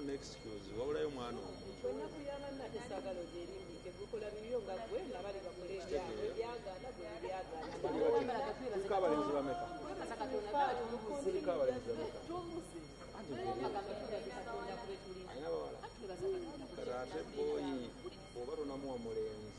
tofuna excuse wabulayo mwana tuliko abalenzi bameka ayina bawala kati ate boyi oba tonamuwa mulenzi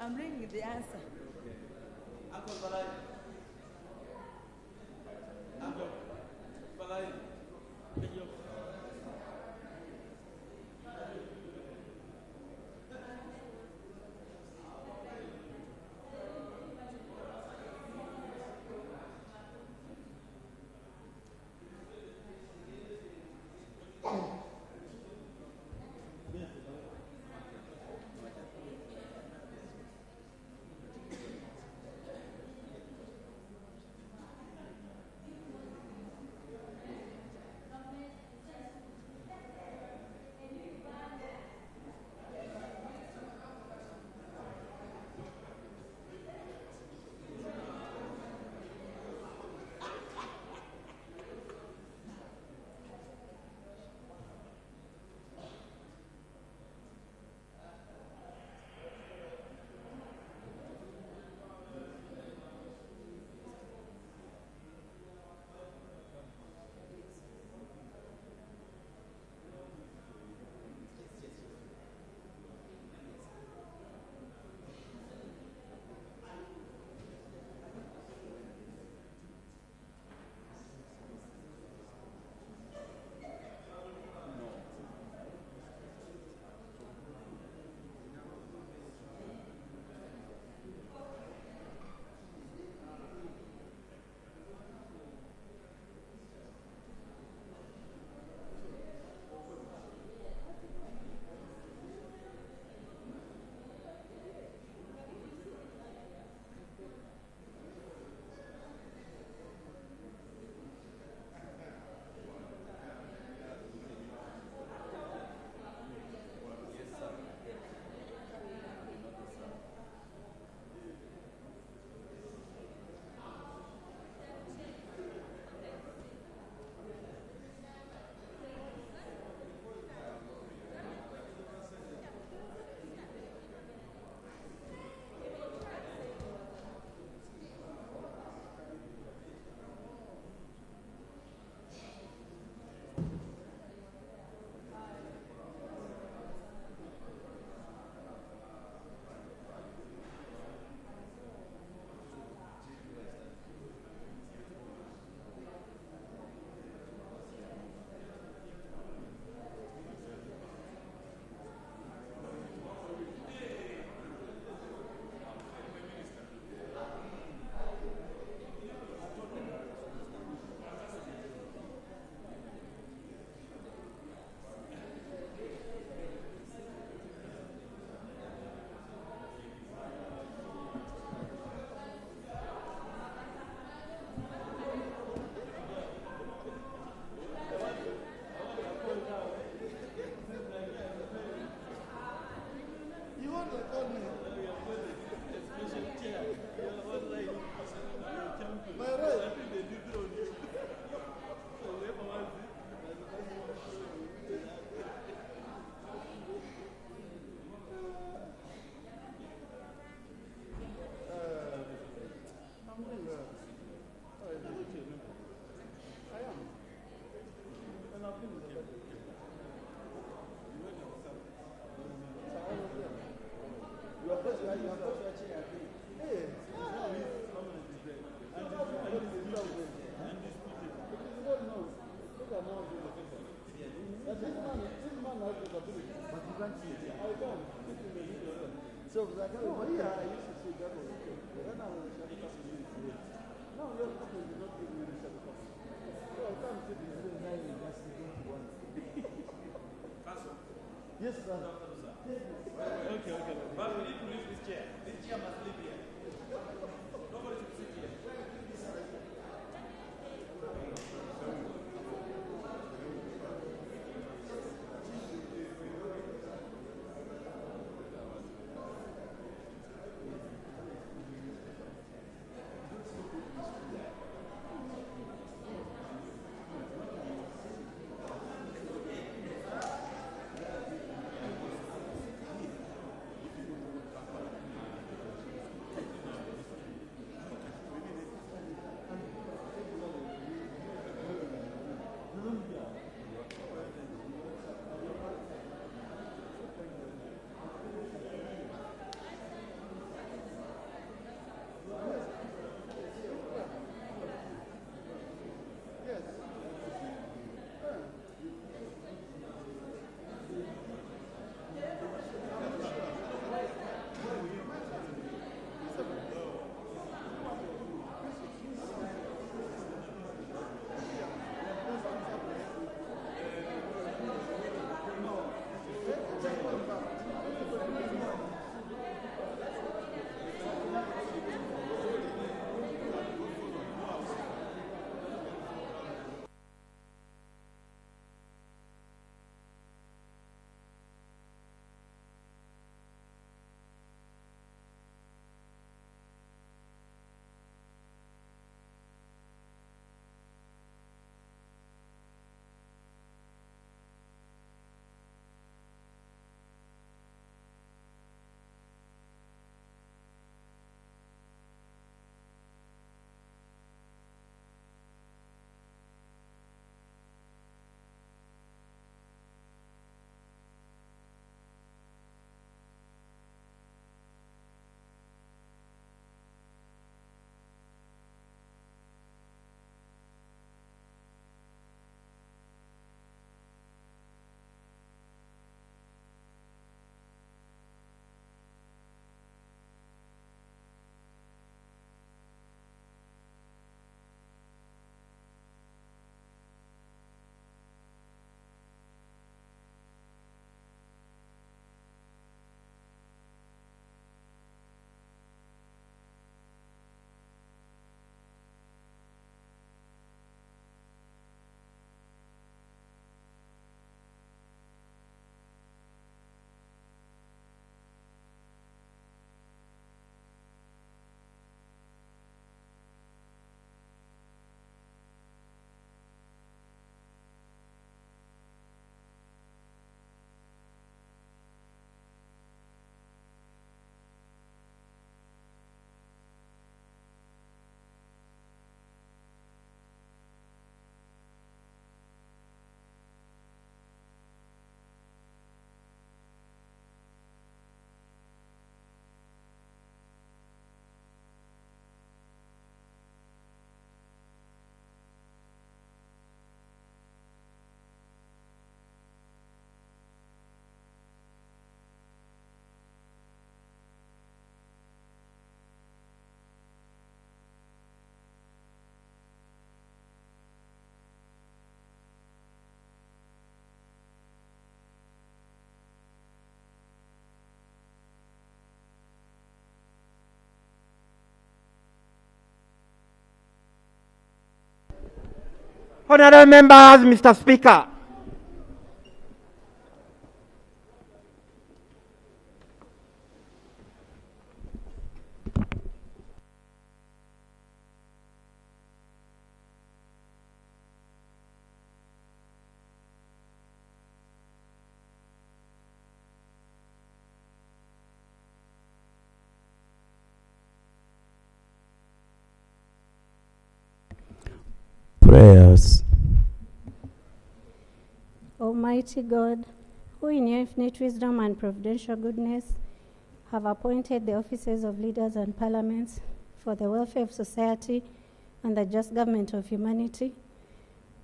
I'm bringing the answer. Uncle Balai. Uncle Balai. So like, oh yeah, I used to see that one. When I was a now your company did not give me the shuttle. So I can't sit in the night and just sitting to one. Yes, sir. Okay. But we need to leave this chair. This chair must leave here. Nobody should sit here. Honourable members, Mr. Speaker. Prayers. Almighty God, who in your infinite wisdom and providential goodness have appointed the offices of leaders and parliaments for the welfare of society and the just government of humanity,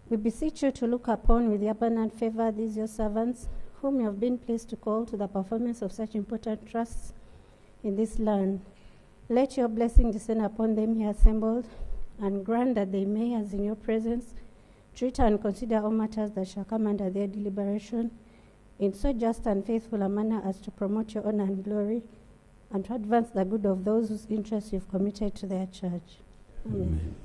we beseech you to look upon with abundant favor these your servants, whom you have been pleased to call to the performance of such important trusts in this land. Let your blessing descend upon them here assembled, and grant that they may, as in your presence, treat and consider all matters that shall come under their deliberation in so just and faithful a manner as to promote your honor and glory, and to advance the good of those whose interests you've committed to their church. Amen.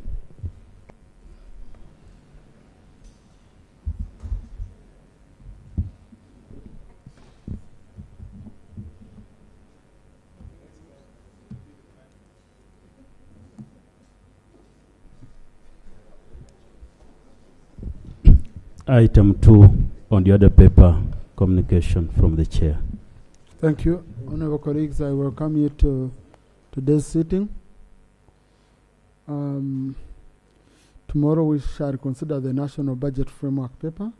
Item 2 on the other paper, communication from the chair. Thank you. Honorable colleagues, I welcome you to today's sitting. Tomorrow we shall consider the National Budget Framework paper.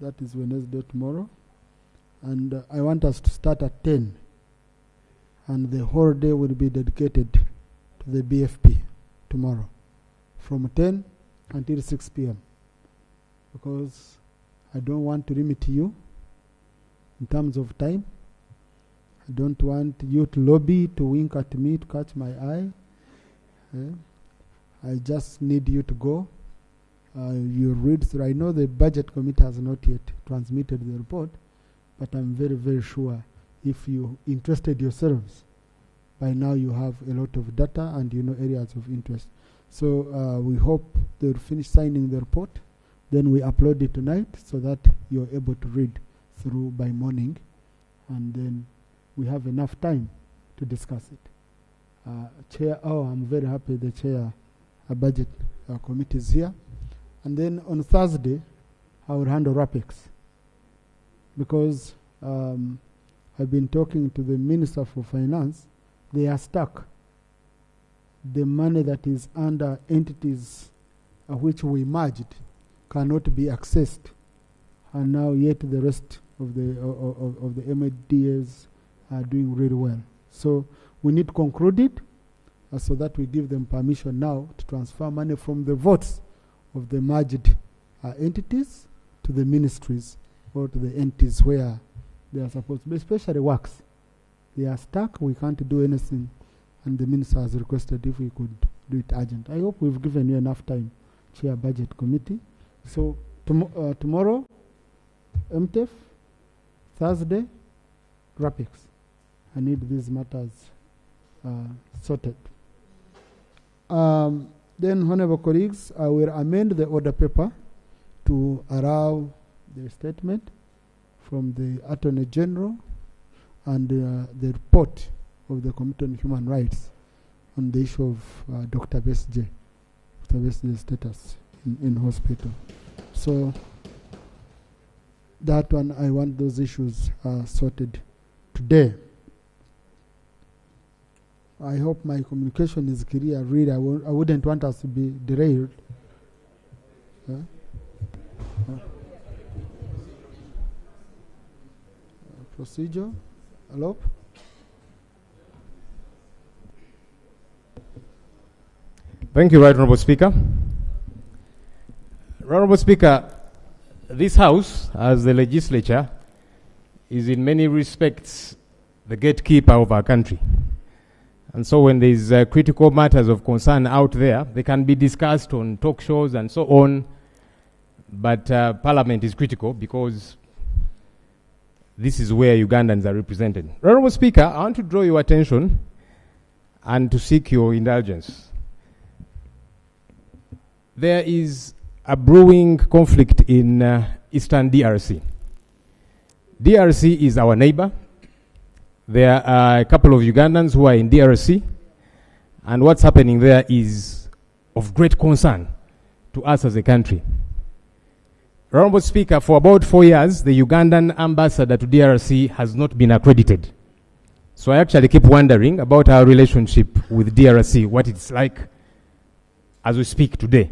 That is Wednesday tomorrow. And I want us to start at 10. And the whole day will be dedicated to the BFP tomorrow, from 10 until 6 p.m. Because I don't want to limit you in terms of time. I don't want you to lobby, to wink at me, to catch my eye. I just need you to go. You read through. I know the budget committee has not yet transmitted the report, but I'm very, very sure if you interested yourselves, by now you have a lot of data and you know areas of interest. So we hope they'll finish signing the report. Then we upload it tonight so that you're able to read through by morning. And then we have enough time to discuss it. Chair, I'm very happy the chair budget committee is here. And then on Thursday, I will handle RAPEX. Because I've been talking to the Minister for Finance. They are stuck. The money that is under entities which we merged cannot be accessed, and now yet the rest of the MDAs are doing really well. So we need to conclude it so that we give them permission now to transfer money from the votes of the merged entities to the ministries or to the entities where they are supposed to be, especially works. They are stuck, we can't do anything. And the minister has requested if we could do it urgent. I hope we've given you enough time, Chair Budget Committee. So tomorrow, MTF, Thursday, RAPEX. I need these matters sorted. Then, honorable colleagues, I will amend the order paper to allow the statement from the Attorney General and the report of the Committee on Human Rights on the issue of Dr. Besje's status in hospital. So that one, I want those issues sorted today. I hope my communication is clear. Really, I wouldn't want us to be derailed. Procedure, Alop. Thank you, Right Honourable Speaker. Honourable Speaker, this House, as the legislature, is in many respects the gatekeeper of our country. And so when there's critical matters of concern out there, they can be discussed on talk shows and so on, but Parliament is critical because this is where Ugandans are represented. Honourable Speaker, I want to draw your attention and to seek your indulgence. There is a brewing conflict in Eastern DRC. DRC is our neighbor. There are a couple of Ugandans who are in DRC, and what's happening there is of great concern to us as a country. Honourable Speaker, for about 4 years, the Ugandan ambassador to DRC has not been accredited. So I actually keep wondering about our relationship with DRC, what it's like as we speak today.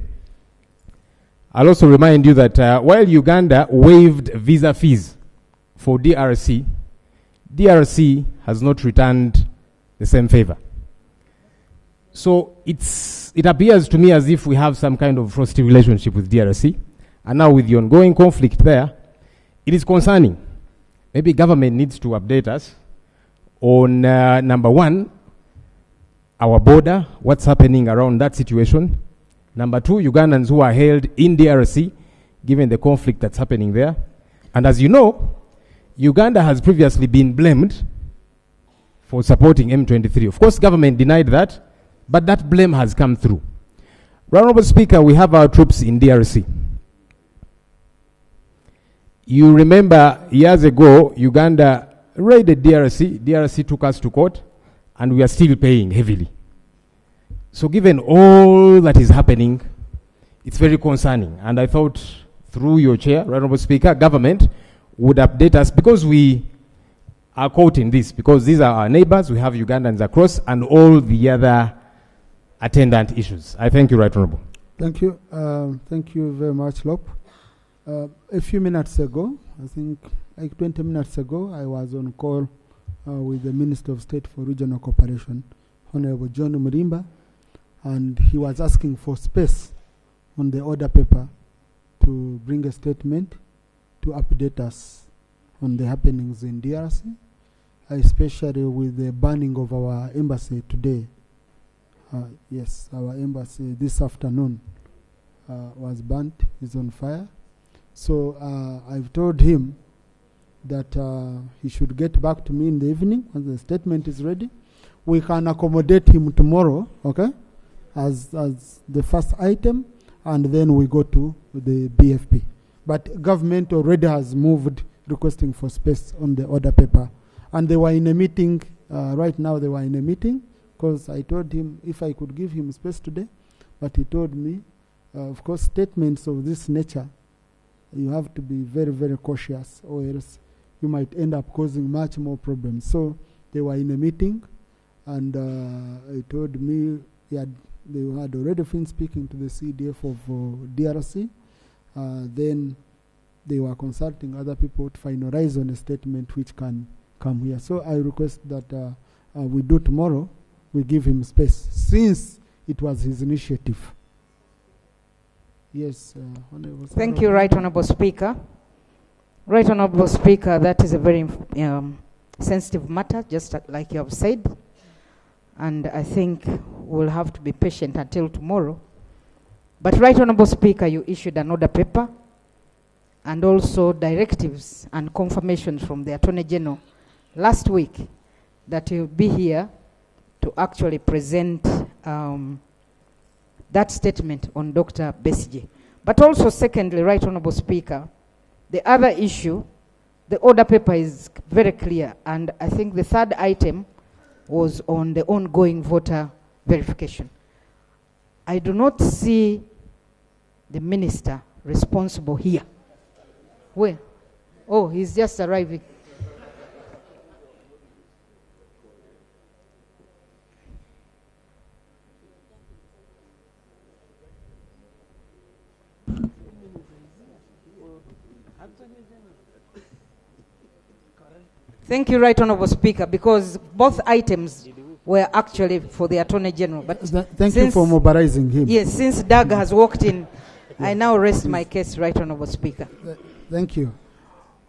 I'll also remind you that while Uganda waived visa fees for DRC, DRC has not returned the same favor. So it appears to me as if we have some kind of frosty relationship with DRC. And now with the ongoing conflict there, it is concerning. Maybe government needs to update us on, number one, our border, what's happening around that situation. Number two, Ugandans who are held in DRC, given the conflict that's happening there. And as you know, Uganda has previously been blamed for supporting M23. Of course, government denied that, but that blame has come through. Honorable Speaker, we have our troops in DRC. You remember years ago, Uganda raided DRC. DRC took us to court, and we are still paying heavily. So given all that is happening, it's very concerning. And I thought through your chair, Honorable Speaker, government would update us, because we are caught in this, because these are our neighbors, we have Ugandans across, and all the other attendant issues. I thank you, Right Honorable. Thank you. Thank you very much, Lop. A few minutes ago, I think like 20 minutes ago, I was on call with the Minister of State for Regional Cooperation, Honorable John Murimba, and he was asking for space on the order paper to bring a statement to update us on the happenings in DRC, especially with the burning of our embassy today. Yes, our embassy this afternoon was burnt, is on fire. So I've told him that he should get back to me in the evening when the statement is ready. We can accommodate him tomorrow, okay, as the first item, and then we go to the BFP. But government already has moved requesting for space on the order paper. And they were in a meeting, right now they were in a meeting, because I told him if I could give him space today, but he told me, of course, statements of this nature, you have to be very, very cautious, or else you might end up causing much more problems. So they were in a meeting, and he told me they had already been speaking to the CDF of DRC. Then they were consulting other people to finalize on a statement which can come here. So I request that we do tomorrow, we give him space, since it was his initiative. Yes, Honorable. Thank you, Right Honorable Speaker. Right Honorable Speaker, that is a very sensitive matter, just like you have said. And I think we'll have to be patient until tomorrow. But Right Honorable Speaker, you issued an order paper and also directives and confirmations from the Attorney General last week that you'll be here to actually present that statement on Dr. Besigye. But also, secondly, Right Honorable Speaker, the other issue, the order paper is very clear, and I think the third item was on the ongoing voter verification. I do not see the minister responsible here. Where? Oh, he's just arriving. Thank you, Right Honorable Speaker, because both items were actually for the Attorney General. But thank you for mobilizing him. Yes, since Doug has walked in, I now rest my case, Right Honorable Speaker. Thank you.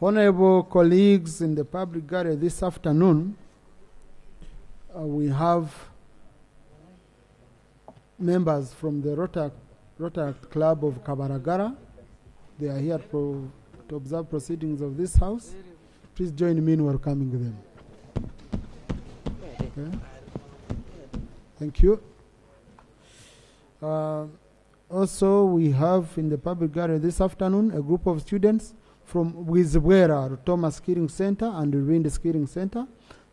Honorable colleagues in the public gallery, this afternoon, we have members from the Rotary Club of Kabaragara. They are here to observe proceedings of this House. Please join me in welcoming them. Okay. Thank you. Also, we have in the public gallery this afternoon a group of students from Wizwera Thomas Skilling Center and Rwindi Skilling Center.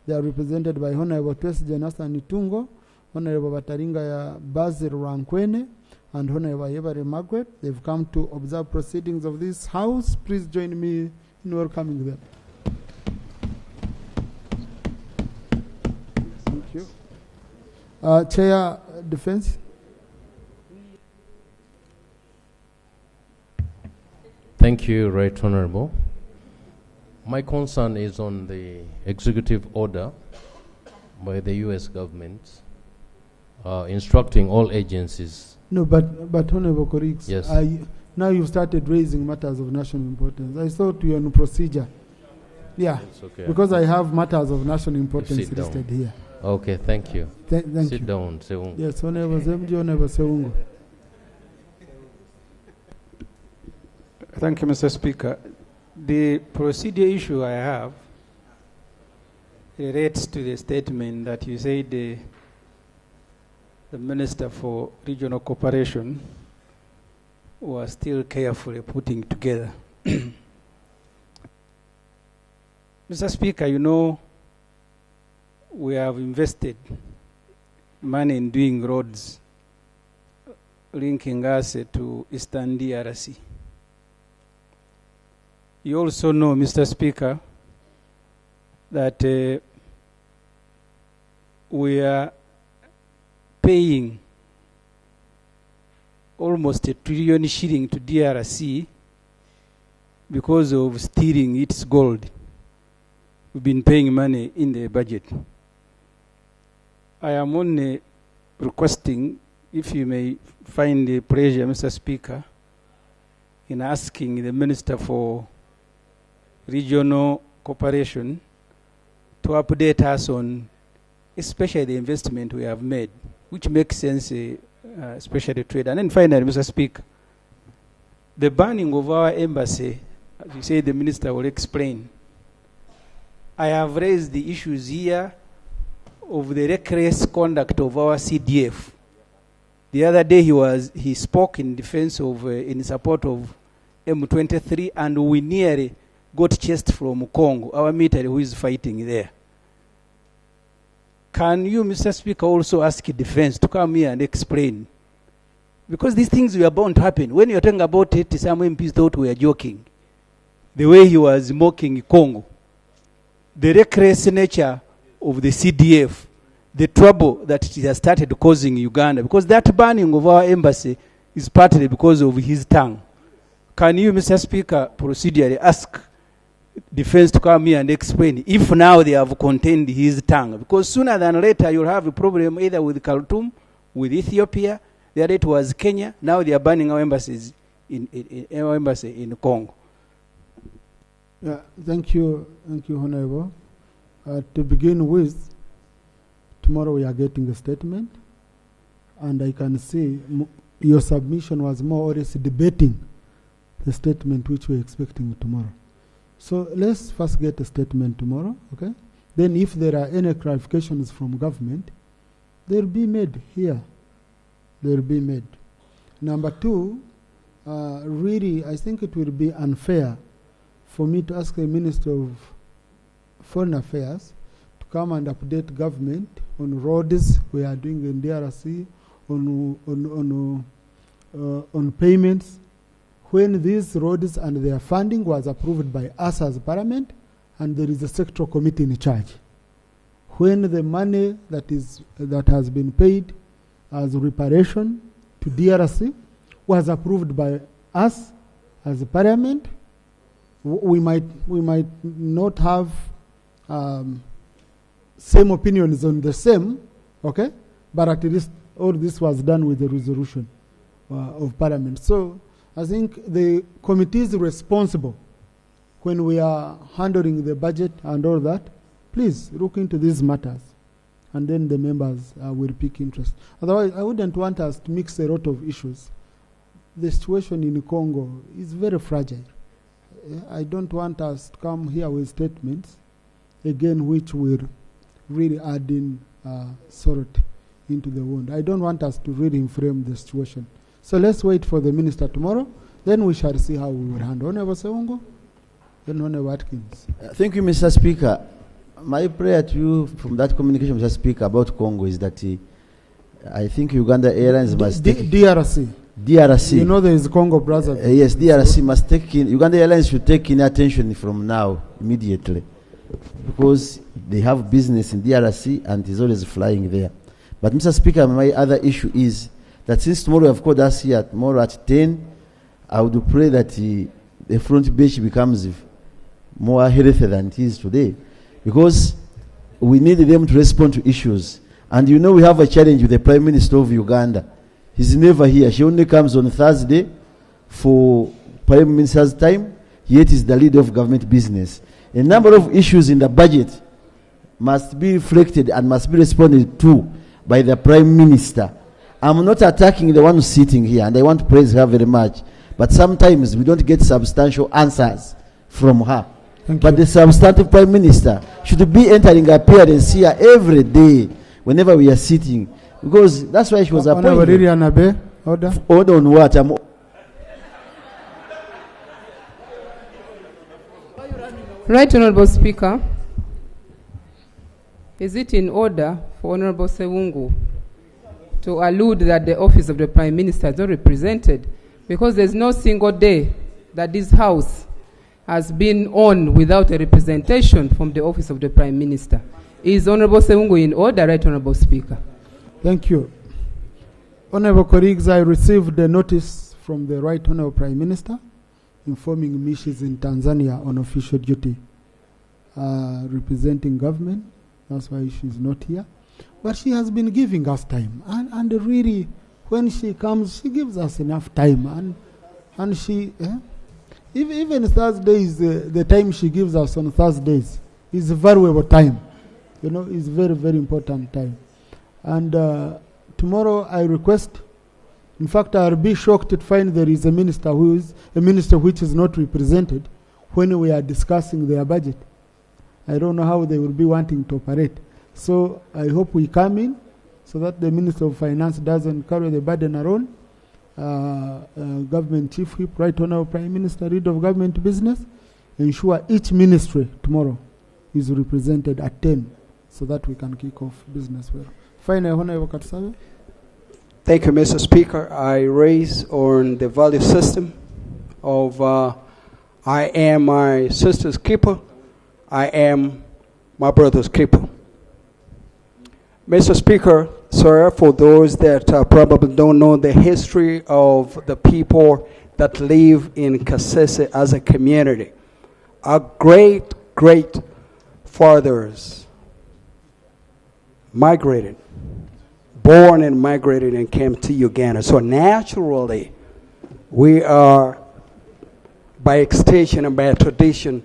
They are represented by Honorable Twesigye Nathan Nitungo, Honorable Bataringa Basil Rankwene, and Honorable Yebare Margaret. They've come to observe proceedings of this House. Please join me in welcoming them. Thank you. Chair, Defense. Thank you, Right Honorable. My concern is on the executive order by the U.S. government instructing all agencies. No, but Honorable colleagues, yes. Now you've started raising matters of national importance. I thought you were on procedure. Yeah, okay. Because I have matters of national importance listed here. Okay, thank you. Thank Sit you. down, Seungu. Yes, Honorable Zemji, Honorable Seungu. Thank you, Mr. Speaker. The procedure issue I have relates to the statement that you said the Minister for Regional Cooperation was still carefully putting together. Mr. Speaker, you know, we have invested money in doing roads linking us to Eastern DRC. You also know, Mr. Speaker, that we are paying almost $1 trillion shilling to DRC because of stealing its gold. We've been paying money in the budget. I am only requesting, if you may find the pleasure, Mr. Speaker, in asking the Minister for Regional Cooperation to update us on especially the investment we have made, which makes sense, especially trade. And then finally, Mr. Speaker, the banning of our embassy, as you say, the Minister will explain. I have raised the issues here of the reckless conduct of our CDF. The other day he spoke in defense of, in support of M23, and we nearly got chased from Congo, our military who is fighting there. Can you, Mr. Speaker, also ask defense to come here and explain? Because these things were bound to happen. When you're talking about it, some MPs thought we were joking. The way he was mocking Congo. The reckless nature of the CDF, the trouble that it has started causing Uganda, because that banning of our embassy is partly because of his tongue. Can you, Mr. Speaker, procedurally ask defense to come here and explain if now they have contained his tongue? Because sooner than later you'll have a problem either with Khartoum, with Ethiopia. The other it was Kenya. Now they are banning our embassies our embassy in Congo. Yeah, thank you, Honorable. To begin with, tomorrow we are getting a statement, and I can see your submission was more or less debating the statement which we're expecting tomorrow. So let's first get a statement tomorrow, okay? Then if there are any clarifications from government, they'll be made here. They'll be made. Number two, really, I think it will be unfair for me to ask the Minister of Foreign Affairs to come and update government on roads we are doing in DRC, on payments, when these roads and their funding was approved by us as Parliament, and there is a sectoral committee in charge. When the money that has been paid as reparation to DRC was approved by us as a Parliament, we might not have same opinions on the same, okay? But at least all this was done with the resolution of Parliament. So I think the committee is responsible when we are handling the budget and all that. Please look into these matters, and then the members will pick interest. Otherwise, I wouldn't want us to mix a lot of issues. The situation in Congo is very fragile. I don't want us to come here with statements, again, which will really add in salt into the wound. I don't want us to really inflame the situation. So let's wait for the minister tomorrow, then we shall see how we will handle. Honorable Seungu, then Honorable Watkins. Thank you, Mr. Speaker. My prayer to you from that communication, Mr. Speaker, about Congo is that I think Uganda Airlines must take... DRC. You know there is Congo Brazzaville. Yes, DRC must take in... Uganda Airlines should take in attention from now, immediately. Because they have business in DRC and is always flying there. But, Mr. Speaker, my other issue is that since tomorrow you have called us here, tomorrow at 10, I would pray that the front bench becomes more healthy than it is today, because we need them to respond to issues. And you know we have a challenge with the Prime Minister of Uganda. He's never here. She only comes on Thursday for Prime Minister's time, yet is the leader of government business. A number of issues in the budget must be reflected and must be responded to by the Prime Minister. I'm not attacking the one who's sitting here, and I want to praise her very much. But sometimes we don't get substantial answers from her. But the substantive Prime Minister should be entering appearance here every day whenever we are sitting. Because that's why she was appointed. Order on what? Right, Honorable Speaker. Is it in order for Honorable Sewungu to allude that the office of the Prime Minister is not represented? Because there's no single day that this House has been on without a representation from the office of the Prime Minister. Is Honorable Sewungu in order, Right Honorable Speaker? Thank you. Honorable colleagues, I received a notice from the Right Honorable Prime Minister informing me she's in Tanzania on official duty, representing government. That's why she's not here. But she has been giving us time. And really, when she comes, she gives us enough time. And she, even Thursdays, the time she gives us on Thursdays is a valuable time. You know, it's very, very important time. And tomorrow I request, in fact, I'll be shocked to find there is a minister which is not represented when we are discussing their budget. I don't know how they will be wanting to operate. So I hope we come in so that the Minister of Finance doesn't carry the burden alone. Government Chief Whip, Right Honorable Prime Minister, Leader of Government Business, ensure each ministry tomorrow is represented at 10 so that we can kick off business well. Finally, Honorable Katsabe. Thank you, Mr. Speaker. I raise on the value system of I am my sister's keeper, I am my brother's keeper. Mr. Speaker, sir, for those that probably don't know the history of the people that live in Kasese as a community, our great fathers migrated, born and migrated and came to Uganda. So naturally, we are, by extension and by tradition,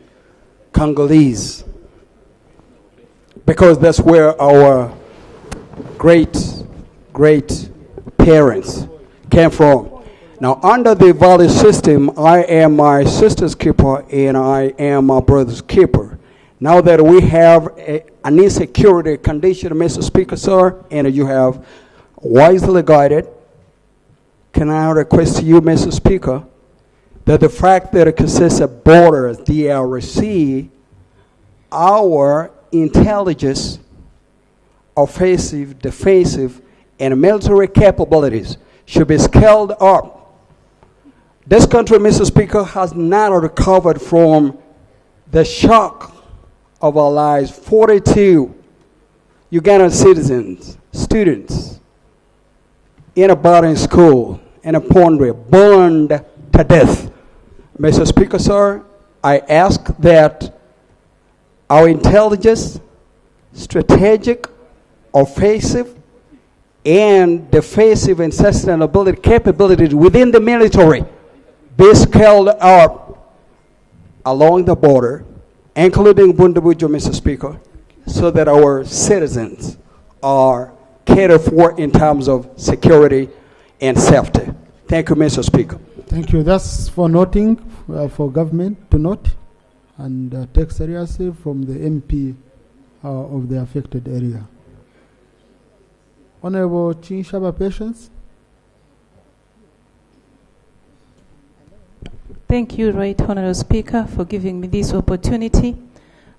Congolese, because that's where our great parents came from. Now, under the value system, I am my sister's keeper and I am my brother's keeper. Now that we have an insecurity condition, Mr. Speaker, sir, and you have wisely guided, can I request to you, Mr. Speaker, that the fact that it consists of borders, DRC, our intelligence, offensive, defensive, and military capabilities should be scaled up. This country, Mr. Speaker, has not recovered from the shock of our lives. 42 Ugandan citizens, students, in a boarding school in a pondry, burned to death. Mr. Speaker, sir, I ask that our intelligence, strategic, offensive, and defensive and sustainability capabilities within the military be scaled up along the border, including Bundabujo, Mr. Speaker, so that our citizens are catered for in terms of security and safety. Thank you, Mr. Speaker. Thank you. That's for noting, for government to note and take seriously from the MP of the affected area. Honorable Chinshaba Patience. Thank you, Right Honorable Speaker, for giving me this opportunity.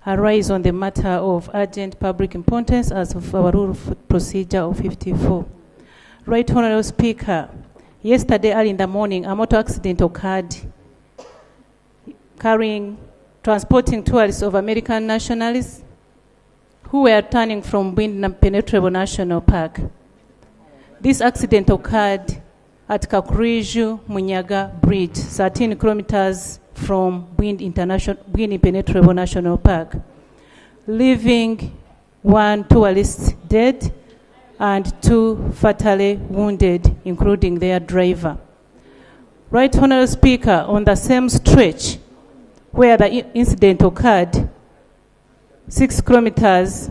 I rise on the matter of urgent public importance as of our rule of procedure of 54. Right Honorable Speaker, yesterday early in the morning, a motor accident occurred transporting tourists of American nationalists who were turning from Wind Penetrable National Park. This accident occurred at Kakuriju Munyaga Bridge, 13 kilometers from Bwindi Impenetrable National Park, leaving 1 tourist dead and 2 fatally wounded, including their driver. Right Honourable Speaker, on the same stretch where the incident occurred, 6 kilometers,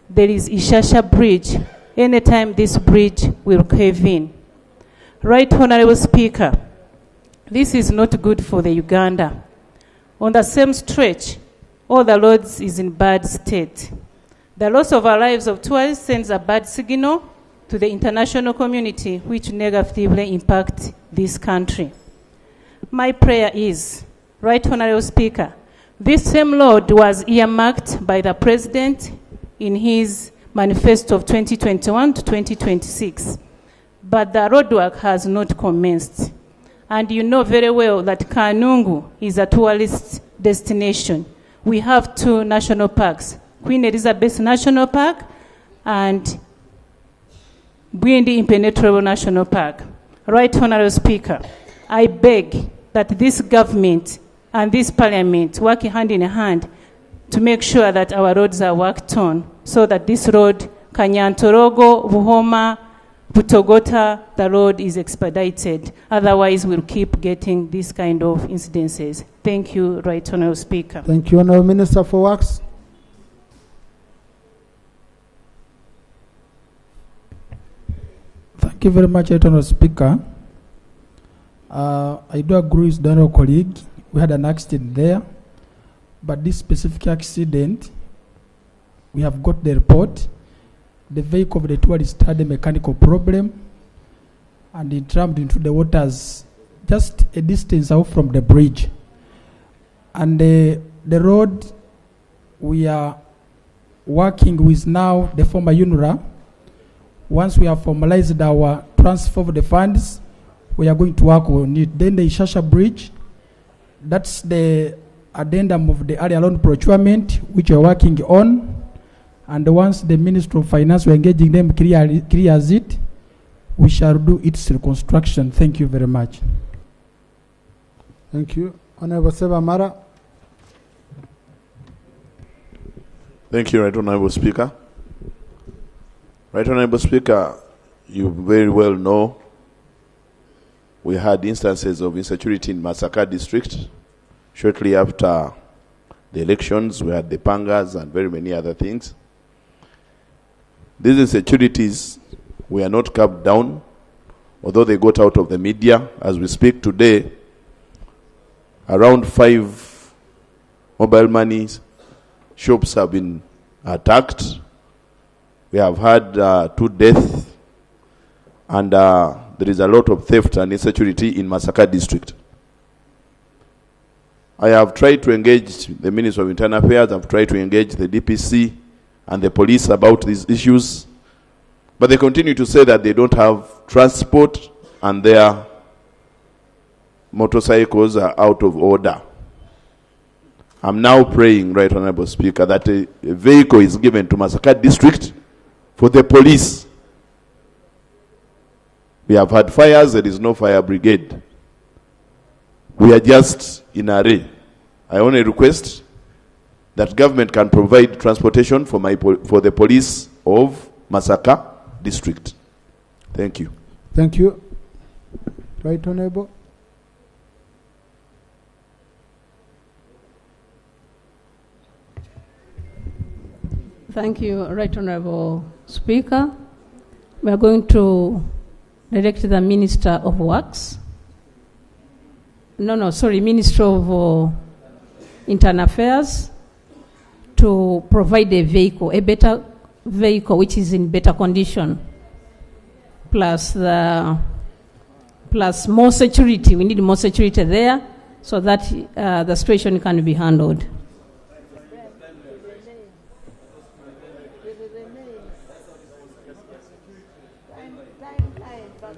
there is Ishasha Bridge. Anytime this bridge will cave in. Right Honourable Speaker, this is not good for the Uganda. On the same stretch, all the roads is in bad state. The loss of our lives of tourists sends a bad signal to the international community, which negatively impacts this country. My prayer is, Right Honourable Speaker, this same road was earmarked by the President in his manifesto of 2021 to 2026, but the roadwork has not commenced. And you know very well that Kanungu is a tourist destination. We have 2 national parks, Queen Elizabeth National Park and Bwindi Impenetrable National Park. Right Honourable Speaker, I beg that this government and this parliament work hand in hand to make sure that our roads are worked on, so that this road, Kanyantorogo, Buhoma, Butogota, the road is expedited. Otherwise, we'll keep getting this kind of incidences. Thank you, Right Honourable Speaker. Thank you, Honourable Minister for Works. Thank you very much, Right Honourable Speaker. I do agree with the honourable colleague. We had an accident there, but this specific accident, we have got the report. The vehicle of the tourist had a mechanical problem, and it rammed into the waters just a distance out from the bridge. And the road we are working with now, the former UNRA, once we have formalized our transfer of the funds, we are going to work on it. Then the Ishasha Bridge, that's the addendum of the area loan procurement, which we are working on. And once the Minister of Finance, we are engaging them, clears it, we shall do its reconstruction. Thank you very much. Thank you. Honourable Sebamara. Thank you, Right Honourable Speaker. Right Honourable Speaker, you very well know we had instances of insecurity in Masaka district. Shortly after the elections, we had the pangas and very many other things. These insecurities were not kept down, although they got out of the media. As we speak today, around 5 mobile money shops have been attacked. We have had 2 deaths, and there is a lot of theft and insecurity in Masaka district. I have tried to engage the Minister of Internal Affairs, I've tried to engage the DPC and the police about these issues, but they continue to say that they don't have transport and their motorcycles are out of order. I'm now praying, Right Honourable Speaker, that a vehicle is given to Masaka district for the police. We have had fires, there is no fire brigade. We are just in a array. I only request that government can provide transportation for the police of Masaka district. Thank you. Thank you. Right Honourable. Thank you, Right Honourable Speaker. We are going to direct the Minister of Works. Minister of Internal Affairs to provide a vehicle, a better vehicle which is in better condition, plus more security. We need more security there so that the situation can be handled.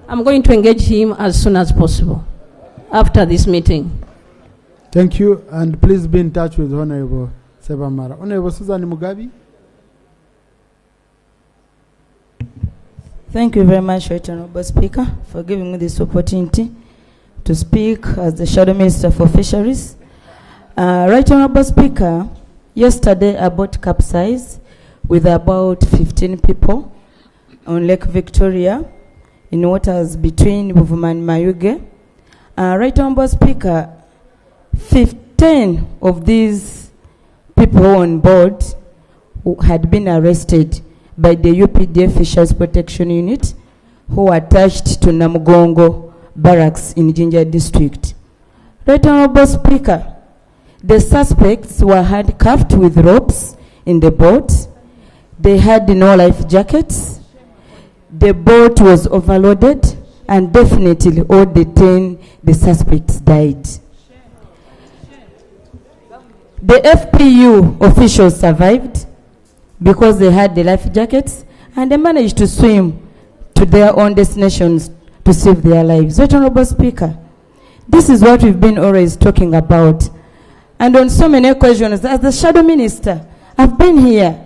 I'm going to engage him as soon as possible after this meeting. Thank you, and please be in touch with Honourable Sebamara. Honourable Susan Mugabi. Thank you very much, Right Honourable Speaker, for giving me this opportunity to speak as the Shadow Minister for Fisheries. Right Honorable Speaker, yesterday a boat capsized with about 15 people on Lake Victoria in waters between Buvuma and Mayuge. Right Honorable Speaker, 15 of these people on board who had been arrested by the UPDF Fisheries Protection Unit who were attached to Namugongo Barracks in Jinja District. Right Honorable Speaker, the suspects were handcuffed with ropes in the boat. They had no life jackets. The boat was overloaded, and definitely all the suspects died. The FPU officials survived because they had the life jackets and they managed to swim to their own destinations to save their lives. Right Honorable Speaker, this is what we've been always talking about. And on so many occasions, as the Shadow Minister, I've been here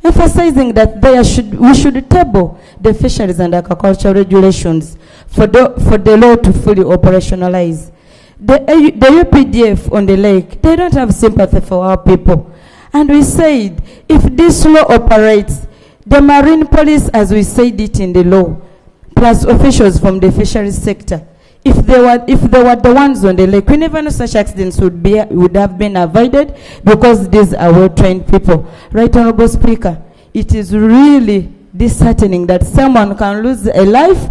emphasizing that we should table the fisheries and aquaculture regulations for the law to fully operationalize. The UPDF on the lake, they don't have sympathy for our people. And we said, if this law operates, the Marine Police, as we said it in the law, plus officials from the fisheries sector, if they were the ones on the lake, we never know such accidents would have been avoided because these are well-trained people. Right Honorable Speaker, it is really disheartening that someone can lose a life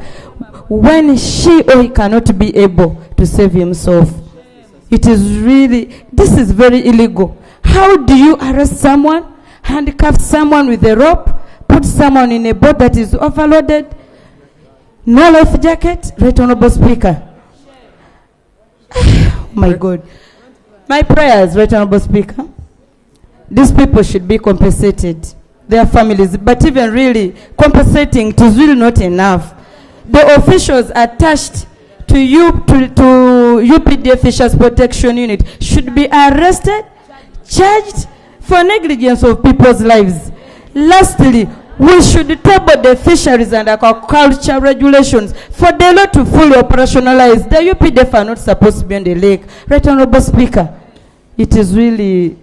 when she or he cannot be able to save himself. It is really, this is very illegal. How do you arrest someone, handcuff someone with a rope, put someone in a boat that is overloaded, no life jacket? Right Honorable Speaker. My God. My prayers, Right Honorable Speaker. These people should be compensated, their families, but even really compensating it is really not enough. The officials attached to UPDF Fisheries Protection Unit should be arrested, charged for negligence of people's lives. Lastly, we should table the fisheries and aquaculture regulations for the law to fully operationalize. The UPDF are not supposed to be on the lake. Right Honorable Speaker, it is really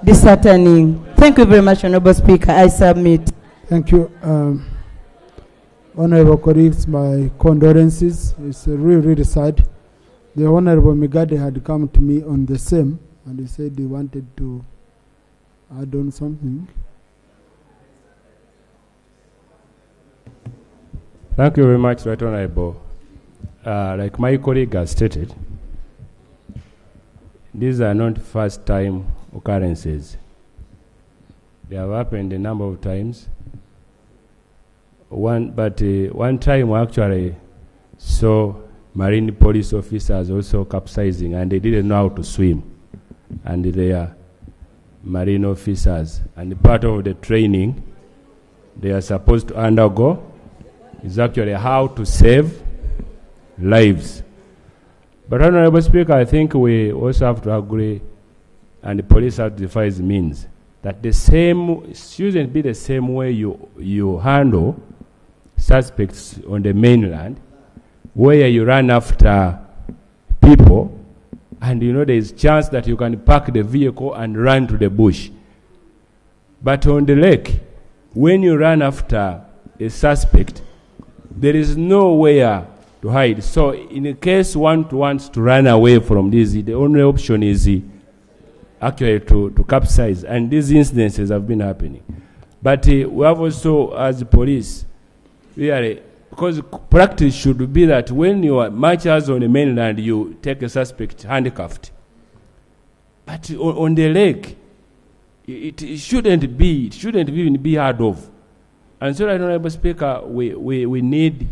disheartening. Thank you very much, Honorable Speaker. I submit. Thank you. Honorable colleagues, my condolences. It's really sad. The Honorable Migade had come to me on the same, and he said he wanted to add on something. Thank you very much, Right Honorable. Like my colleague has stated, these are not first-time occurrences. They have happened a number of times. One time we actually saw Marine police officers also capsizing, and they didn't know how to swim. And they are Marine officers. And part of the training they are supposed to undergo is actually how to save lives. But Honorable Speaker, I think we also have to agree, and the police have to devise means, that the same shouldn't be the same way you handle suspects on the mainland, where you run after people, and you know there is chance that you can park the vehicle and run to the bush. But on the lake, when you run after a suspect, there is nowhere to hide. So in case one wants to run away from this, the only option is actually to capsize. And these incidences have been happening. But we have also, as police, because practice should be that when you are marchers on the mainland, you take a suspect handcuffed. But on the lake, it shouldn't even be heard of. And so, Honorable Speaker, we need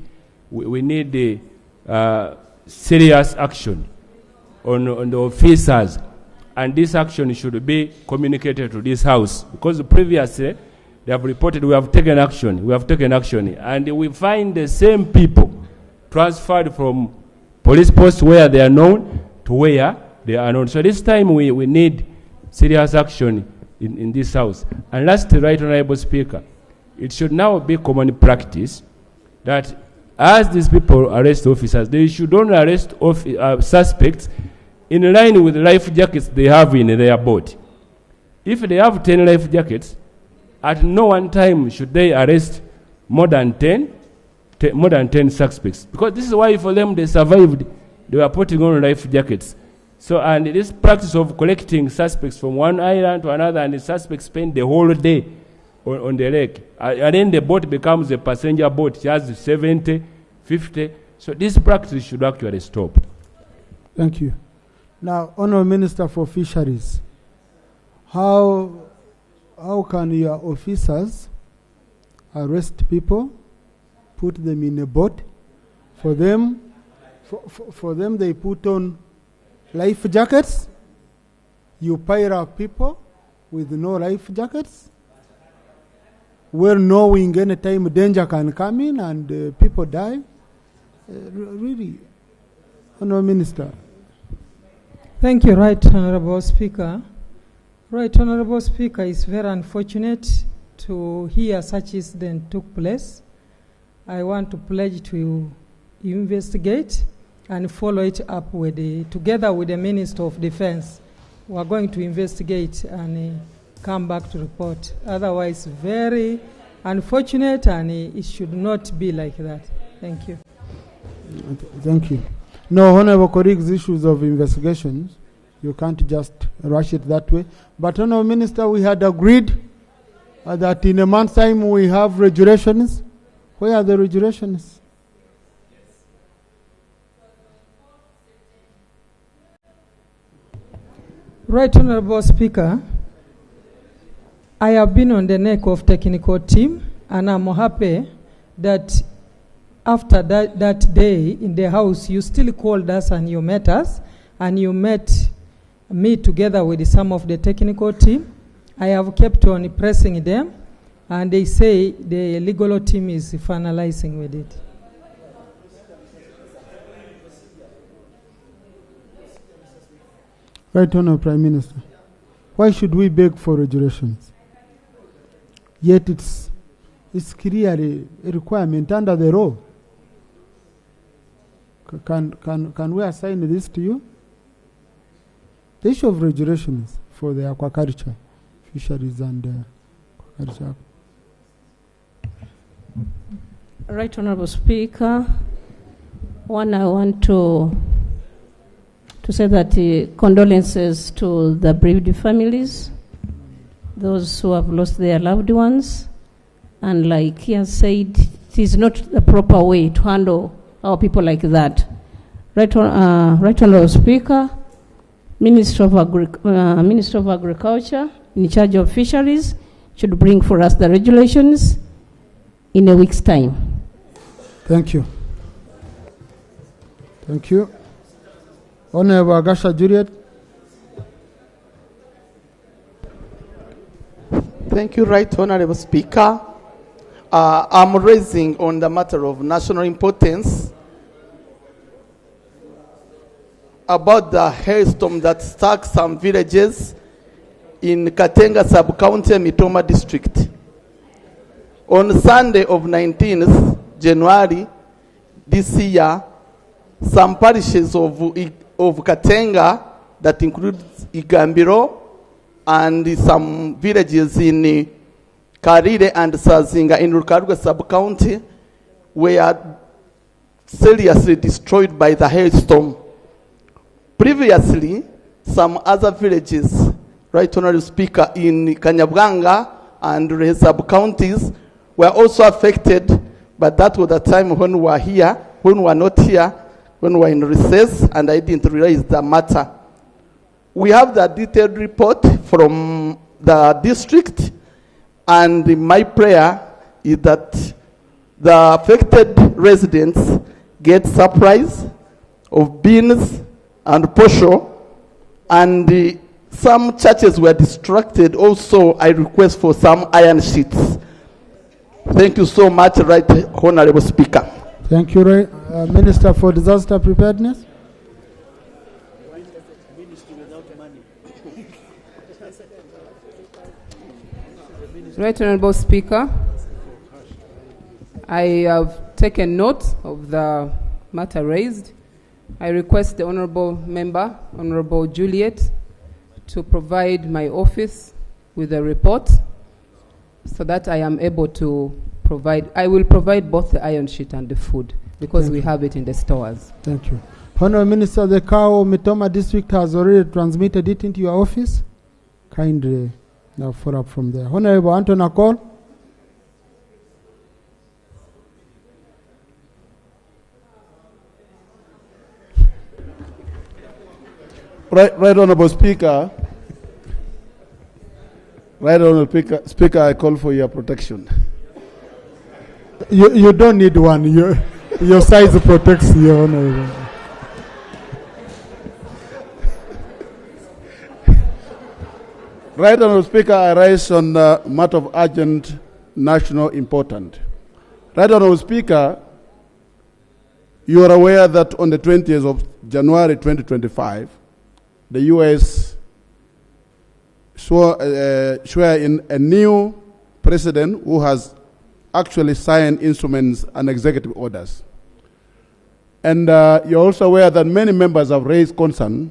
the serious action on the officers, and this action should be communicated to this House, because previously they have reported we have taken action, and we find the same people transferred from police posts where they are known to where they are known. So this time we need serious action in this House. And lastly, Right Honorable Speaker, it should now be common practice that as these people arrest officers, they should only arrest suspects in line with life jackets they have in their boat. If they have 10 life jackets, at no one time should they arrest more than 10 suspects. Because this is why for them they survived, they were putting on life jackets. So, and this practice of collecting suspects from one island to another, and the suspects spend the whole day on the lake. And then the boat becomes a passenger boat. It has 70, 50. So this practice should actually stop. Thank you. Now, Honourable Minister for Fisheries, how can your officers arrest people, put them in a boat? For them, they put on life jackets. You pile up people with no life jackets, well knowing any time danger can come in and people die. Really, Honourable Minister. Thank you, Right Honourable Speaker. Right Honourable Speaker, it's very unfortunate to hear such incident took place. I want to pledge to investigate and follow it up with together with the Minister of Defense. We are going to investigate and come back to report. Otherwise, very unfortunate, and it should not be like that. Thank you. Thank you. No, Honourable colleagues, issues of investigations, you can't just rush it that way. But Honourable Minister, we had agreed that in a month's time we have regulations. Where are the regulations? Right Honourable Speaker, I have been on the neck of technical team, and I'm happy that after that day in the House, you still called us and you met us, and you met me together with some of the technical team. I have kept on pressing them, and they say the legal team is finalizing with it. Right Honourable Prime Minister, why should we beg for regulations? Yet it's clearly a requirement under the law. Can we assign this to you? The issue of regulations for the aquaculture, fisheries and aquaculture. Right Honourable Speaker, one, I want to say that condolences to the bereaved families, those who have lost their loved ones, and like he has said, it is not the proper way to handle our people like that. Right Honourable Speaker, Minister of Agriculture in charge of fisheries should bring for us the regulations in a week's time. Thank you. Thank you. Honourable Agasha Juliet. Thank you, Right Honourable Speaker. I'm raising on the matter of national importance about the hailstorm that struck some villages in Katenga Sub-County, Mitoma District. On Sunday of 19th January this year, some parishes of Katenga, that includes Igambiro, and some villages in Karire and Sazinga in Rukaruga Sub-County were seriously destroyed by the hailstorm. Previously, some other villages, Right Honourable Speaker, in Kanyabwanga and Ruhe Sub-Counties were also affected, but that was the time when we were here, when we were not here, when we were in recess, and I didn't realize the matter. We have the detailed report from the district, and my prayer is that the affected residents get supplies of beans and posho, and some churches were distracted. Also, I request for some iron sheets. Thank you so much, Right Honourable Speaker. Thank you, Minister for Disaster Preparedness. Right Honourable Speaker, I have taken note of the matter raised, I request the Honorable Member, Honorable Juliet, to provide my office with a report so that I am able to provide. I will provide both the iron sheet and the food because we have it in the stores. Thank you. Honorable Minister, the Kao Mitoma district has already transmitted it into your office. Kindly now follow up from there. Honorable Anton Akol. Right Honorable Speaker. Right Honorable Speaker, I call for your protection. You don't need one. Your size protects you, Honorable. Right Honorable Speaker, I rise on a matter of urgent national importance. Right Honorable Speaker, you are aware that on the 20th of January 2025, the U.S. swore in a new president who has actually signed instruments and executive orders. And you're also aware that many members have raised concern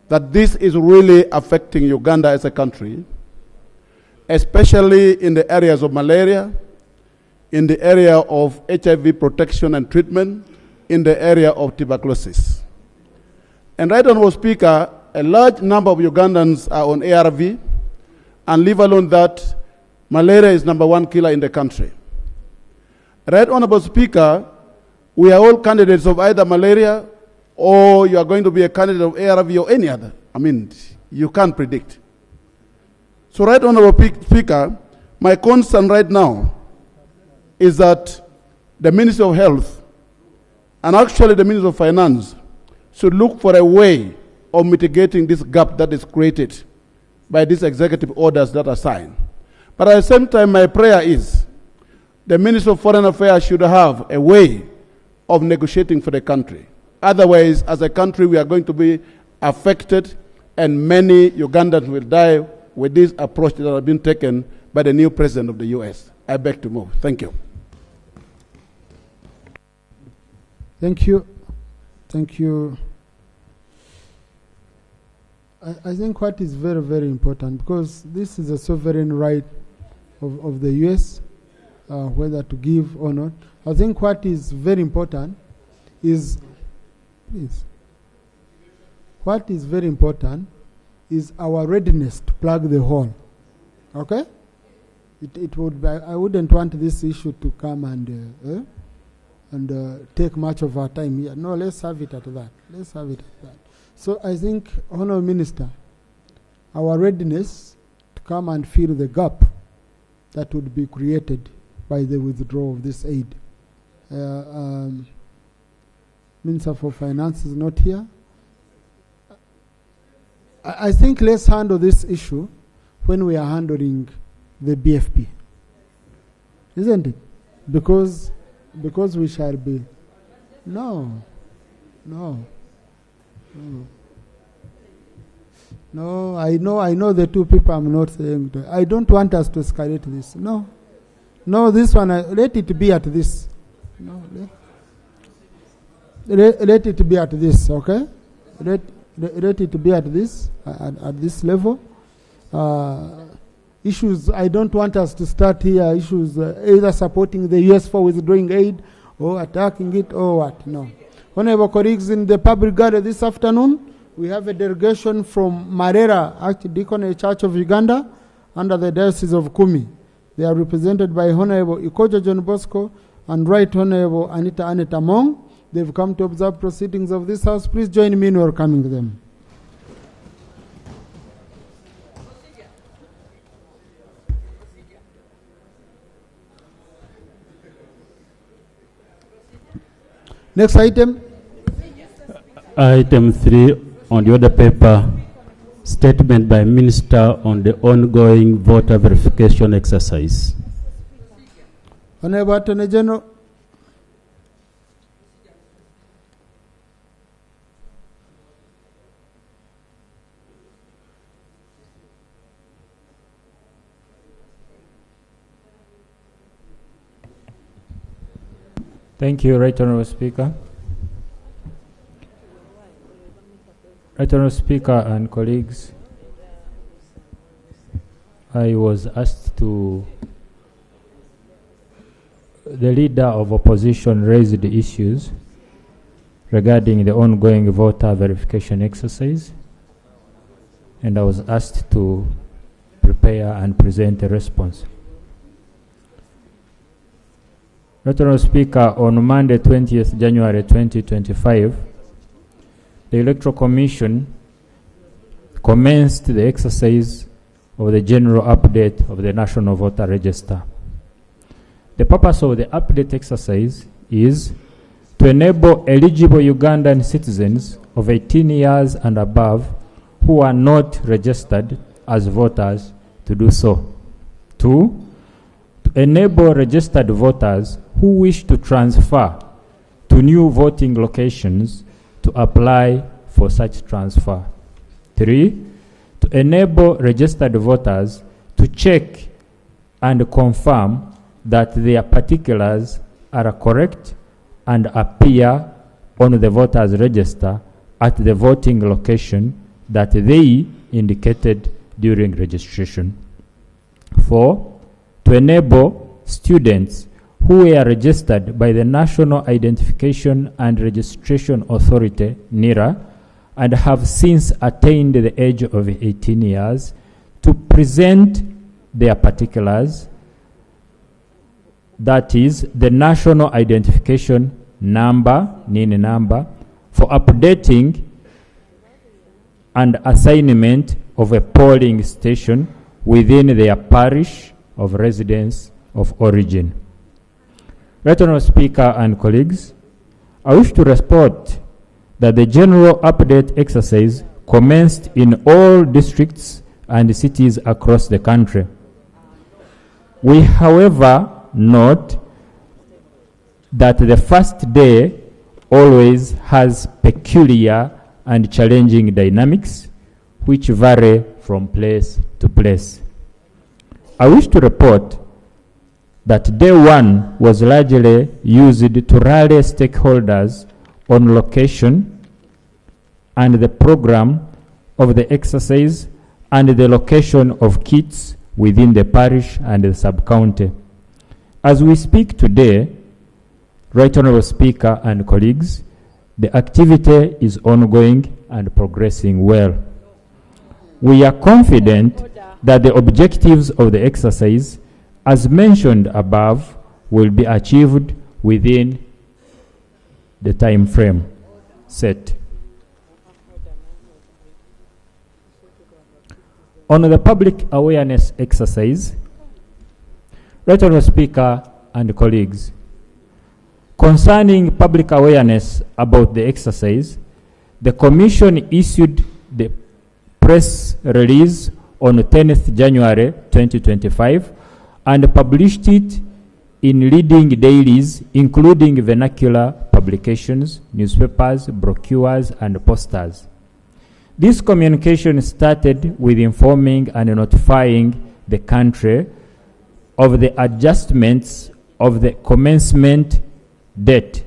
that this is really affecting Uganda as a country, especially in the areas of malaria, in the area of HIV protection and treatment, in the area of tuberculosis. And right Honorable Speaker, a large number of Ugandans are on ARV, and leave alone that, malaria is #1 killer in the country. Right Honorable Speaker, we are all candidates of either malaria or you are going to be a candidate of ARV or any other. I mean, you can't predict. So Right Honorable Speaker, my concern right now is that the Ministry of Health and actually the Ministry of Finance should look for a way of mitigating this gap that is created by these executive orders that are signed. But at the same time, my prayer is the Ministry of Foreign Affairs should have a way of negotiating for the country. Otherwise, as a country, we are going to be affected and many Ugandans will die with this approach that has been taken by the new president of the U.S. I beg to move. Thank you. Thank you. Thank you. I think what is very, very important, because this is a sovereign right of the U.S., whether to give or not. I think what is very important is, what is very important is our readiness to plug the hole. Okay? It would be, I wouldn't want this issue to come and take much of our time here. No, let's have it at that. Let's have it at that. So I think, Honourable Minister, our readiness to come and fill the gap that would be created by the withdrawal of this aid. Minister for Finance is not here. I think let's handle this issue when we are handling the BFP. Isn't it? Because we shall be. No, I know the two people I'm not saying. I don't want us to escalate this. No, this one, let it be at this. No, let it be at this, okay? Let it be at this level. Issues, I don't want us to start here, issues either supporting the U.S. for withdrawing aid or attacking it or what, no. Honorable colleagues, in the public gallery this afternoon, we have a delegation from Marera Archdeaconry Church of Uganda under the Diocese of Kumi. They are represented by Honorable Ikoja John Bosco and Right Honorable Anita Mong. They've come to observe proceedings of this House. Please join me in welcoming them. Next item. Item 3 on the order paper, statement by Minister on the ongoing voter verification exercise. Honorable Attorney General. Thank you, Right Honourable Speaker. Right Honourable Speaker and colleagues, I was asked to, the leader of opposition raised the issues regarding the ongoing voter verification exercise, and I was asked to prepare and present a response. Right Honourable Speaker, on Monday 20th January 2025, the Electoral Commission commenced the exercise of the general update of the National Voter Register. The purpose of the update exercise is to enable eligible Ugandan citizens of 18 years and above who are not registered as voters to do so. 2, to enable registered voters who wish to transfer to new voting locations to apply for such transfer. 3, to enable registered voters to check and confirm that their particulars are correct and appear on the voters register at the voting location that they indicated during registration. 4, to enable students who were registered by the National Identification and Registration Authority, NIRA, and have since attained the age of 18 years to present their particulars, that is, the National Identification Number, NIN number, for updating and assignment of a polling station within their parish of residence of origin. Right Honourable Speaker and colleagues, I wish to report that the general update exercise commenced in all districts and cities across the country. We, however, note that the first day always has peculiar and challenging dynamics which vary from place to place. I wish to report that day 1 was largely used to rally stakeholders on location and the program of the exercise and the location of kits within the parish and the sub-county. As we speak today, Right Honourable Speaker and colleagues, the activity is ongoing and progressing well. We are confident that the objectives of the exercise, as mentioned above, will be achieved within the time frame set. On the public awareness exercise, Right Honourable Speaker and colleagues, concerning public awareness about the exercise, the Commission issued the press release on 10th January 2025 and published it in leading dailies, including vernacular publications, newspapers, brochures, and posters. This communication started with informing and notifying the country of the adjustments of the commencement date.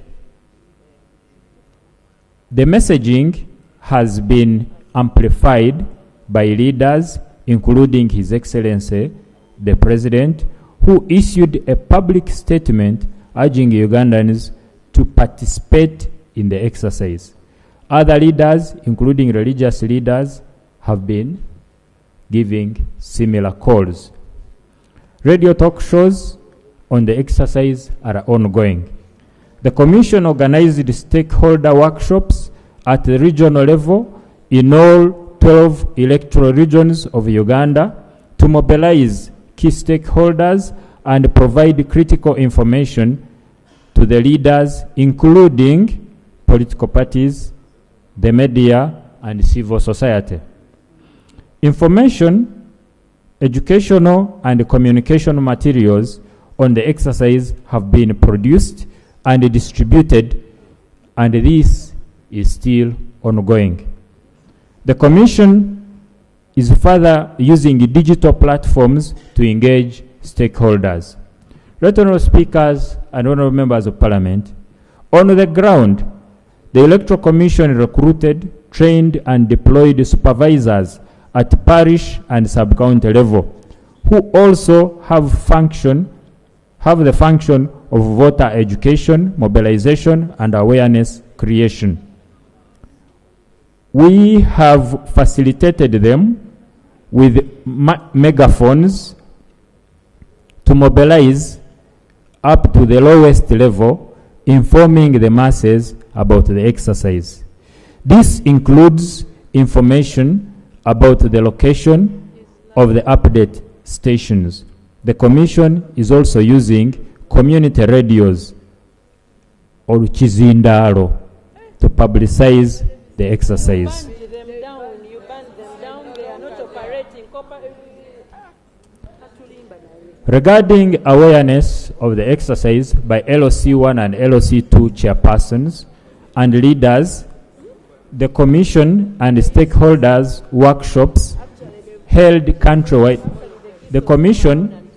The messaging has been amplified by leaders, including His Excellency, the President, who issued a public statement urging Ugandans to participate in the exercise. Other leaders, including religious leaders, have been giving similar calls. Radio talk shows on the exercise are ongoing. The Commission organized stakeholder workshops at the regional level in all 12 electoral regions of Uganda to mobilize key stakeholders and provide critical information to the leaders, including political parties, the media, and civil society. Information, educational, and communication materials on the exercise have been produced and distributed, and this is still ongoing. The Commission is further using digital platforms to engage stakeholders. Right Honourable Speakers and Honourable Members of Parliament, on the ground, The Electoral Commission recruited, trained, and deployed supervisors at parish and sub-county level, who also have the function of voter education, mobilization, and awareness creation. We have facilitated them with megaphones to mobilize up to the lowest level, informing the masses about the exercise. This includes information about the location of the update stations. The Commission is also using community radios or chizindalo to publicize the exercise. Regarding awareness of the exercise by LOC1 and LOC2 chairpersons and leaders, the Commission and stakeholders workshops held countrywide. The Commission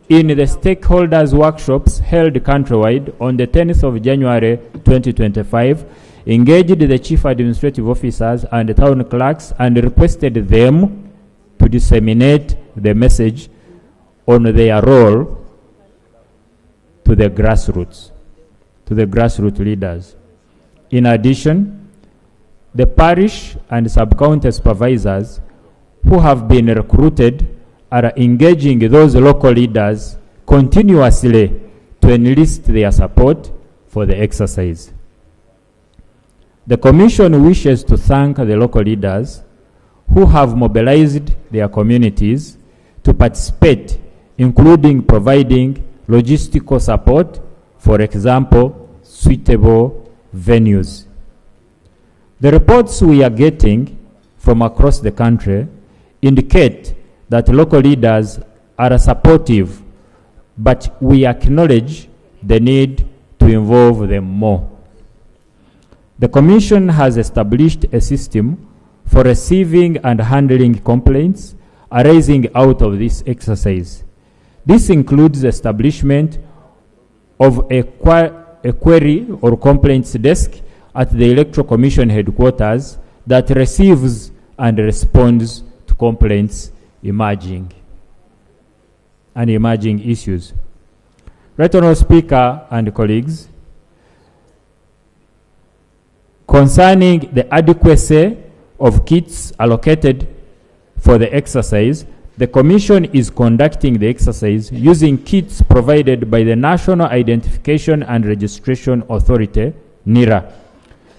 in the stakeholders workshops held countrywide on the 10th of January 2025 engaged the chief administrative officers and the town clerks and requested them to disseminate the message on their role to the grassroots leaders. In addition, the parish and sub-county supervisors who have been recruited are engaging those local leaders continuously to enlist their support for the exercise. The Commission wishes to thank the local leaders who have mobilized their communities to participate, including providing logistical support, for example, suitable venues. The reports we are getting from across the country indicate that local leaders are supportive, but we acknowledge the need to involve them more. The Commission has established a system for receiving and handling complaints arising out of this exercise. This includes the establishment of a query or complaints desk at the Electoral Commission headquarters that receives and responds to complaints emerging issues. Right Honourable Speaker and colleagues, concerning the adequacy of kits allocated for the exercise, the Commission is conducting the exercise using kits provided by the National Identification and Registration Authority, NIRA.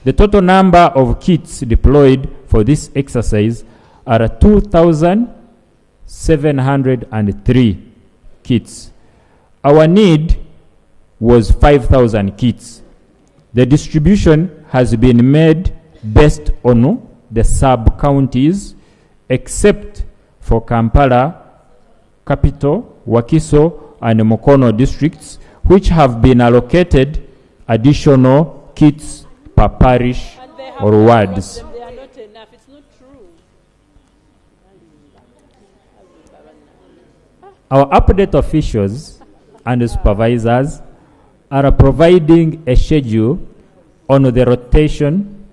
The total number of kits deployed for this exercise are 2,703 kits. Our need was 5,000 kits. The distribution has been made based on the sub-counties, except for Kampala, Capital, Wakiso, and Mukono districts, which have been allocated additional kits per parish or wards. Our update officials and supervisors are providing a schedule on the rotation.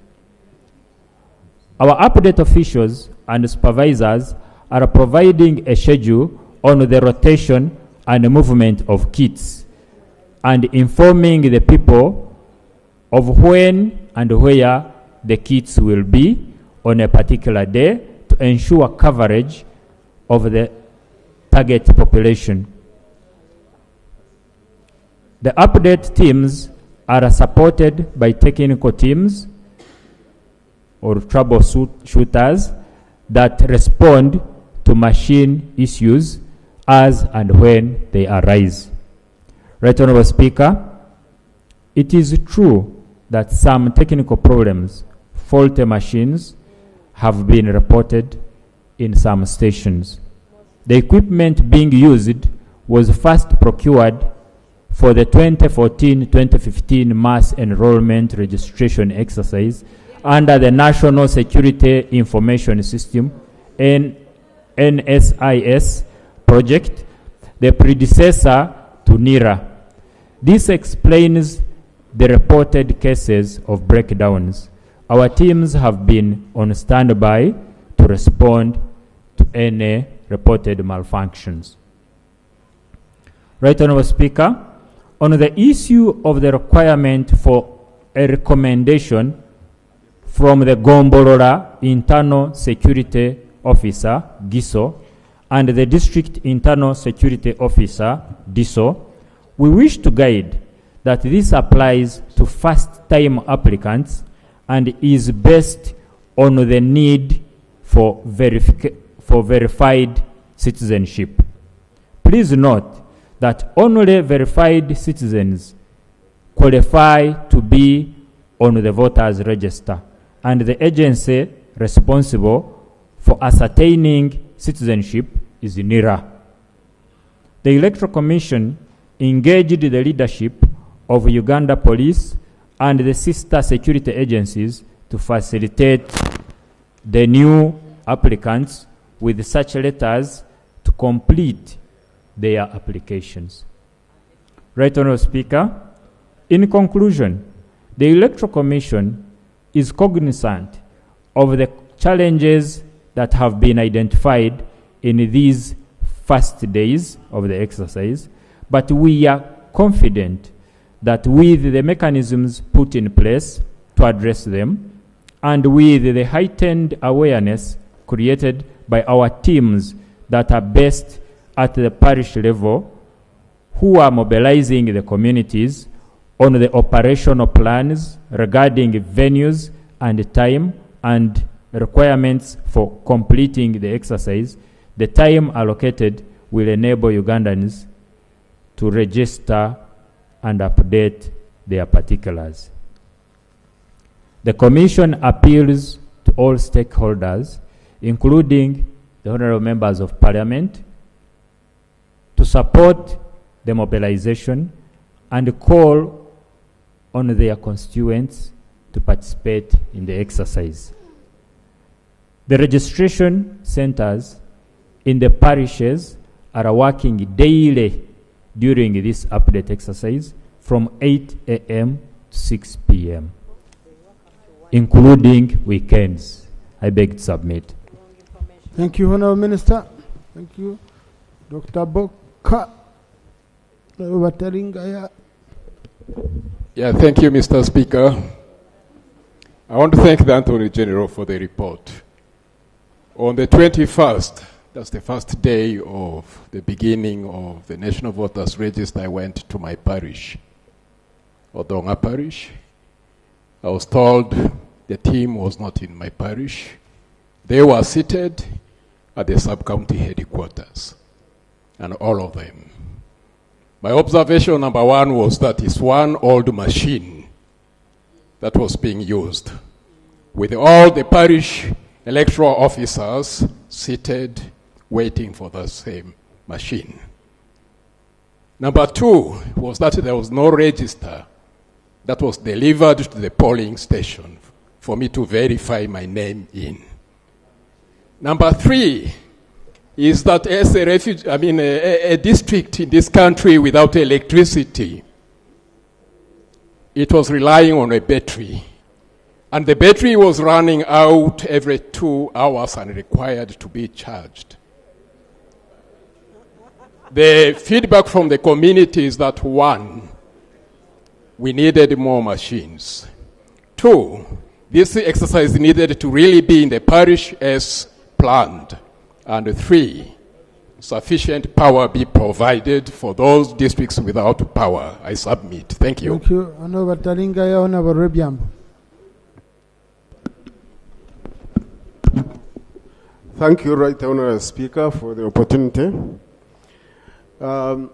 Our update officials and supervisors are providing a schedule on the rotation and movement of kits and informing the people of when and where the kits will be on a particular day to ensure coverage of the target population. The update teams are supported by technical teams or troubleshooters that respond to machine issues as and when they arise. Right Honourable Speaker, it is true that some technical problems, faulty machines, have been reported in some stations. The equipment being used was first procured for the 2014-2015 mass enrollment registration exercise under the National Security Information System NSIS project, the predecessor to NIRA. This explains the reported cases of breakdowns. Our teams have been on standby to respond to any reported malfunctions. Right Honourable Speaker, on the issue of the requirement for a recommendation from the Gombolora Internal Security Officer, GISO, and the District Internal Security Officer, DISO, we wish to guide that this applies to first-time applicants and is based on the need for verified citizenship. Please note that only verified citizens qualify to be on the voters register, and the agency responsible for ascertaining citizenship is NIRA. The Electoral Commission engaged the leadership of Uganda Police and the sister security agencies to facilitate the new applicants with such letters to complete their applications. Right Honourable Speaker, in conclusion, the Electoral Commission is cognizant of the challenges that have been identified in these first days of the exercise, but we are confident that with the mechanisms put in place to address them, and with the heightened awareness created by our teams that are based at the parish level, who are mobilizing the communities on the operational plans regarding venues and time and requirements for completing the exercise, the time allocated will enable Ugandans to register and update their particulars. The Commission appeals to all stakeholders, including the Honourable Members of Parliament, to support the mobilization and call on their constituents to participate in the exercise. The registration centers in the parishes are working daily during this update exercise from 8 a.m. to 6 p.m., including weekends. I beg to submit. Thank you, Honourable Minister. Thank you. Dr. Boka. Yeah, thank you, Mr. Speaker. I want to thank the Attorney General for the report. On the 21st, that's the first day of the beginning of the National Voters Register, I went to my parish, Odonga Parish. I was told the team was not in my parish. They were seated at the sub-county headquarters, and all of them. My observation number one was that it's one old machine that was being used, with all the parish electoral officers seated waiting for the same machine. Number two was that there was no register that was delivered to the polling station for me to verify my name in. Number three is that as a district in this country without electricity, it was relying on a battery. And the battery was running out every 2 hours and required to be charged. The feedback from the community is that, one, we needed more machines. Two, this exercise needed to really be in the parish as planned. And three, sufficient power be provided for those districts without power. I submit. Thank you. Thank you. Honourable Taringaya, Honourable Rebiambo. Thank you, Right Honourable Speaker, for the opportunity. I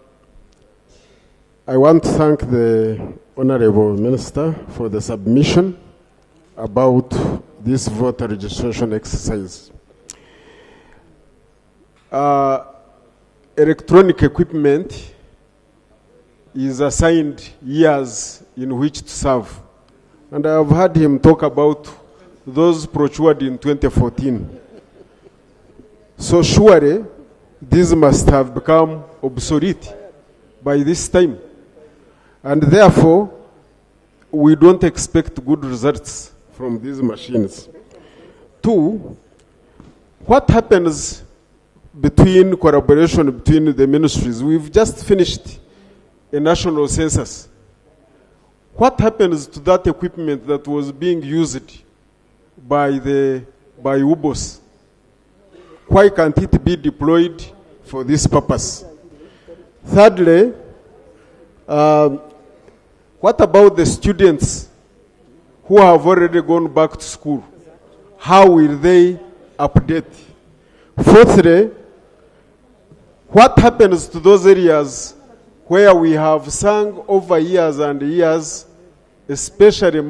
want to thank the Honourable Minister for the submission about this voter registration exercise. Electronic equipment is assigned years in which to serve. And I have heard him talk about those procured in 2014. So surely, these must have become obsolete by this time. And therefore, we don't expect good results from these machines. 2, what happens between collaboration between the ministries? We've just finished a national census. What happens to that equipment that was being used by UBOS? Why can't it be deployed for this purpose? Thirdly, what about the students who have already gone back to school? How will they update? Fourthly, what happens to those areas where we have sung over years and years, especially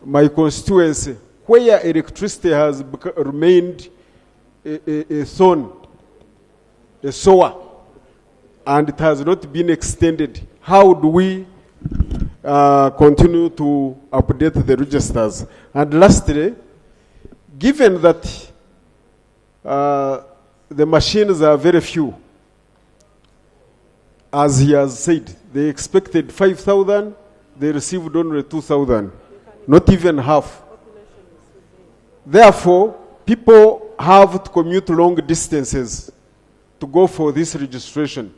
my constituency, where electricity has remained a thorn, a sore, and it has not been extended? How do we continue to update the registers? And lastly, given that the machines are very few, as he has said, they expected 5,000, they received only 2,000, not even half. Therefore, people have to commute long distances to go for this registration.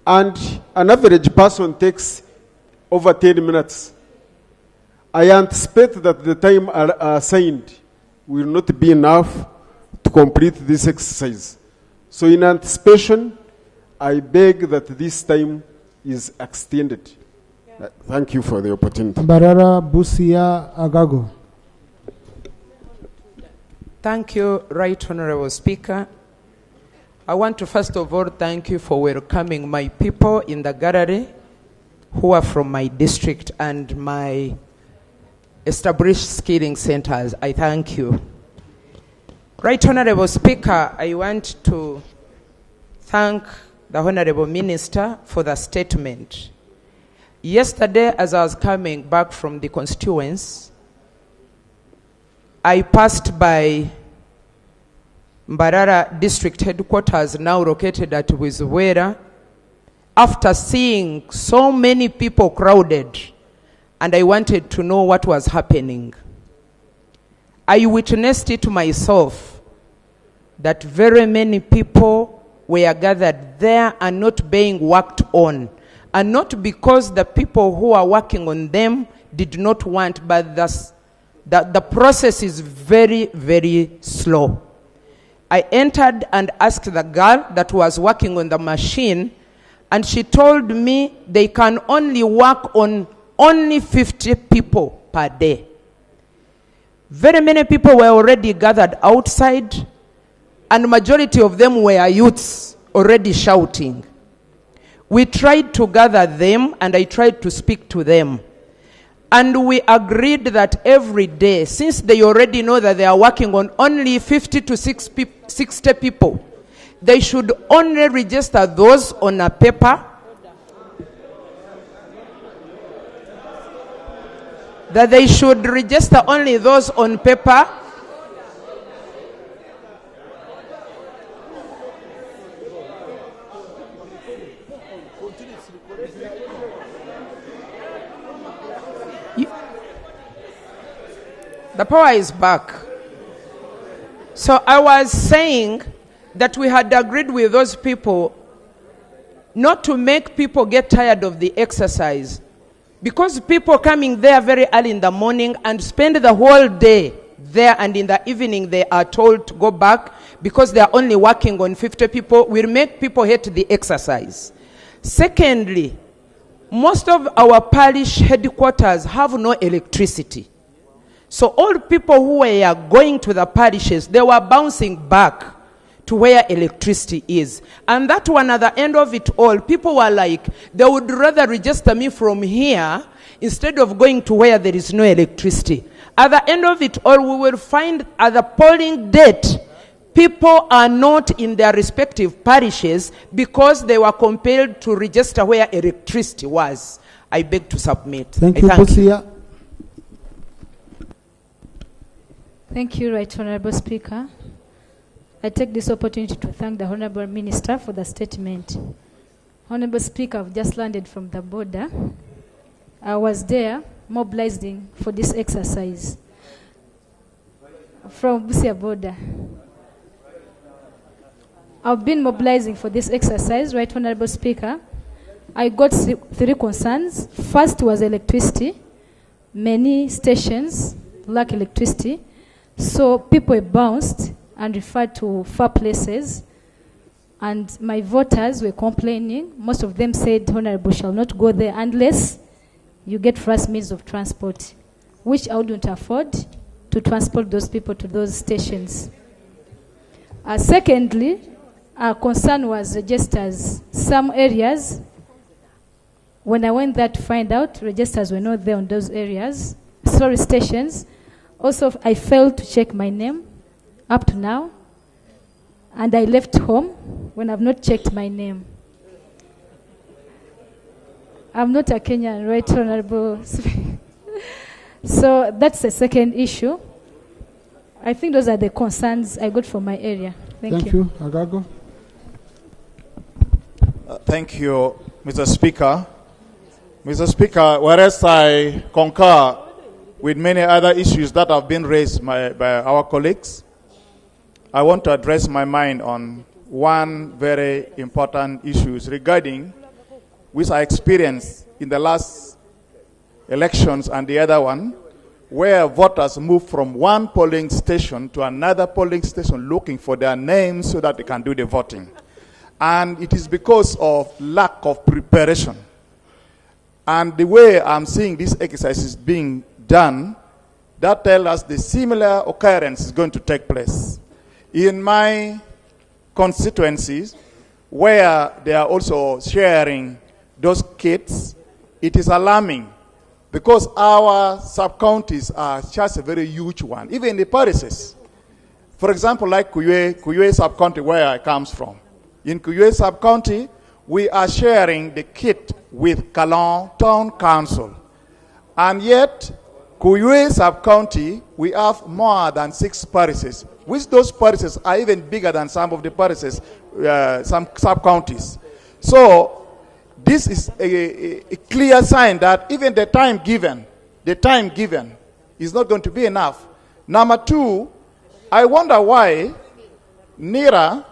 And an average person takes over 10 minutes. I anticipate that the time assigned will not be enough to complete this exercise. So in anticipation, I beg that this time is extended. Thank you for the opportunity. Barara Busia Agago. Thank you, Right Honorable Speaker. I want to first of all thank you for welcoming my people in the gallery who are from my district and my established skilling centers. I thank you. Right Honorable Speaker, I want to thank the Honorable Minister for the statement. Yesterday, as I was coming back from the constituents, I passed by Mbarara District Headquarters, now located at Wizwera, after seeing so many people crowded, and I wanted to know what was happening. I witnessed it myself, that very many people were gathered there and not being worked on. And not because the people who are working on them did not want, but the process is very, very slow. I entered and asked the girl that was working on the machine, and she told me they can only work on only 50 people per day. Very many people were already gathered outside, and majority of them were youths already shouting. We tried to gather them, and I tried to speak to them. And we agreed that every day, since they already know that they are working on only 50 to 60 people, they should only register those on a paper, that they should register only those on paper, the power is back. So I was saying that we had agreed with those people not to make people get tired of the exercise, because people coming there very early in the morning and spend the whole day there, and in the evening they are told to go back because they are only working on 50 people, will make people hate the exercise. Secondly, most of our parish headquarters have no electricity. So all people who were going to the parishes, they were bouncing back to where electricity is. And that one, at the end of it all, people were like, they would rather register me from here instead of going to where there is no electricity. At the end of it all, we will find at the polling date, people are not in their respective parishes because they were compelled to register where electricity was. I beg to submit. Thank you, Busia. Thank you, Right Honorable Speaker. I take this opportunity to thank the Honorable Minister for the statement. Honorable Speaker, I've just landed from the border, I was there mobilizing for this exercise from Busia border. I've been mobilizing for this exercise, Right Honorable Speaker. I got three concerns. First was electricity. Many stations lack electricity, so people were bounced and referred to far places. And my voters were complaining. Most of them said, Honorable shall not go there unless you get first means of transport, which I wouldn't afford to transport those people to those stations. Secondly, our concern was registers. Some areas, when I went there to find out, registers were not there on those areas. Sorry, stations. Also, I failed to check my name up to now. And I left home when I've not checked my name. I'm not a Kenyan, Right Honorable. So that's the second issue. I think those are the concerns I got from my area. Thank you. Agago. Thank you, Mr. Speaker. Mr. Speaker, whereas I concur with many other issues that have been raised by our colleagues, I want to address my mind on one very important issue regarding which I experienced in the last elections and the other one, where voters move from one polling station to another polling station looking for their names so that they can do the voting. And it is because of lack of preparation. And the way I'm seeing this exercise is being done, that tells us the similar occurrence is going to take place. In my constituencies, where they are also sharing those kits, it is alarming because our sub-counties are just a very huge one, even the parishes. For example, like Kuyue sub-county, where I comes from. In Kuyue sub-county, we are sharing the kit with Kalon Town Council. And yet, Kuyue sub-county, we have more than 6 parishes, which those parishes are even bigger than some of the parishes, some sub-counties. So, this is a clear sign that even the time given is not going to be enough. Number 2, I wonder why NERA,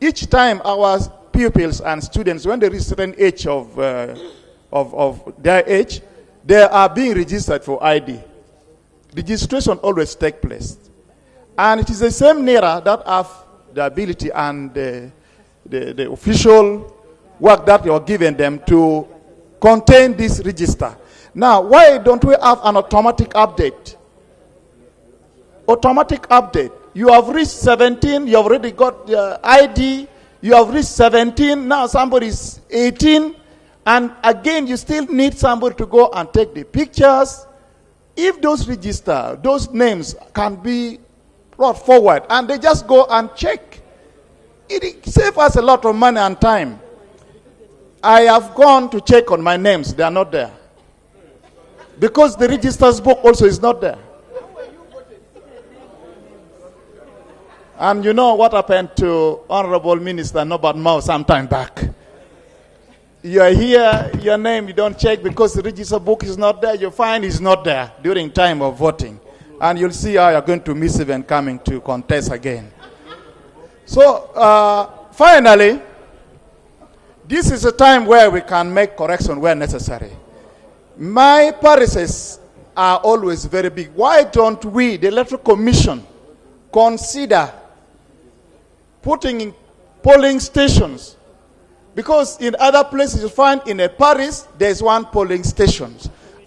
each time our pupils and students, when they reach a certain age of their age, they are being registered for ID. Registration always takes place. And it is the same NERA that have the ability and the official work that you are giving them to contain this register. Now, why don't we have an automatic update? Automatic update. You have reached 17, you have already got your ID, you have reached 17, now somebody is 18, and again you still need somebody to go and take the pictures. If those register, those names can be brought forward and they just go and check, it saves us a lot of money and time. I have gone to check on my names, they are not there. Because the register's book also is not there. And you know what happened to Honorable Minister Norbert Mao some time back. You are here, your name you don't check because the register book is not there, you find it's not there during time of voting. And you'll see how you're going to miss even coming to contest again. So, finally, this is a time where we can make correction where necessary. My parishes are always very big. Why don't we, the Electoral Commission, consider putting in polling stations? Because in other places you find in a parish, there's one polling station.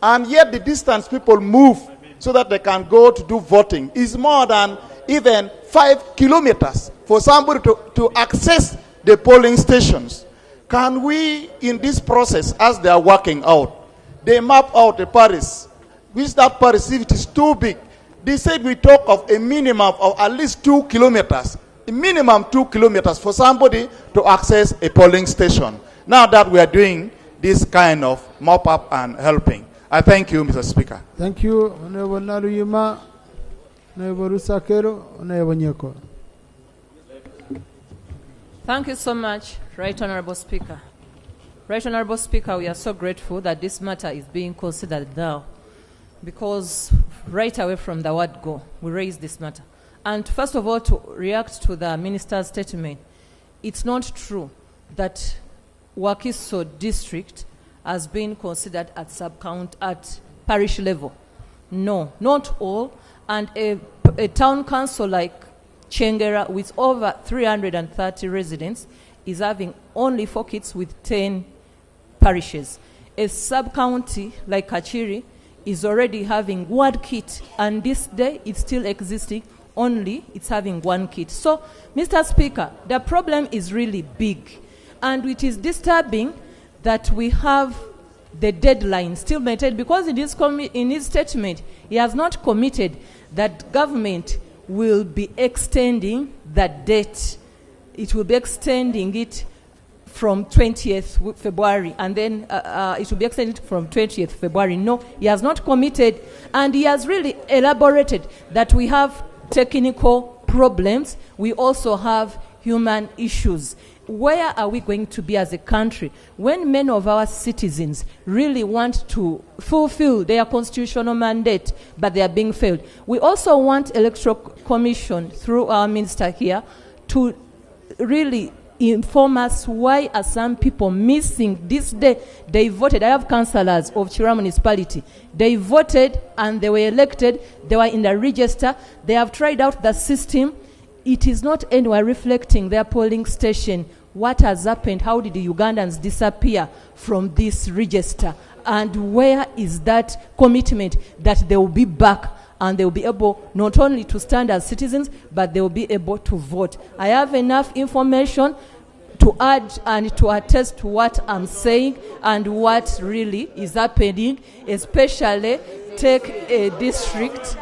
And yet the distance people move so that they can go to do voting is more than even 5 kilometers for somebody to access the polling stations. Can we, in this process, as they are working out, they map out the parish, which that parish, if it is too big, they said we talk of a minimum of at least 2 kilometers, a minimum 2 kilometers for somebody to access a polling station. Now that we are doing this kind of mop-up and helping. I thank you, Mr. Speaker. Thank you, Honorable Naluyima, Honorable Rusakero, Honorable Nyeko. Thank you so much, Right Honorable Speaker. Right Honourable Speaker, we are so grateful that this matter is being considered now, because right away from the word go, we raised this matter. And first of all, to react to the minister's statement, it's not true that Wakiso district has been considered at at parish level. No, not all. And a town council like Chengera with over 330 residents is having only 4 kits with 10 parishes. A sub-county like Kachiri is already having 1 kit, and this day it's still existing, only it's having 1 kit. So, Mr. Speaker, the problem is really big, and it is disturbing that we have the deadline still maintained, because in his statement, he has not committed that government will be extending that date. It will be extending it from 20th February, and then it will be extended from 20th February. No, he has not committed, and he has really elaborated that we have technical problems. We also have human issues. Where are we going to be as a country when many of our citizens really want to fulfill their constitutional mandate, but they are being failed? We also want Electoral Commission, through our minister here, to really inform us why are some people missing this day. They voted. I have councillors of Chira municipality. They voted and they were elected. They were in the register. They have tried out the system. It is not anywhere reflecting their polling station. What has happened? How did the Ugandans disappear from this register? And where is that commitment that they will be back and they will be able not only to stand as citizens, but they will be able to vote? I have enough information to add and to attest to what I'm saying and what really is happening, especially take a district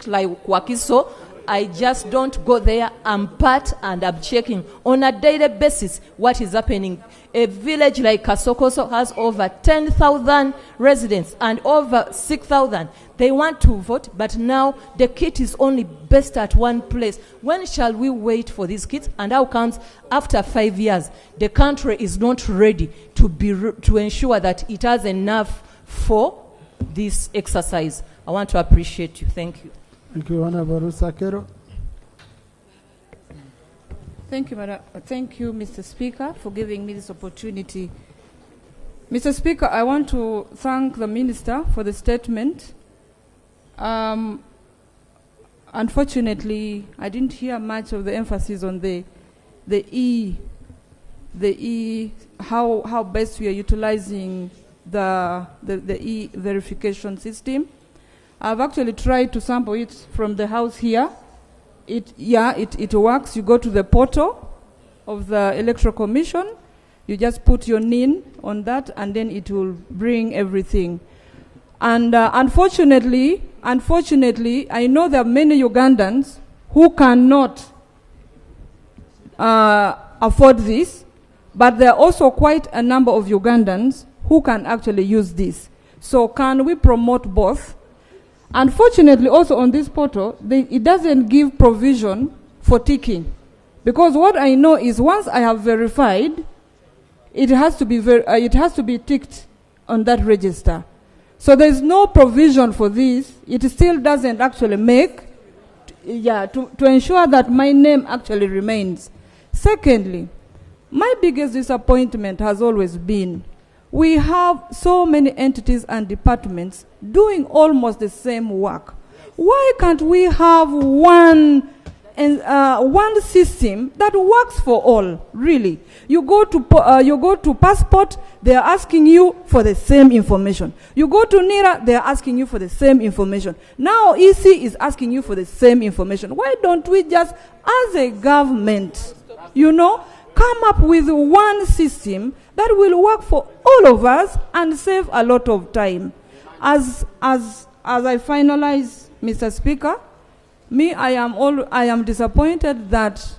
like Wakiso. I just don't go there. I'm part and I'm checking on a daily basis what is happening. A village like Kasokoso has over 10,000 residents and over 6,000. They want to vote, but now the kit is only based at one place. When shall we wait for these kits? And how comes after 5 years the country is not ready to ensure that it has enough for this exercise? I want to appreciate you. Thank you. Thank you, Honorable Rusakero. Thank you, Madam. Thank you, Mr. Speaker, for giving me this opportunity. Mr. Speaker, I want to thank the Minister for the statement. Unfortunately, I didn't hear much of the emphasis on how best we are utilizing the e-verification system. I've actually tried to sample it from the house here. It works. You go to the portal of the Electoral Commission, you just put your NIN on that, and then it will bring everything. And unfortunately, I know there are many Ugandans who cannot afford this, but there are also quite a number of Ugandans who can actually use this. So can we promote both? Unfortunately, also on this portal, it doesn't give provision for ticking. Because what I know is once I have verified, it has to be ticked on that register. So there's no provision for this. It still doesn't actually make, to ensure that my name actually remains. Secondly, my biggest disappointment has always been we have so many entities and departments doing almost the same work. Why can't we have one system that works for all, really? You go to passport, they are asking you for the same information. You go to NIRA, they are asking you for the same information. Now EC is asking you for the same information. Why don't we just, as a government, come up with one system that will work for all of us and save a lot of time? As I finalize, Mr. Speaker, I am disappointed that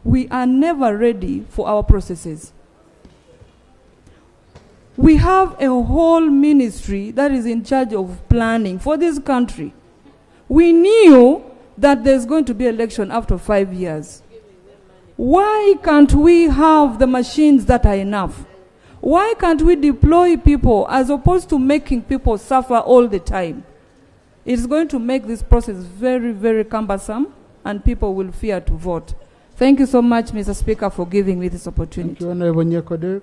we are never ready for our processes. We have a whole ministry that is in charge of planning for this country. We knew that there's going to be election after 5 years. Why can't we have the machines that are enough? Why can't we deploy people as opposed to making people suffer all the time? It's going to make this process very, very cumbersome, and people will fear to vote. Thank you so much, Mr. Speaker, for giving me this opportunity. Thank you, Honorable Nyakode.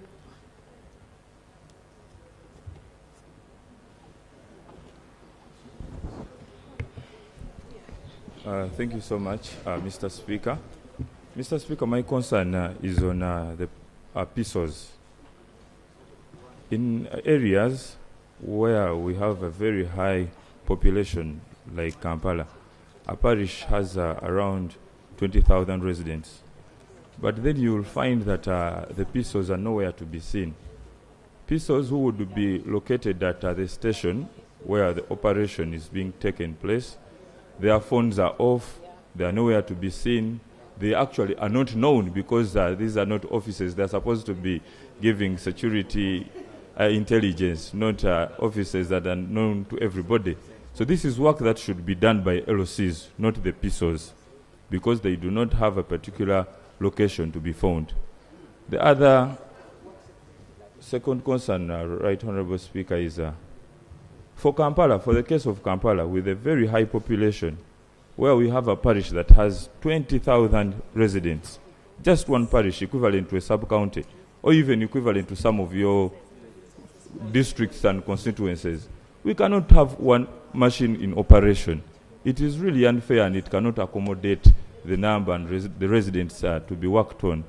Thank you so much, Mr. Speaker. Mr. Speaker, my concern is on the PSOs. In areas where we have a very high population, like Kampala, a parish has around 20,000 residents. But then you will find that the PSOs are nowhere to be seen. PSOs who would be located at the station where the operation is being taken place, their phones are off, they are nowhere to be seen. They actually are not known because these are not offices. They're supposed to be giving security intelligence, not offices that are known to everybody. So this is work that should be done by LOCs, not the PSOs, because they do not have a particular location to be found. The other second concern, Right Honourable Speaker, is for Kampala, for the case of Kampala, with a very high population, where we have a parish that has 20,000 residents, just one parish equivalent to a sub-county, or even equivalent to some of your districts and constituencies. We cannot have one machine in operation. It is really unfair, and it cannot accommodate the number and the residents to be worked on.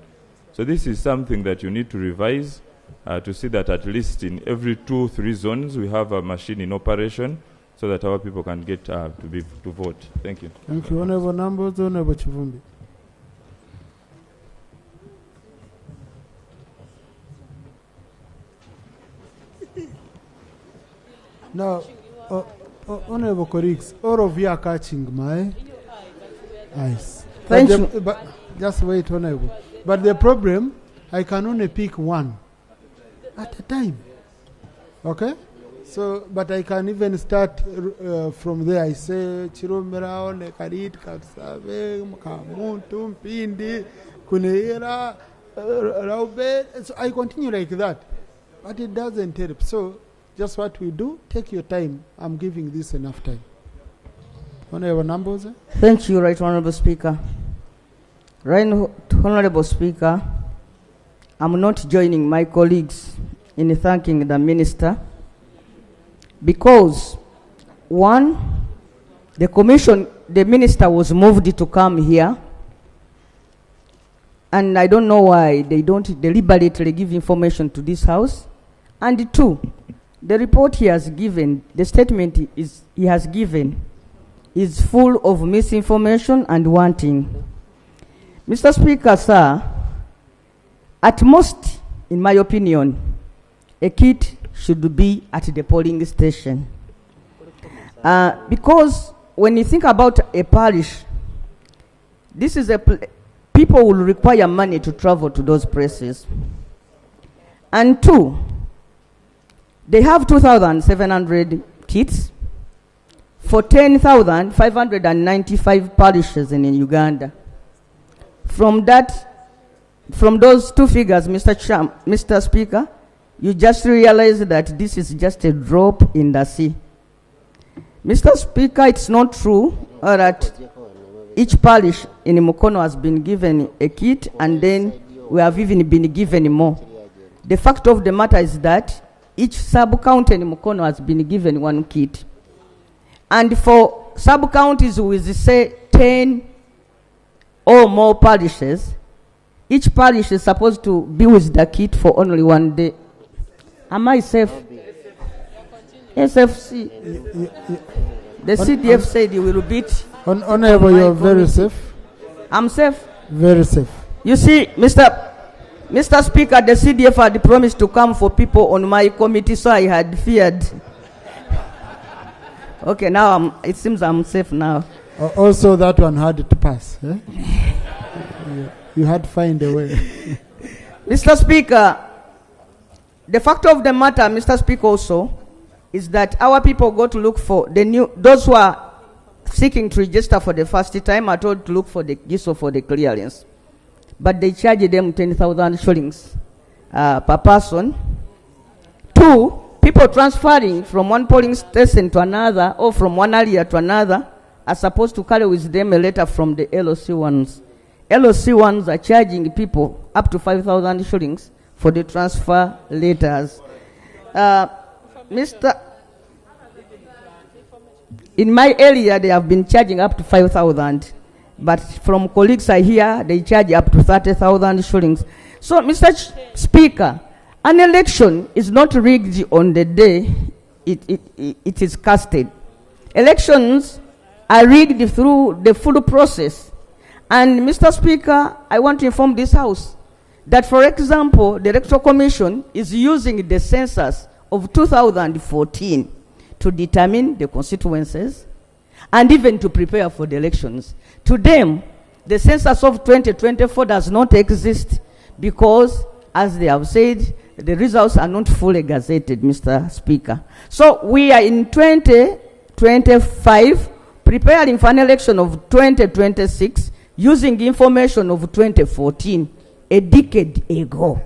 So this is something that you need to revise to see that at least in every 2-3 zones we have a machine in operation, so that our people can get to vote. Thank you. Thank you. Honorable Numbers, Honorable Chivumbi. Now, Honorable colleagues, all of you are catching my eyes. Thank you. But just wait, Honorable. But the problem, I can only pick one at a time. Okay? So, but I can even start from there. I say, Chiromera, Nekarit, Kapsave, Kamuntu, Mpindi, Kuneira, Raube. So I continue like that. But it doesn't help. So, just what we do, take your time. I'm giving this enough time. Honorable Numbers. Thank you, Right Honorable Speaker. Right Honorable Speaker, I'm not joining my colleagues in thanking the Minister, because one, the Minister was moved to come here, and I don't know why they don't deliberately give information to this House. And two, the report he has given, the statement he has given, is full of misinformation and wanting. Mr. Speaker, sir, at most, in my opinion, a kit should be at the polling station. Because when you think about a parish, this is people will require money to travel to those places. And two, they have 2,700 kits for 10,595 parishes in Uganda. From those two figures, Mr. Speaker, you just realize that this is just a drop in the sea. Mr. Speaker, it's not true that each parish in Mukono has been given a kit, and then we have even been given more. The fact of the matter is that each sub-county in Mukono has been given one kit. And for sub-counties with, say, 10 or more parishes, each parish is supposed to be with the kit for only one day. Am I safe? SFC. The CDF said he will beat. Honorable, you are very safe. I'm safe. Very safe. You see, Mr. Speaker, the CDF had promised to come for people on my committee, so I had feared. Okay, now it seems I'm safe now. Also, that one had to pass. Eh? You had to find a way. Mr. Speaker, the fact of the matter, Mr. Speaker, also, is that our people go to look for those who are seeking to register for the first time are told to look for the GISO for the clearance. but they charge them 10,000 shillings per person. 2, people transferring from one polling station to another or from one area to another are supposed to carry with them a letter from the LOC ones. LOC ones are charging people up to 5,000 shillings for the transfer letters. In my area, they have been charging up to 5,000, but from colleagues I hear, they charge up to 30,000 shillings. So, Mr. Speaker, an election is not rigged on the day it is casted. Elections are rigged through the full process. And Mr. Speaker, I want to inform this House that, for example, the Electoral Commission is using the census of 2014 to determine the constituencies and even to prepare for the elections. To them, the census of 2024 does not exist because, as they have said, the results are not fully gazetted, Mr. Speaker. So we are in 2025 preparing for an election of 2026 using information of 2014, a decade ago.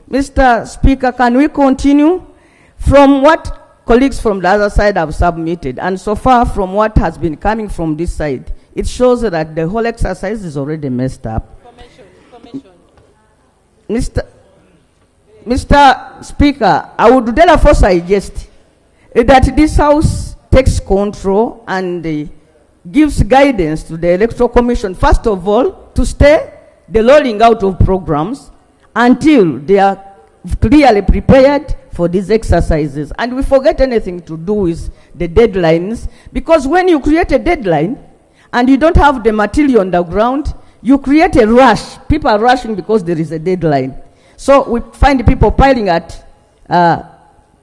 Mr. Speaker, can we continue? From what colleagues from the other side have submitted, and so far from what has been coming from this side, it shows that the whole exercise is already messed up. Mr. Speaker, I would therefore suggest that this House takes control and gives guidance to the Electoral Commission, first of all, to stay the rolling out of programs until they are clearly prepared for these exercises. And we forget anything to do with the deadlines, because when you create a deadline and you don't have the material on the ground, you create a rush. People are rushing because there is a deadline. So we find people piling at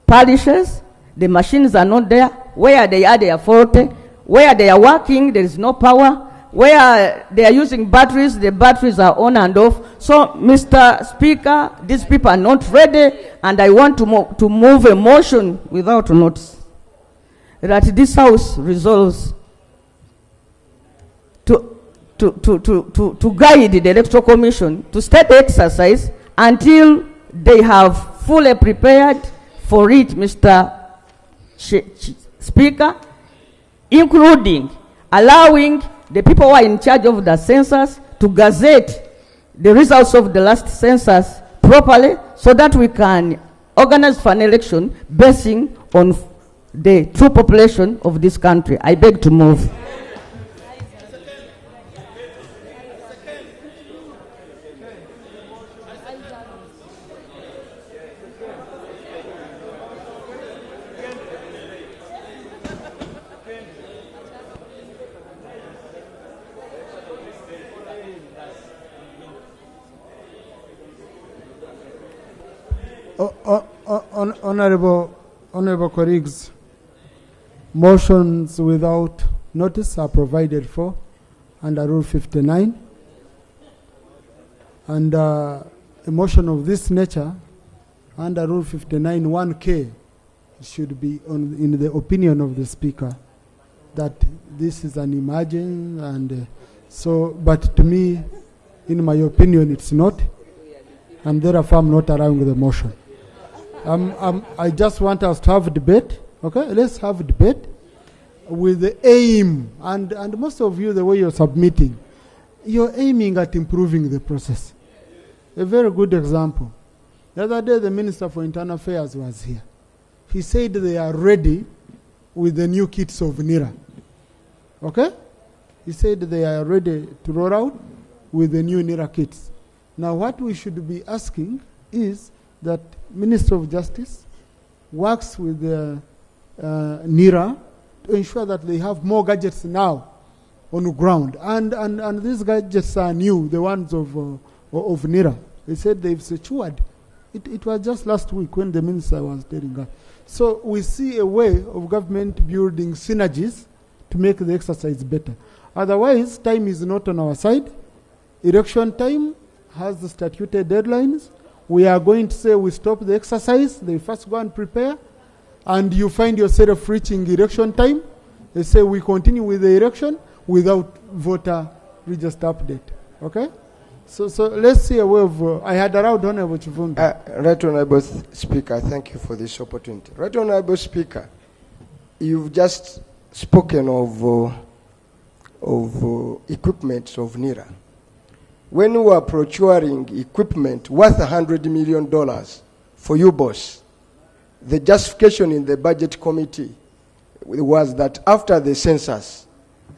parishes. The machines are not there. Where they are faulty. Where they are working, there is no power. Where they are using batteries, the batteries are on and off. So, Mr. Speaker, these people are not ready, and I want to move a motion without notice that this House resolves to guide the Electoral Commission to start the exercise until they have fully prepared for it, Mr. Speaker, including allowing the people who are in charge of the census to gazette the results of the last census properly, so that we can organize for an election basing on the true population of this country. I beg to move. Honorable colleagues, motions without notice are provided for under Rule 59, and a motion of this nature under Rule 59 1K should be in the opinion of the Speaker that this is an emergency, and but to me, in my opinion, it's not, and therefore I'm not allowing the motion. I just want us to have a debate. Okay, let's have a debate with the aim, and most of you, the way you're submitting, you're aiming at improving the process. A very good example. The other day, the Minister for Internal Affairs was here. He said they are ready with the new kits of NIRA. Okay? He said they are ready to roll out with the new NIRA kits. Now, what we should be asking is that Minister of Justice works with the NIRA to ensure that they have more gadgets now on the ground. And these gadgets are new, the ones of NIRA. They said they've secured. It was just last week when the Minister was telling us. So we see a way of government building synergies to make the exercise better. Otherwise, time is not on our side. Election time has the statuted deadlines. We are going to say we stop the exercise. They first go and prepare. And you find yourself reaching election time. They say we continue with the election without voter register update. Okay? So let's see a way of. I had allowed Honorable Chivumbi. Right Honorable Speaker, thank you for this opportunity. Right Honorable Speaker, you've just spoken of equipment of NIRA. When we were procuring equipment worth $100 million for you, boss, the justification in the budget committee was that after the census,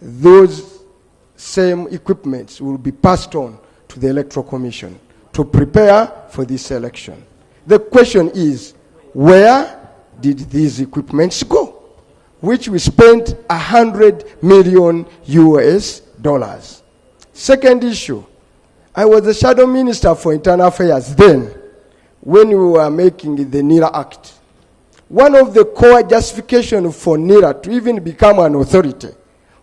those same equipments will be passed on to the Electoral Commission to prepare for this election. The question is, where did these equipments go? Which we spent $100 million US. Second issue, I was the shadow minister for internal affairs then when we were making the NIRA Act. One of the core justifications for NIRA to even become an authority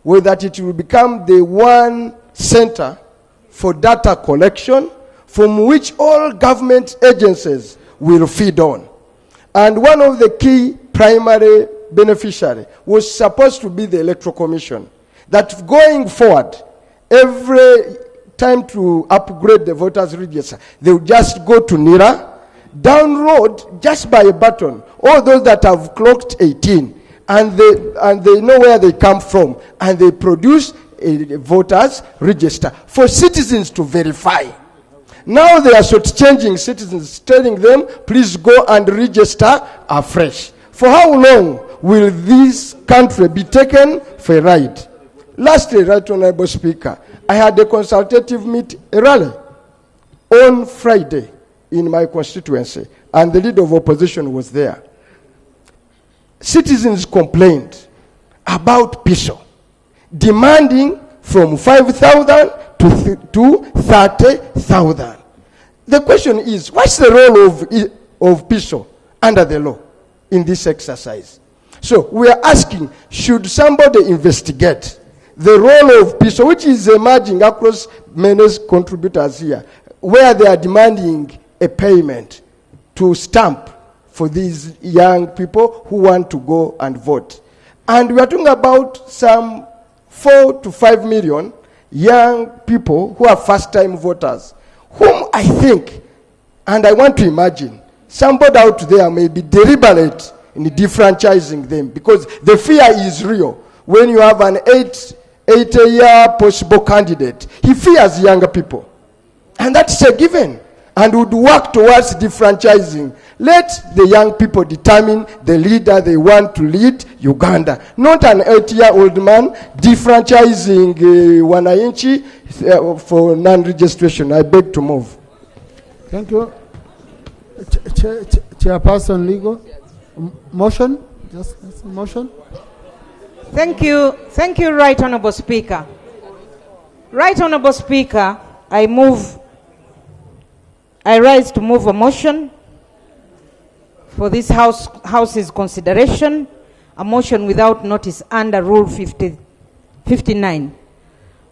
was that it will become the one center for data collection from which all government agencies will feed on. And one of the key primary beneficiaries was supposed to be the Electoral Commission. That going forward, every time to upgrade the voters register, they will just go to NIRA, download just by a button all those that have clocked 18, and they know where they come from, and they produce a voters register for citizens to verify. Now they are shortchanging citizens, telling them, please go and register afresh. For how long will this country be taken for a ride? Lastly, Right Honorable Speaker, I had a consultative rally on Friday in my constituency, and the leader of opposition was there. Citizens complained about PISO, demanding from 5,000 to 30,000. The question is, what's the role of PISO under the law in this exercise? So we are asking, should somebody investigate the role of PISO, which is emerging across many contributors here, where they are demanding a payment to stamp for these young people who want to go and vote. And we are talking about some 4 to 5 million young people who are first-time voters, whom I think, and I want to imagine, somebody out there may be deliberate in defranchising them, because the fear is real. When you have an 80-year possible candidate, he fears younger people. And that's a given, and would work towards defranchising. Let the young people determine the leader they want to lead Uganda, not an 80-year-old man defranchising wananchi for non-registration. I beg to move. Thank you. Chairperson Legal. Motion? Just a motion. Thank you, Right Honourable Speaker. Right Honourable Speaker, I rise to move a motion for this House's consideration, a motion without notice under Rule 59.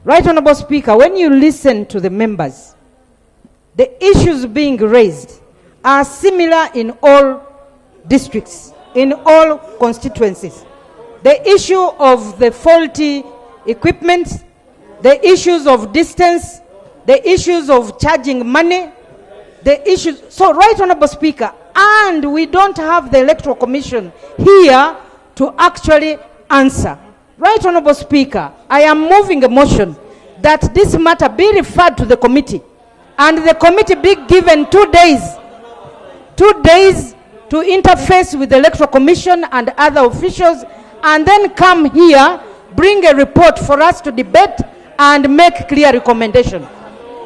Right Honourable Speaker, when you listen to the members, the issues being raised are similar in all districts, in all constituencies. The issue of the faulty equipment, the issues of distance, the issues of charging money, the issues. So, Right Honourable Speaker, and we don't have the Electoral Commission here to actually answer. Right Honourable Speaker, I am moving a motion that this matter be referred to the committee, and the committee be given 2 days to interface with the Electoral Commission and other officials, and then come here, bring a report for us to debate and make clear recommendation.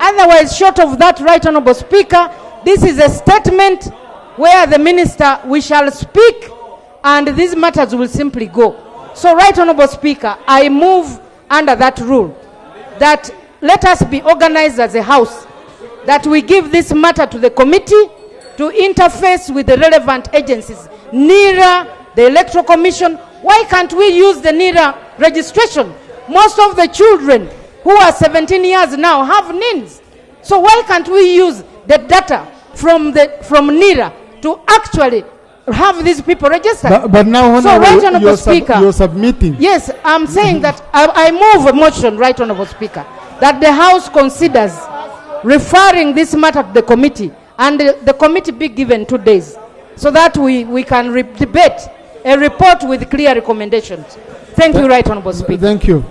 Otherwise, short of that, Right Honourable Speaker, this is a statement where the minister, we shall speak, and these matters will simply go. So, Right Honourable Speaker, I move under that rule that let us be organized as a house, that we give this matter to the committee to interface with the relevant agencies, NIRA, the Electoral Commission. Why can't we use the NIRA registration? Most of the children who are 17 years now have NINs. So why can't we use the data from NIRA to actually have these people registered? But now, so, Right Honourable Speaker, you're submitting. Yes, I'm saying that I move a motion, Right Honourable Speaker, that the House considers referring this matter to the committee, and the committee be given 2 days so that we can debate a report with clear recommendations. Thank you, Right Honorable Speaker. Thank you.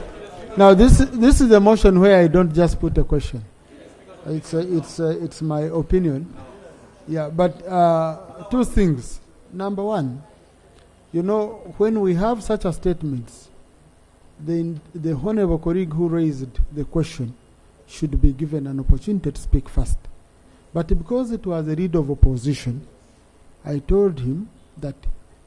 Now, this is a motion where I don't just put a question. It's my opinion. Yeah, but 2 things. Number one, you know, when we have such a statements, the honorable colleague who raised the question should be given an opportunity to speak first. But because it was a leader of opposition, I told him that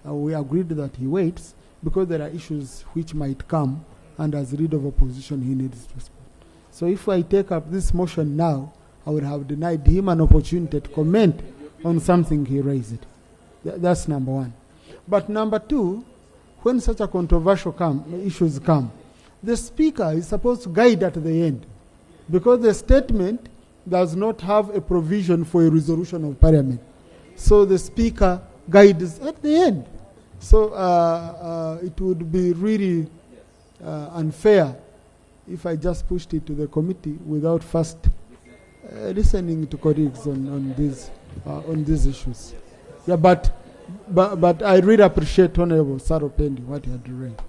we agreed that he waits because there are issues which might come, and as leader of opposition, he needs to respond. So if I take up this motion now, I would have denied him an opportunity to comment on something he raised. That's number one. But number two, when such a controversial issues come, the speaker is supposed to guide at the end, because the statement does not have a provision for a resolution of parliament. So the speaker guides at the end. So it would be really unfair if I just pushed it to the committee without first listening to colleagues on these issues. Yeah, but I really appreciate Honorable Saropendi what he had read.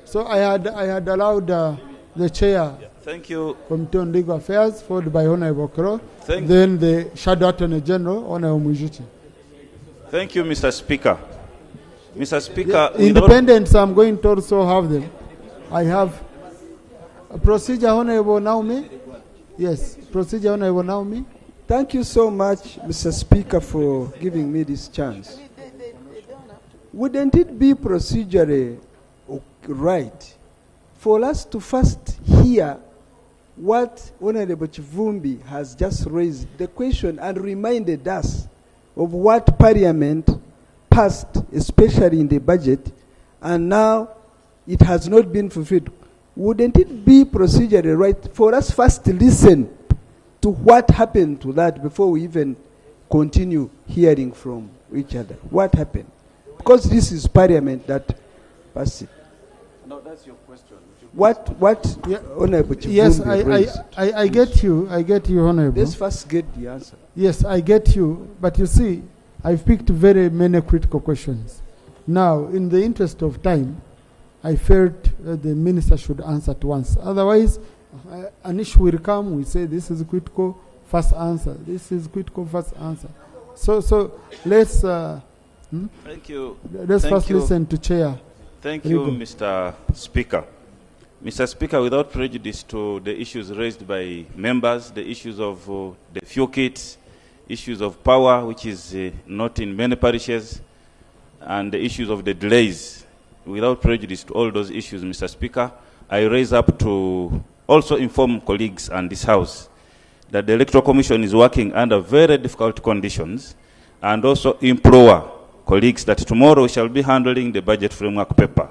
So I had allowed the chair. Thank you. Committee on Legal Affairs, followed by Honorable Kro, then the Shadow Attorney General, Honorable Mujichi. Thank you, Mr. Speaker. Mr. Speaker, independents, I'm going to also have them. I have a procedure, Honorable Naomi. Yes, procedure, Honorable Naomi. Thank you so much, Mr. Speaker, for giving me this chance. Wouldn't it be procedurally right for us to first hear what Honorable Chivumbi has just raised, the question, and reminded us of what Parliament passed, especially in the budget, and now it has not been fulfilled? Wouldn't it be procedurally right for us first to listen to what happened to that before we even continue hearing from each other? What happened? Because this is Parliament that passed it. No, that's your question. Honorable Chivumbi Yes, raised? I get you. I get you, Honorable. Let's first get the answer. Yes, I get you. But you see, I've picked very many critical questions. Now, in the interest of time, I felt the minister should answer at once. Otherwise, an issue will come, we say this is critical, first answer. This is critical, first answer. So let's Thank you. Let's first listen to Chair. Thank you, Mr. Speaker. Mr. Speaker, without prejudice to the issues raised by members, the issues of the fuel kits, issues of power, which is not in many parishes, and the issues of the delays, without prejudice to all those issues, Mr. Speaker, I raise up to also inform colleagues and this House that the Electoral Commission is working under very difficult conditions, and also implore colleagues that tomorrow we shall be handling the budget framework paper.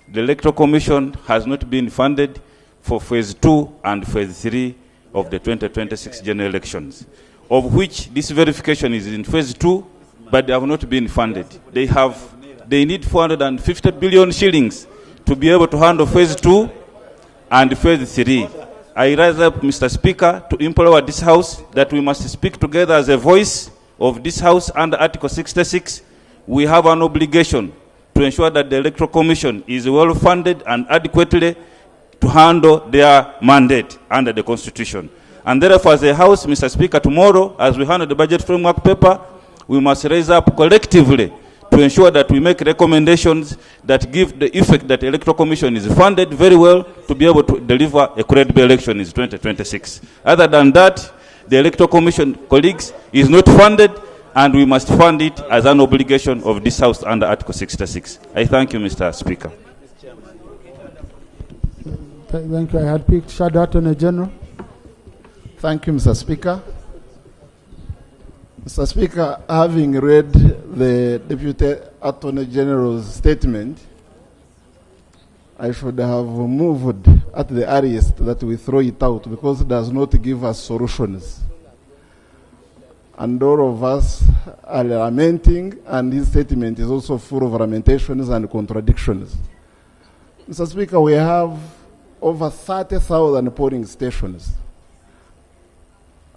The Electoral Commission has not been funded for phase 2 and phase 3 of the 2026 general elections, of which this verification is in phase 2, but they have not been funded. They need 450 billion shillings to be able to handle phase 2 and phase 3. I rise up, Mr. Speaker, to implore this House that we must speak together as a voice of this House under Article 66. We have an obligation to ensure that the Electoral Commission is well funded and adequately to handle their mandate under the Constitution. And therefore, as a House, Mr. Speaker, tomorrow, as we handle the budget framework paper, we must raise up collectively to ensure that we make recommendations that give the effect that the Electoral Commission is funded very well to be able to deliver a credible election in 2026. Other than that, the Electoral Commission, colleagues, is not funded, and we must fund it as an obligation of this House under Article 66. I thank you, Mr. Speaker. Thank you. I had picked Shadow Attorney General. Thank you, Mr. Speaker. Mr. Speaker, having read the Deputy Attorney General's statement, I should have moved at the earliest that we throw it out because it does not give us solutions. And all of us are lamenting, and his statement is also full of lamentations and contradictions. Mr. Speaker, we have over 30,000 polling stations.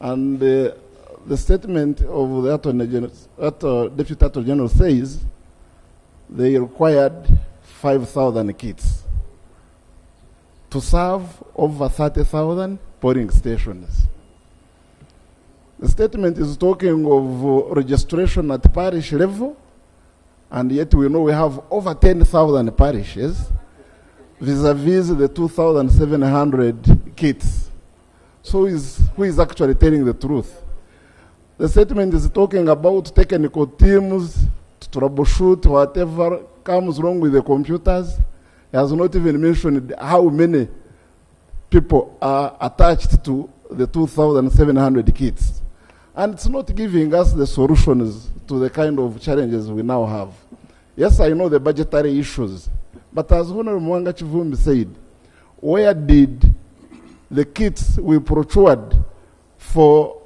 And the statement of the Deputy Attorney General says they required 5,000 kits to serve over 30,000 polling stations. The statement is talking of registration at parish level, and yet we know we have over 10,000 parishes vis-a-vis the 2,700 kits. So who is actually telling the truth? The statement is talking about technical teams to troubleshoot whatever comes wrong with the computers. It has not even mentioned how many people are attached to the 2,700 kits. And it's not giving us the solutions to the kind of challenges we now have. Yes, I know the budgetary issues, but as Honorable Mwanga Chivumbi said, where did the kits we procured for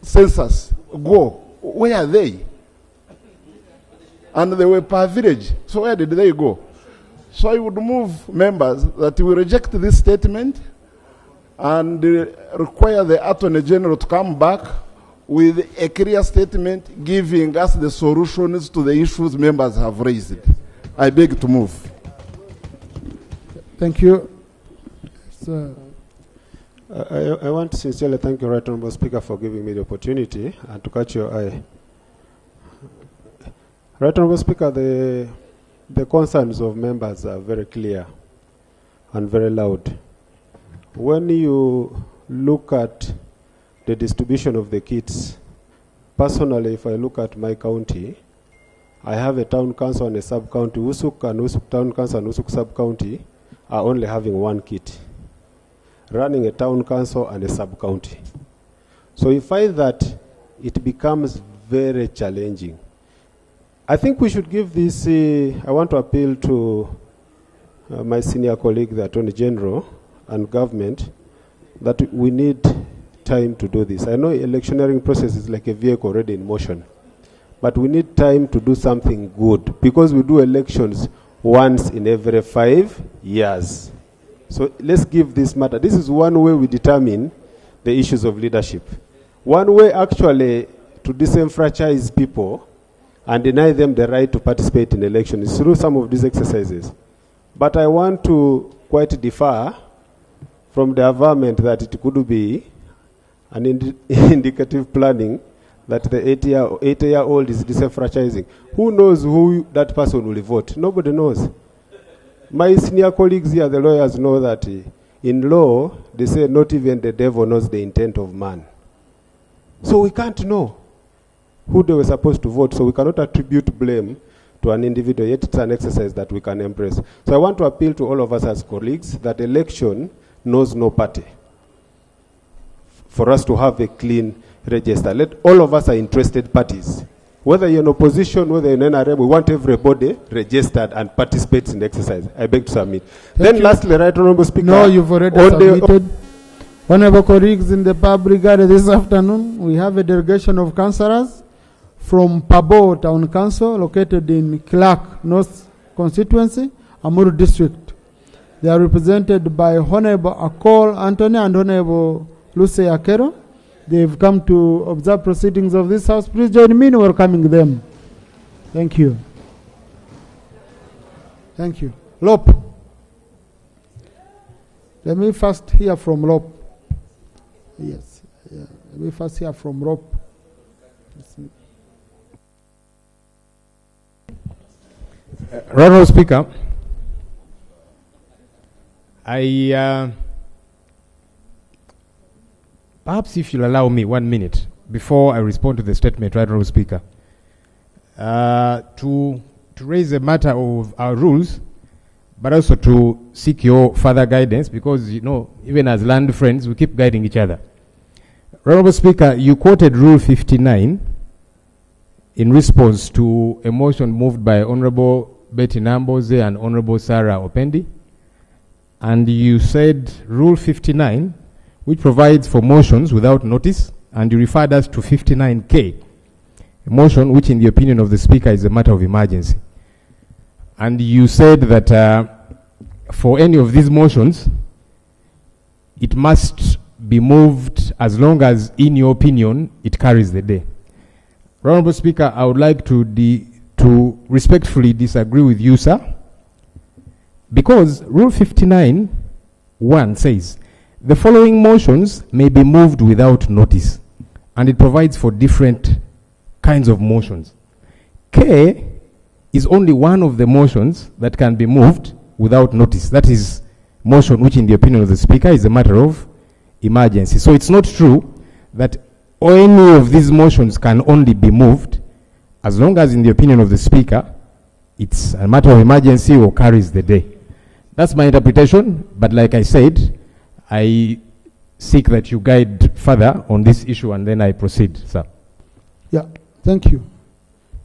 census go? Where are they? And they were per village. So where did they go? So I would move members that we reject this statement and require the Attorney General to come back with a clear statement giving us the solutions to the issues members have raised. I beg to move. Thank you. So, I want to sincerely thank you, Right Honourable Speaker, for giving me the opportunity and to catch your eye. Right Honourable Speaker, the concerns of members are very clear and very loud. When you look at the distribution of the kits, personally, if I look at my county, I have a town council and a sub-county. Usuk and Usuk Town Council and Usuk Sub-County are only having one kit, running a town council and a sub-county. So you find that it becomes very challenging. I think we should give this, I want to appeal to my senior colleague, the Attorney General, and government, that we need time to do this. I know electioneering process is like a vehicle already in motion, but we need time to do something good, because we do elections once in every 5 years. So let's give this matter. This is one way we determine the issues of leadership. One way actually to disenfranchise people and deny them the right to participate in elections is through some of these exercises. But I want to quite differ from the averment that it could be an indicative planning that the 80-year-old is disenfranchising. Who knows who that person will vote? Nobody knows. My senior colleagues here, the lawyers, know that in law, they say not even the devil knows the intent of man. So we can't know who they were supposed to vote, so we cannot attribute blame to an individual, yet it's an exercise that we can embrace. So I want to appeal to all of us as colleagues that election knows no party. For us to have a clean register, let all of us are interested parties. Whether you're in opposition, whether you're in NRM, we want everybody registered and participates in the exercise. I beg to submit. Then lastly, Right Honourable Speaker. No, you've already submitted. Honourable colleagues in the public gallery this afternoon, we have a delegation of councillors from Pabo Town Council, located in Clark North Constituency, Amuru District. They are represented by Honourable Akol Anthony and Honourable Lucy Akero. They've come to observe proceedings of this House. Please join me in welcoming them. Thank you. Thank you. Lop. Let me first hear from Lop. Yes. Yeah. Let me first hear from Lop. Honourable Speaker, I perhaps if you'll allow me 1 minute before I respond to the statement, Right Honourable Speaker, to raise a matter of our rules, but also to seek your further guidance, because, you know, even as land friends, we keep guiding each other. Honourable Speaker, you quoted Rule 59 in response to a motion moved by Honourable Betty Namboze and Honourable Sarah Opendi, and you said Rule 59, which provides for motions without notice, and you referred us to 59K, a motion which in the opinion of the Speaker is a matter of emergency. And you said that for any of these motions, it must be moved as long as, in your opinion, it carries the day. Honorable Speaker, I would like to respectfully disagree with you, sir, because Rule 59(1) says the following motions may be moved without notice, and it provides for different kinds of motions. K is only one of the motions that can be moved without notice. That is motion which, in the opinion of the Speaker, is a matter of emergency. So it's not true that any of these motions can only be moved as long as, in the opinion of the Speaker, it's a matter of emergency or carries the day. That's my interpretation, but like I said, I seek that you guide further on this issue and then I proceed, sir. Yeah, thank you.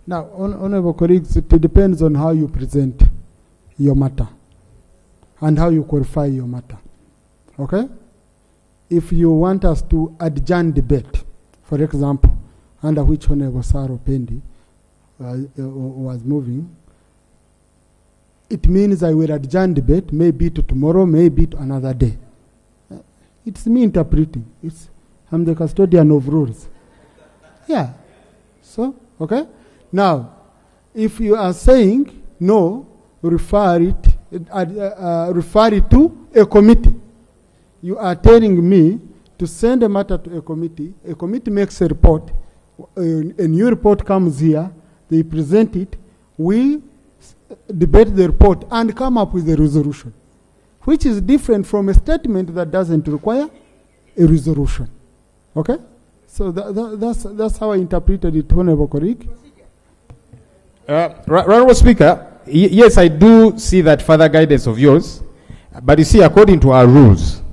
Now, honorable colleagues, it depends on how you present your matter and how you qualify your matter. Okay? If you want us to adjourn debate, for example, under which Honorable Saro Pendi was moving, it means I will adjourn debate, maybe to tomorrow, maybe to another day. It's me interpreting. I'm the custodian of rules. Yeah. So, okay? Now, if you are saying no, refer it to a committee. You are telling me to send a matter to a committee makes a report, a new report comes here, they present it, we debate the report and come up with a resolution, which is different from a statement that doesn't require a resolution. Okay? So that's how I interpreted it, Honorable colleague. Honorable Speaker, yes, I do see that further guidance of yours, but you see, according to our rules,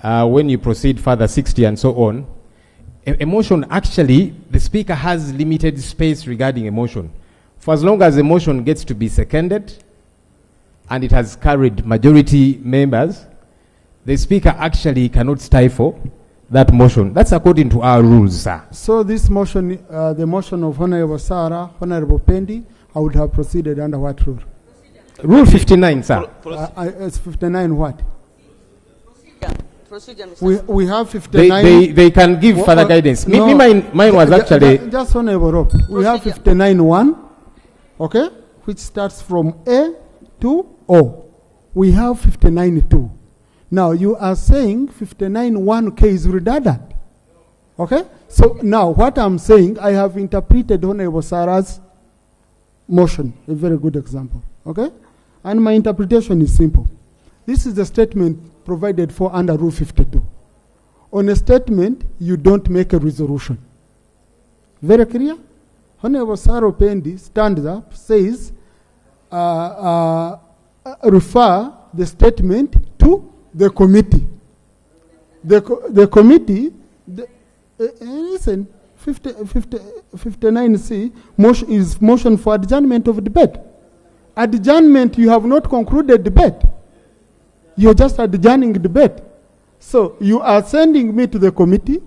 when you proceed further 60 and so on, a motion, actually, the Speaker has limited space regarding a motion. For as long as a motion gets to be seconded and it has carried majority members, the Speaker actually cannot stifle that motion. That's according to our rules, sir. So this motion, the motion of Honorable Sarah, Honorable Pendi, I would have proceeded under what rule? Rule 59, sir. It's 59 what? Procedure, we have 59. They can give further guidance. Mine was actually... Just Honorable Rob. We have 59(1), okay, which starts from A to O. We have 59(2). Now you are saying 59(1) is redundant. Okay? So now what I'm saying, I have interpreted Honorable Sarah's motion, a very good example. Okay? And my interpretation is simple. This is the statement provided for under Rule 52. On a statement, you don't make a resolution. Very clear? Honorable Saro Pendi stands up, says, refer the statement to the committee. The committee, listen, 59C motion is motion for adjournment of debate. Adjournment, you have not concluded debate. You're just adjourning debate. So you are sending me to the committee.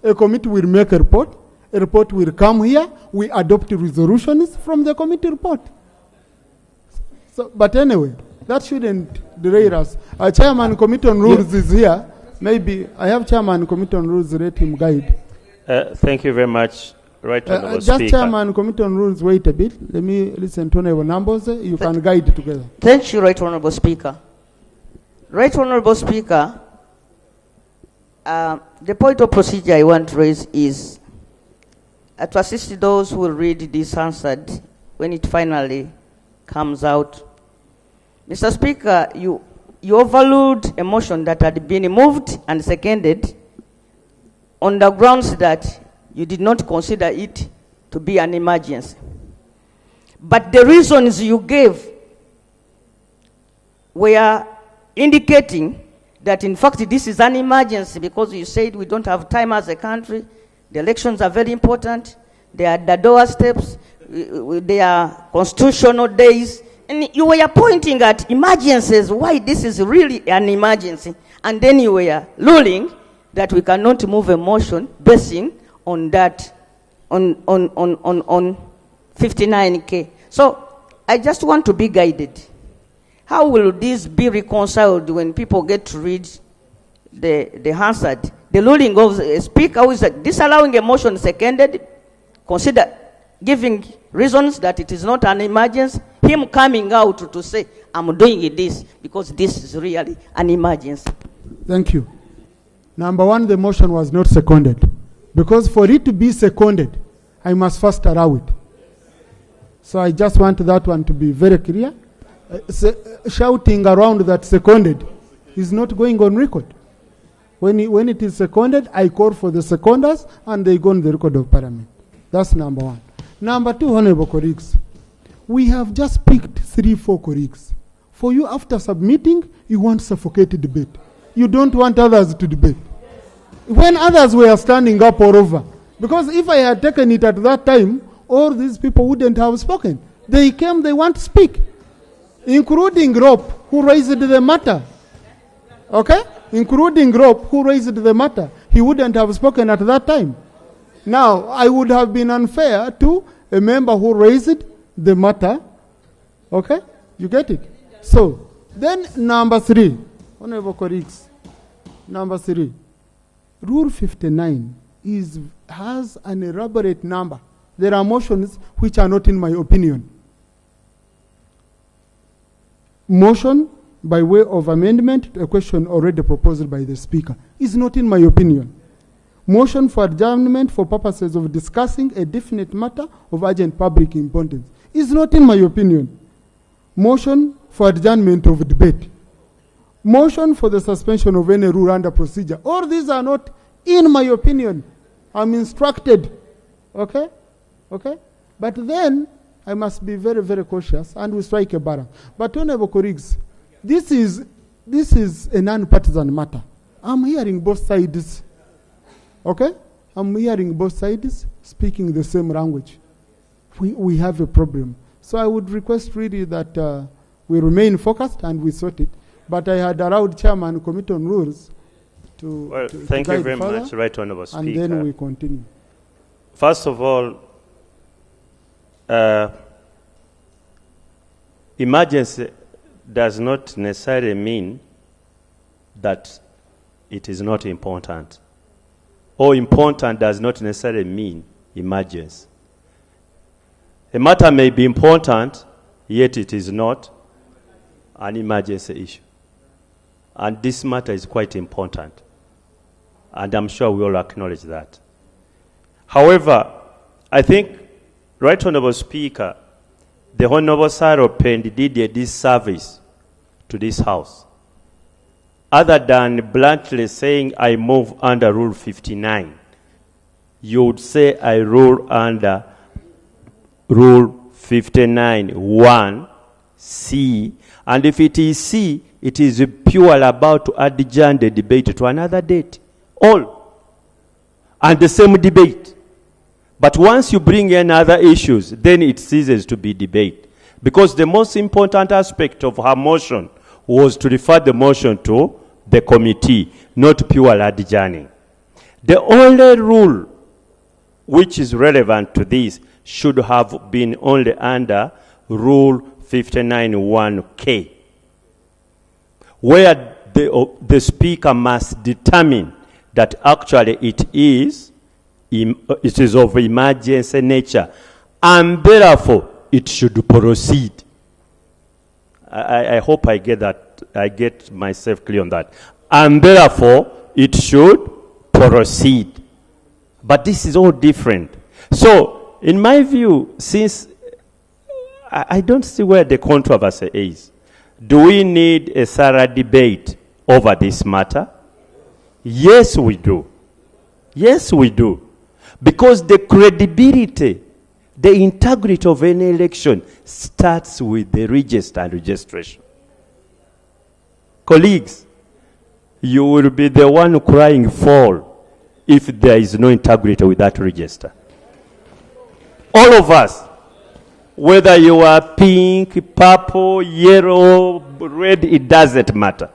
A committee will make a report will come here. We adopt resolutions from the committee report. So, but anyway, that shouldn't derail us. Our chairman committee on rules is here. Maybe I have chairman committee on rules, let him guide. Thank you very much. Right, Honorable just Speaker. chairman committee on rules, wait a bit. Let me listen to Honorable Numbers. You can guide together. Thank you, Right Honorable Speaker. Right Honorable Speaker, the point of procedure I want to raise is to assist those who will read this answered when it finally comes out. Mr. Speaker, you overruled a motion that had been moved and seconded on the grounds that you did not consider it to be an emergency. But the reasons you gave were indicating that in fact this is an emergency because you said we don't have time as a country, the elections are very important, they are the doorsteps, they are constitutional days, and you were pointing at emergencies, why this is really an emergency, and then you were ruling that we cannot move a motion basing on that, on 59K. So I just want to be guided. How will this be reconciled when people get to read the Hansard, the ruling of the Speaker who is disallowing a motion seconded, consider giving reasons that it is not an emergency, him coming out to say, I'm doing this because this is really an emergency. Thank you. Number one, the motion was not seconded. Because for it to be seconded, I must first allow it. So I just want that one to be very clear. Shouting around that seconded is not going on record. When it is seconded, I call for the seconders and they go on the record of Parliament. That's number one. Number two, honorable colleagues, we have just picked 3-4 colleagues. For you, after submitting, you want suffocated debate. You don't want others to debate. When others were standing up all over, because if I had taken it at that time, all these people wouldn't have spoken. They came, they want to speak, including Rope, who raised the matter. Okay? Including Rope, who raised the matter. He wouldn't have spoken at that time. Now, I would have been unfair to a member who raised the matter. Okay? You get it? So, then number 3, honorable colleagues, number 3, Rule 59 has an elaborate number. There are motions which are not in my opinion. Motion by way of amendment to a question already proposed by the Speaker is not in my opinion. Motion for adjournment for purposes of discussing a definite matter of urgent public importance is not in my opinion. Motion for adjournment of debate. Motion for the suspension of any rule under procedure. All these are not in my opinion. I'm instructed. Okay? Okay? But then I must be very, very cautious and we strike a balance. But honorable colleagues, this is a non-partisan matter. I'm hearing both sides. Okay? I'm hearing both sides speaking the same language. We have a problem. So I would request really that we remain focused and we sort it. But I had allowed Chairman Committee on Rules to thank you very further, much, Right Honourable Speaker. And then we continue. First of all, emergency does not necessarily mean that it is not important. Or important does not necessarily mean emergency. A matter may be important, yet it is not an emergency issue. And this matter is quite important. And I'm sure we all acknowledge that. However, I think, Right Honourable Speaker, the Honourable Sarah Pendi did a disservice to this House. Other than bluntly saying, I move under Rule 59, you would say I rule under Rule 59(1)(c), and if it is C, it is pure about to adjourn the debate to another date. All. And the same debate. But once you bring in other issues, then it ceases to be debate. Because the most important aspect of her motion was to refer the motion to the committee, not pure adjourning. The only rule which is relevant to this should have been only under Rule 59(1)(k), where the Speaker must determine that actually it is of emergency nature, and therefore it should proceed. I hope I get that. I get myself clear on that. And therefore it should proceed. But this is all different. So, in my view, since I don't see where the controversy is, do we need a thorough debate over this matter? Yes, we do. Yes, we do. Because the credibility, the integrity of any election starts with the register and registration. Colleagues, you will be the one crying foul if there is no integrity with that register. All of us, whether you are pink, purple, yellow, red, it doesn't matter.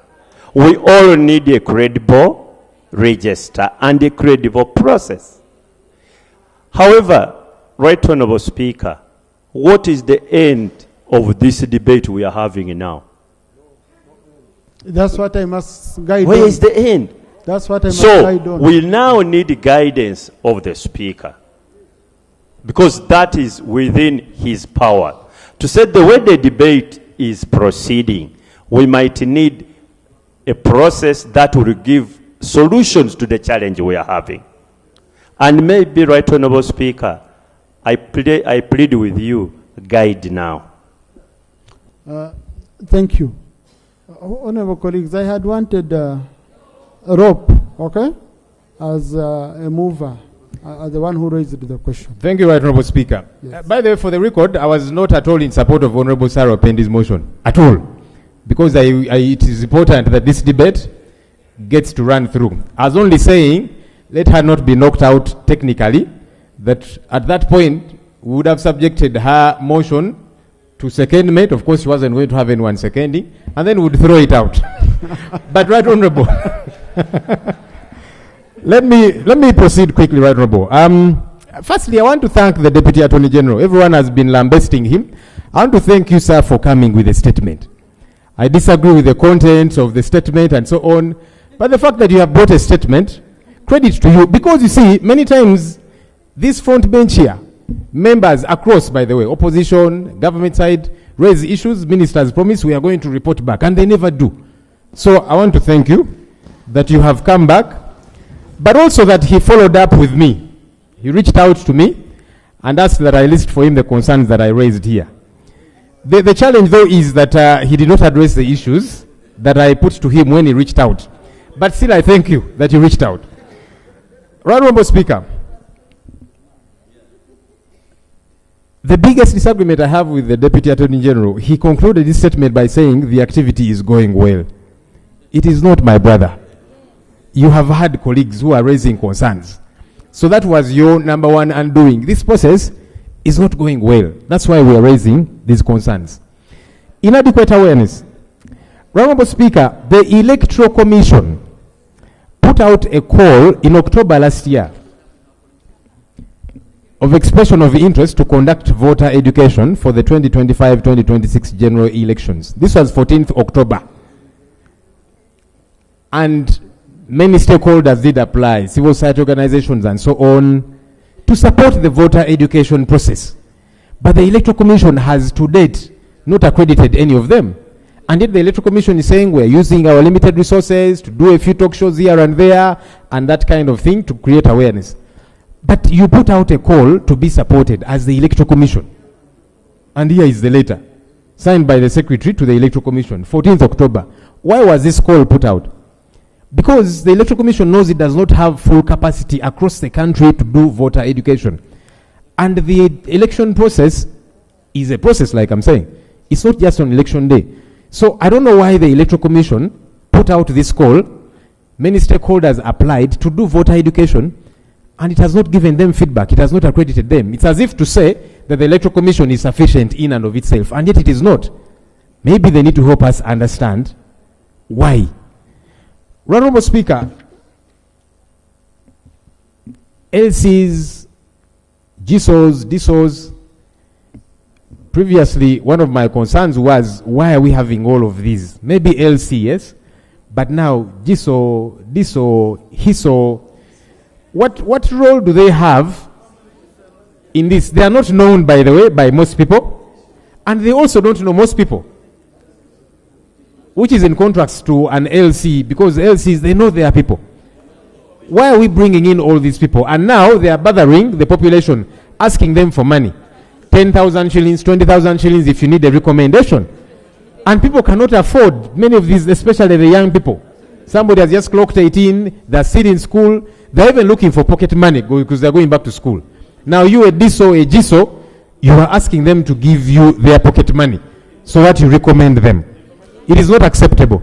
We all need a credible register and a credible process. However, Right Honourable Speaker, what is the end of this debate we are having now? That's what I must guide. Where is the end? That's what I'm So I don't. we now need guidance of the Speaker, because that is within his power. To say the way the debate is proceeding, we might need a process that will give solutions to the challenge we are having. And maybe, Right Honourable Speaker, I plead with you, guide now. Thank you. Honorable colleagues, I had wanted Rope, okay, as a mover, as the one who raised the question. Thank you, Right Honourable Speaker. By the way, for the record, I was not at all in support of Honourable Sarah Pendi's motion, at all, because it is important that this debate gets to run through. I was only saying, let her not be knocked out technically, that at that point, we would have subjected her motion to secondment. Of course, she wasn't going to have anyone seconding, and then we'd throw it out. But Right Honourable, let me proceed quickly, Right Honourable. Firstly, I want to thank the Deputy Attorney General. Everyone has been lambasting him. I want to thank you, sir, for coming with a statement. I disagree with the contents of the statement and so on, but the fact that you have brought a statement, credit to you, because you see, many times, this front bench here, members across, by the way, opposition, government side, raise issues, ministers promise we are going to report back, and they never do. So I want to thank you that you have come back, but also that he followed up with me. He reached out to me and asked that I list for him the concerns that I raised here. The challenge, though, is that he did not address the issues that I put to him when he reached out. But still, I thank you that you reached out. Right Honourable Speaker, the biggest disagreement I have with the Deputy Attorney General, he concluded his statement by saying the activity is going well. It is not, my brother. You have had colleagues who are raising concerns. So that was your number one undoing. This process is not going well. That's why we are raising these concerns. Inadequate awareness. Honourable Speaker, the Electoral Commission put out a call in October last year of expression of interest to conduct voter education for the 2025-2026 general elections. This was 14th October. And many stakeholders did apply, civil society organizations and so on, to support the voter education process. But the Electoral Commission has to date not accredited any of them. And yet the Electoral Commission is saying we're using our limited resources to do a few talk shows here and there and that kind of thing to create awareness. But you put out a call to be supported as the Electoral Commission. And here is the letter, signed by the Secretary to the Electoral Commission, 14th October. Why was this call put out? Because the Electoral Commission knows it does not have full capacity across the country to do voter education. And the election process is a process, like I'm saying. It's not just on election day. So I don't know why the Electoral Commission put out this call. Many stakeholders applied to do voter education, and it has not given them feedback. It has not accredited them. It's as if to say that the Electoral Commission is sufficient in and of itself, and yet it is not. Maybe they need to help us understand why. Honourable Speaker, LCs, GSOs, DSOs, previously one of my concerns was, why are we having all of these? Maybe LC, yes, but now GSO, DSO, HISO, what role do they have in this? They are not known, by the way, by most people, and they also don't know most people, which is in contrast to an LC, because LCs, they know their people. Why are we bringing in all these people? And now they are bothering the population, asking them for money. 10,000 shillings, 20,000 shillings if you need a recommendation. And people cannot afford, many of these, especially the young people. Somebody has just clocked 18, they're still in school, they're even looking for pocket money because they're going back to school. Now you, a DSO, a GSO, you are asking them to give you their pocket money so that you recommend them. It is not acceptable.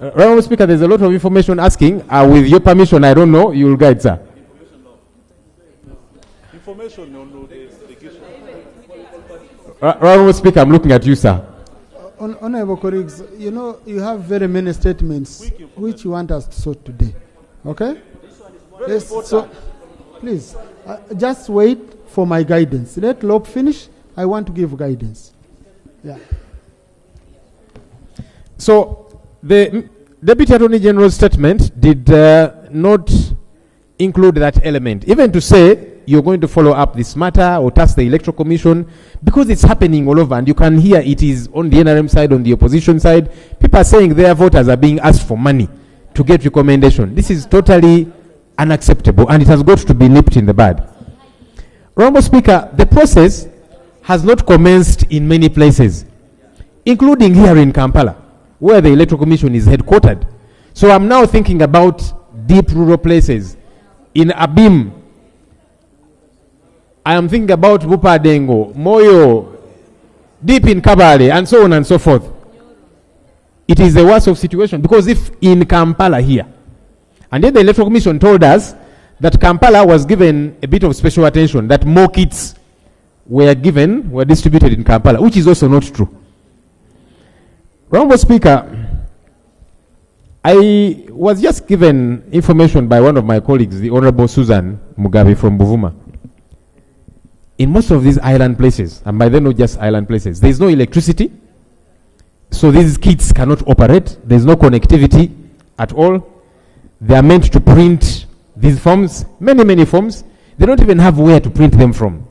Honourable Speaker, there's a lot of information asking. With your permission, I don't know, you will guide, sir. Information on the Honourable Speaker, I'm looking at you, sir. Honourable colleagues, you know, you have very many statements which you want us to sort today. Okay? Yes, so, please, just wait for my guidance. Let Lope finish. I want to give guidance. Yeah. So, Deputy Attorney General's statement did not include that element, even to say you're going to follow up this matter or task the Electoral Commission, because it's happening all over, and you can hear it is on the NRM side, on the opposition side. People are saying their voters are being asked for money to get recommendation. This is totally unacceptable, and it has got to be nipped in the bud. Honourable Speaker, the process has not commenced in many places, including here in Kampala, where the Electoral Commission is headquartered. So I'm now thinking about deep rural places. In Abim, I am thinking about Bupadengo, Moyo, deep in Kabale, and so on and so forth. It is the worst of situation, because if in Kampala here, and then the Electoral Commission told us that Kampala was given a bit of special attention, that more kits were distributed in Kampala, which is also not true. Honourable Speaker, I was just given information by one of my colleagues, the Honourable Susan Mugabe from Buvuma. In most of these island places, and by then not just island places, there is no electricity, so these kits cannot operate. There is no connectivity at all. They are meant to print these forms, many forms. They don't even have where to print them from.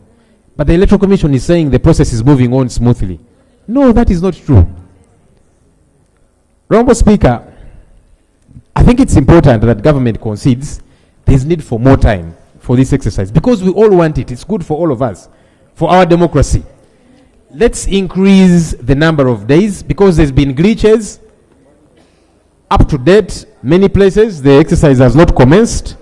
But the Electoral Commission is saying the process is moving on smoothly. No, that is not true. Honourable Speaker, I think it's important that government concedes there is need for more time for this exercise, because we all want it. It's good for all of us, for our democracy. Let's increase the number of days, because there's been glitches. Up to date, many places, the exercise has not commenced.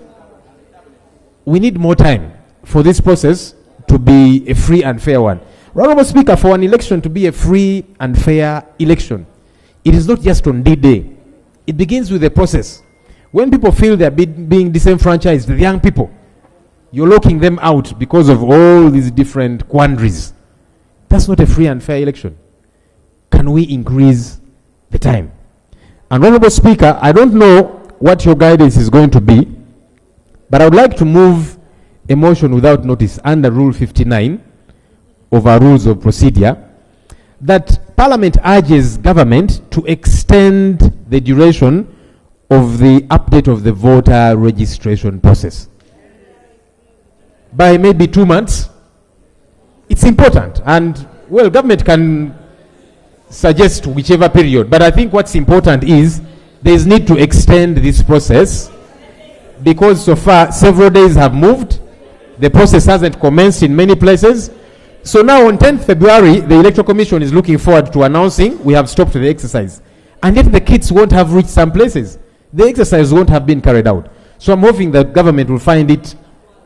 We need more time for this process to be a free and fair one. Honourable Speaker, for an election to be a free and fair election, it is not just on D-Day. It begins with the process. When people feel they're being disenfranchised, the young people, you're locking them out because of all these different quandaries. That's not a free and fair election. Can we increase the time? And Honourable Speaker, I don't know what your guidance is going to be, but I would like to move a motion without notice under Rule 59 of our Rules of Procedure, that Parliament urges government to extend the duration of the update of the voter registration process by maybe 2 months. It's important, and well, government can suggest whichever period, but I think what's important is there is need to extend this process, because so far several days have moved, the process hasn't commenced in many places. So now on 10th February, the Electoral Commission is looking forward to announcing we have stopped the exercise. And yet the kits won't have reached some places. The exercise won't have been carried out. So I'm hoping that government will find it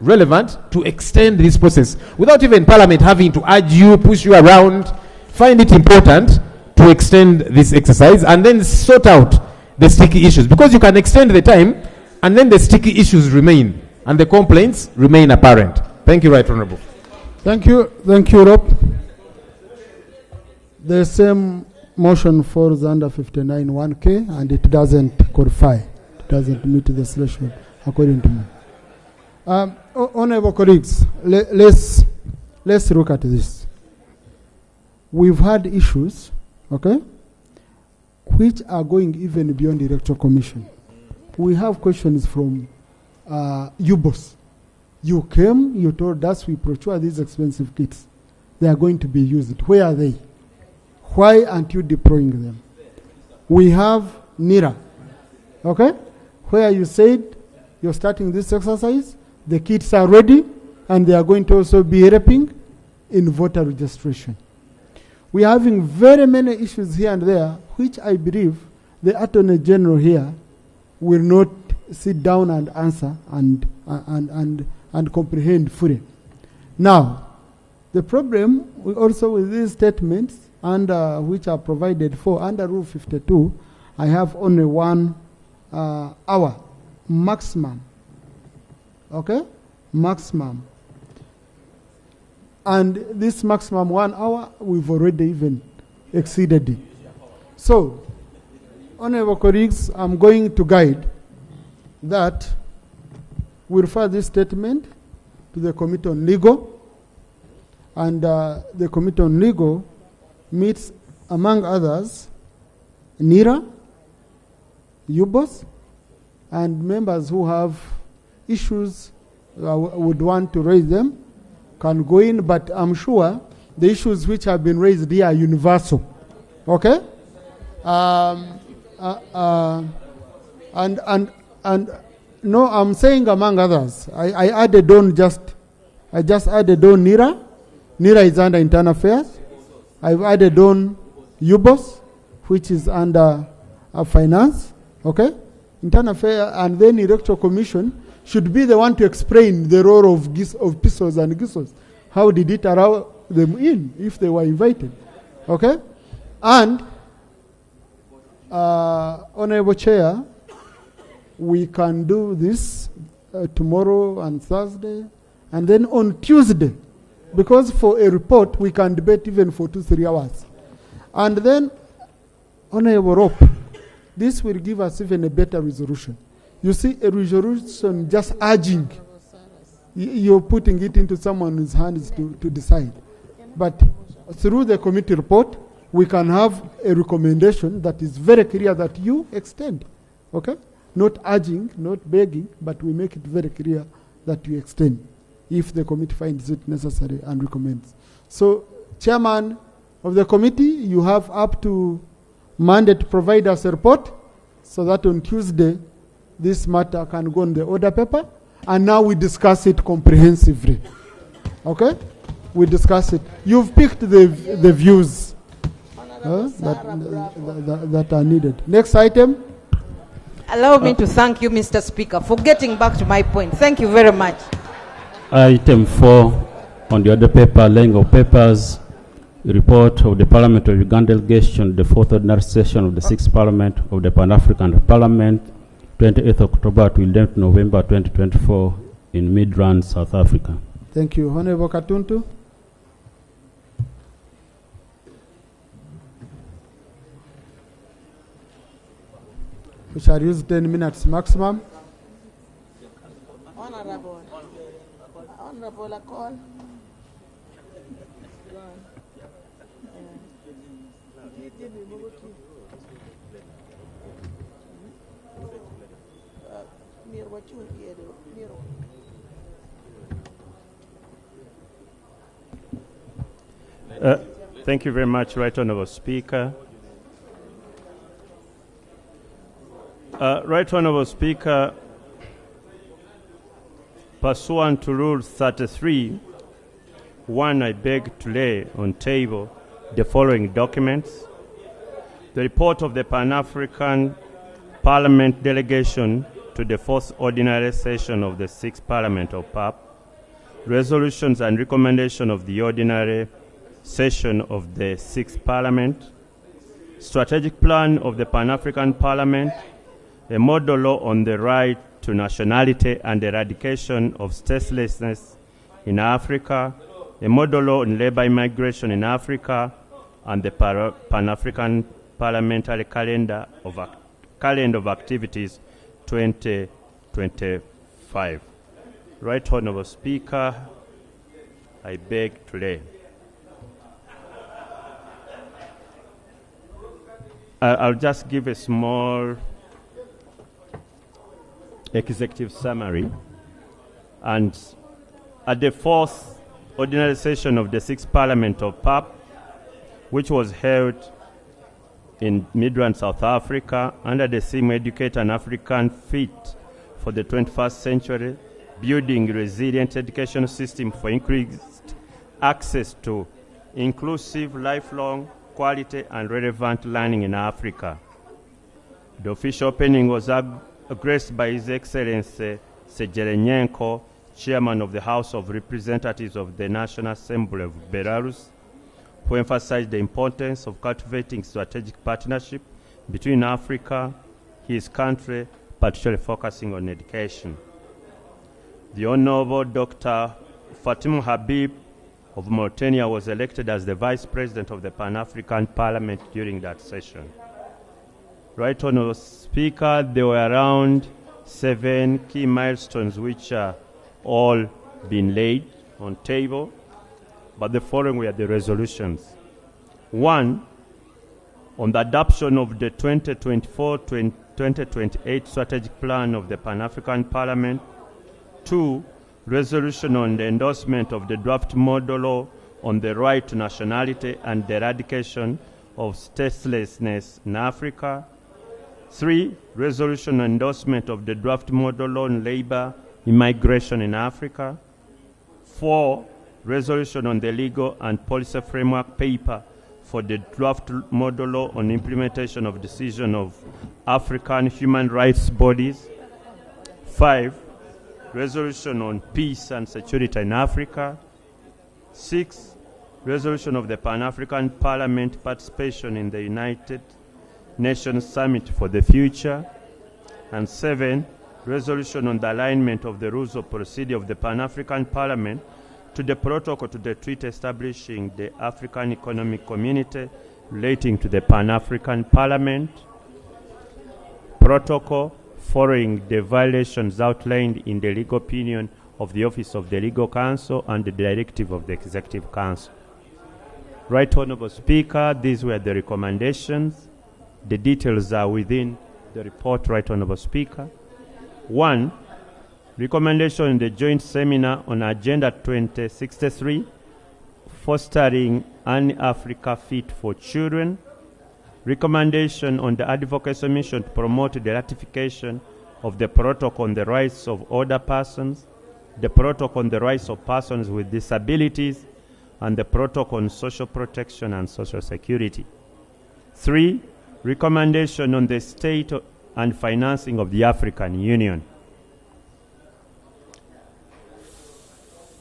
relevant to extend this process without even Parliament having to urge you, push you around. Find it important to extend this exercise and then sort out the sticky issues. Because you can extend the time and then the sticky issues remain and the complaints remain apparent. Thank you, Right Honourable. Thank you, Rob. The same motion falls under 59(1)(k) and it doesn't qualify. It doesn't meet the threshold, according to me. Honourable colleagues, let's look at this. We've had issues, okay, which are going even beyond the Electoral Commission. We have questions from UBOS. You came, you told us we procure these expensive kits. They are going to be used. Where are they? Why aren't you deploying them? We have NIRA, okay, where you said you're starting this exercise, the kits are ready, and they are going to also be helping in voter registration. We are having very many issues here and there, which I believe the Attorney General here will not sit down and answer and comprehend fully. Now, the problem also with these statements, which are provided for under Rule 52, I have only 1 hour maximum. Okay? Maximum. And this maximum 1 hour, we've already even exceeded it. So, honorable colleagues, I'm going to guide that we refer this statement to the Committee on Legal, and the Committee on Legal meets, among others, NIRA, UBOS, and members who have issues would want to raise them can go in, but I'm sure the issues which have been raised here are universal. Okay? And no, I'm saying among others. I added on I just added on NIRA. NIRA is under Internal Affairs. I've added on UBOS, which is under Finance. Okay? Internal Affairs, and then Electoral Commission should be the one to explain the role of PISOs and GISOs. How did it allow them in if they were invited? Okay? And, Honorable Chair, we can do this tomorrow and Thursday, and then on Tuesday, because for a report we can debate even for 2-3 hours. And then, Honorable Rope, this will give us even a better resolution. You see, a resolution just urging, you're putting it into someone's hands to decide. But through the committee report, we can have a recommendation that is very clear that you extend. Okay? Not urging, not begging, but we make it very clear that you extend if the committee finds it necessary and recommends. So, Chairman of the committee, you have up to Monday to provide us a report so that on Tuesday this matter can go on the order paper, and now we discuss it comprehensively. Okay? We discuss it. You've picked the views that are needed. Next item. Allow me to thank you, Mr. Speaker, for getting back to my point. Thank you very much. Item 4 on the order paper, laying of papers, report of the Parliament of Uganda delegation, the 4th ordinary session of the 6th Parliament of the Pan-African Parliament, 28th October to 11th November 2024 in Midrand, South Africa. Thank you. Honorable Katuntu. We shall use 10 minutes maximum. Honorable Akol. Thank you very much, Right Honourable Speaker. Right Honourable Speaker, pursuant to Rule 33, I beg to lay on table the following documents: the report of the Pan-African Parliament delegation to the 4th ordinary session of the 6th Parliament of PAP, resolutions and recommendation of the ordinary session of the 6th Parliament, strategic plan of the Pan-African Parliament, a model law on the right to nationality and eradication of statelessness in Africa, a model law on labor immigration in Africa, and the Pan-African Parliamentary Calendar of Activities 2025. Right Honourable Speaker, I beg to lay. I'll just give a small executive summary. And at the 4th ordinary session of the 6th Parliament of PAP, which was held in Midrand, South Africa, under the theme Educate an African Fit for the 21st Century, Building Resilient Education System for Increased Access to Inclusive, Lifelong, Quality and Relevant Learning in Africa. The official opening was graced by His Excellency Sejerenyenko, Chairman of the House of Representatives of the National Assembly of Belarus, who emphasized the importance of cultivating strategic partnership between Africa, his country, particularly focusing on education. The Honorable Dr. Fatima Habib of Mauritania was elected as the Vice President of the Pan-African Parliament during that session. Right Honourable Speaker, there were around 7 key milestones which are all been laid on table, but the following were the resolutions. 1, on the adoption of the 2024-2025 2028 strategic plan of the Pan-African Parliament. 2. Resolution on the endorsement of the draft model law on the right to nationality and the eradication of statelessness in Africa. 3. Resolution on endorsement of the draft model law on labor immigration in Africa. 4. Resolution on the legal and policy framework paper for the draft model law on implementation of decision of African human rights bodies. 5. Resolution on peace and security in Africa. 6. Resolution of the Pan-African Parliament participation in the United Nations Summit for the Future. And 7. Resolution on the alignment of the rules of procedure of the Pan-African Parliament to the protocol to the treaty establishing the African Economic Community relating to the Pan-African Parliament. Protocol following the violations outlined in the legal opinion of the Office of the Legal Counsel and the Directive of the Executive Council. Right Honorable Speaker, these were the recommendations. The details are within the report, Right Honorable Speaker. 1. Recommendation in the joint seminar on Agenda 2063, fostering an Africa fit for children. Recommendation on the advocacy mission to promote the ratification of the protocol on the rights of older persons, the protocol on the rights of persons with disabilities, and the protocol on social protection and social security. 3. Recommendation on the state and financing of the African Union.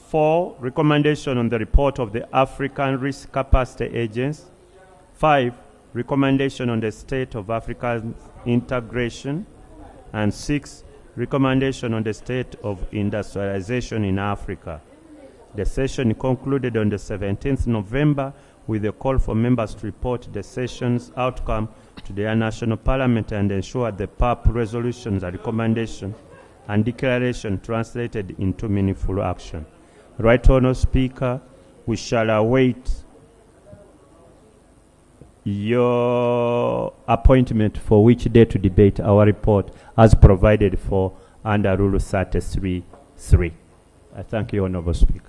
4. Recommendation on the report of the African Risk Capacity Agency. 5. Recommendation on the state of African integration. And 6. Recommendation on the state of industrialization in Africa. The session concluded on the 17th November with a call for members to report the session's outcome to the national parliament and ensure the PAP resolutions and recommendation and declaration translated into meaningful action. Right Honourable Speaker, we shall await your appointment for which day to debate our report as provided for under Rule 33(3). I thank you, Honourable Speaker.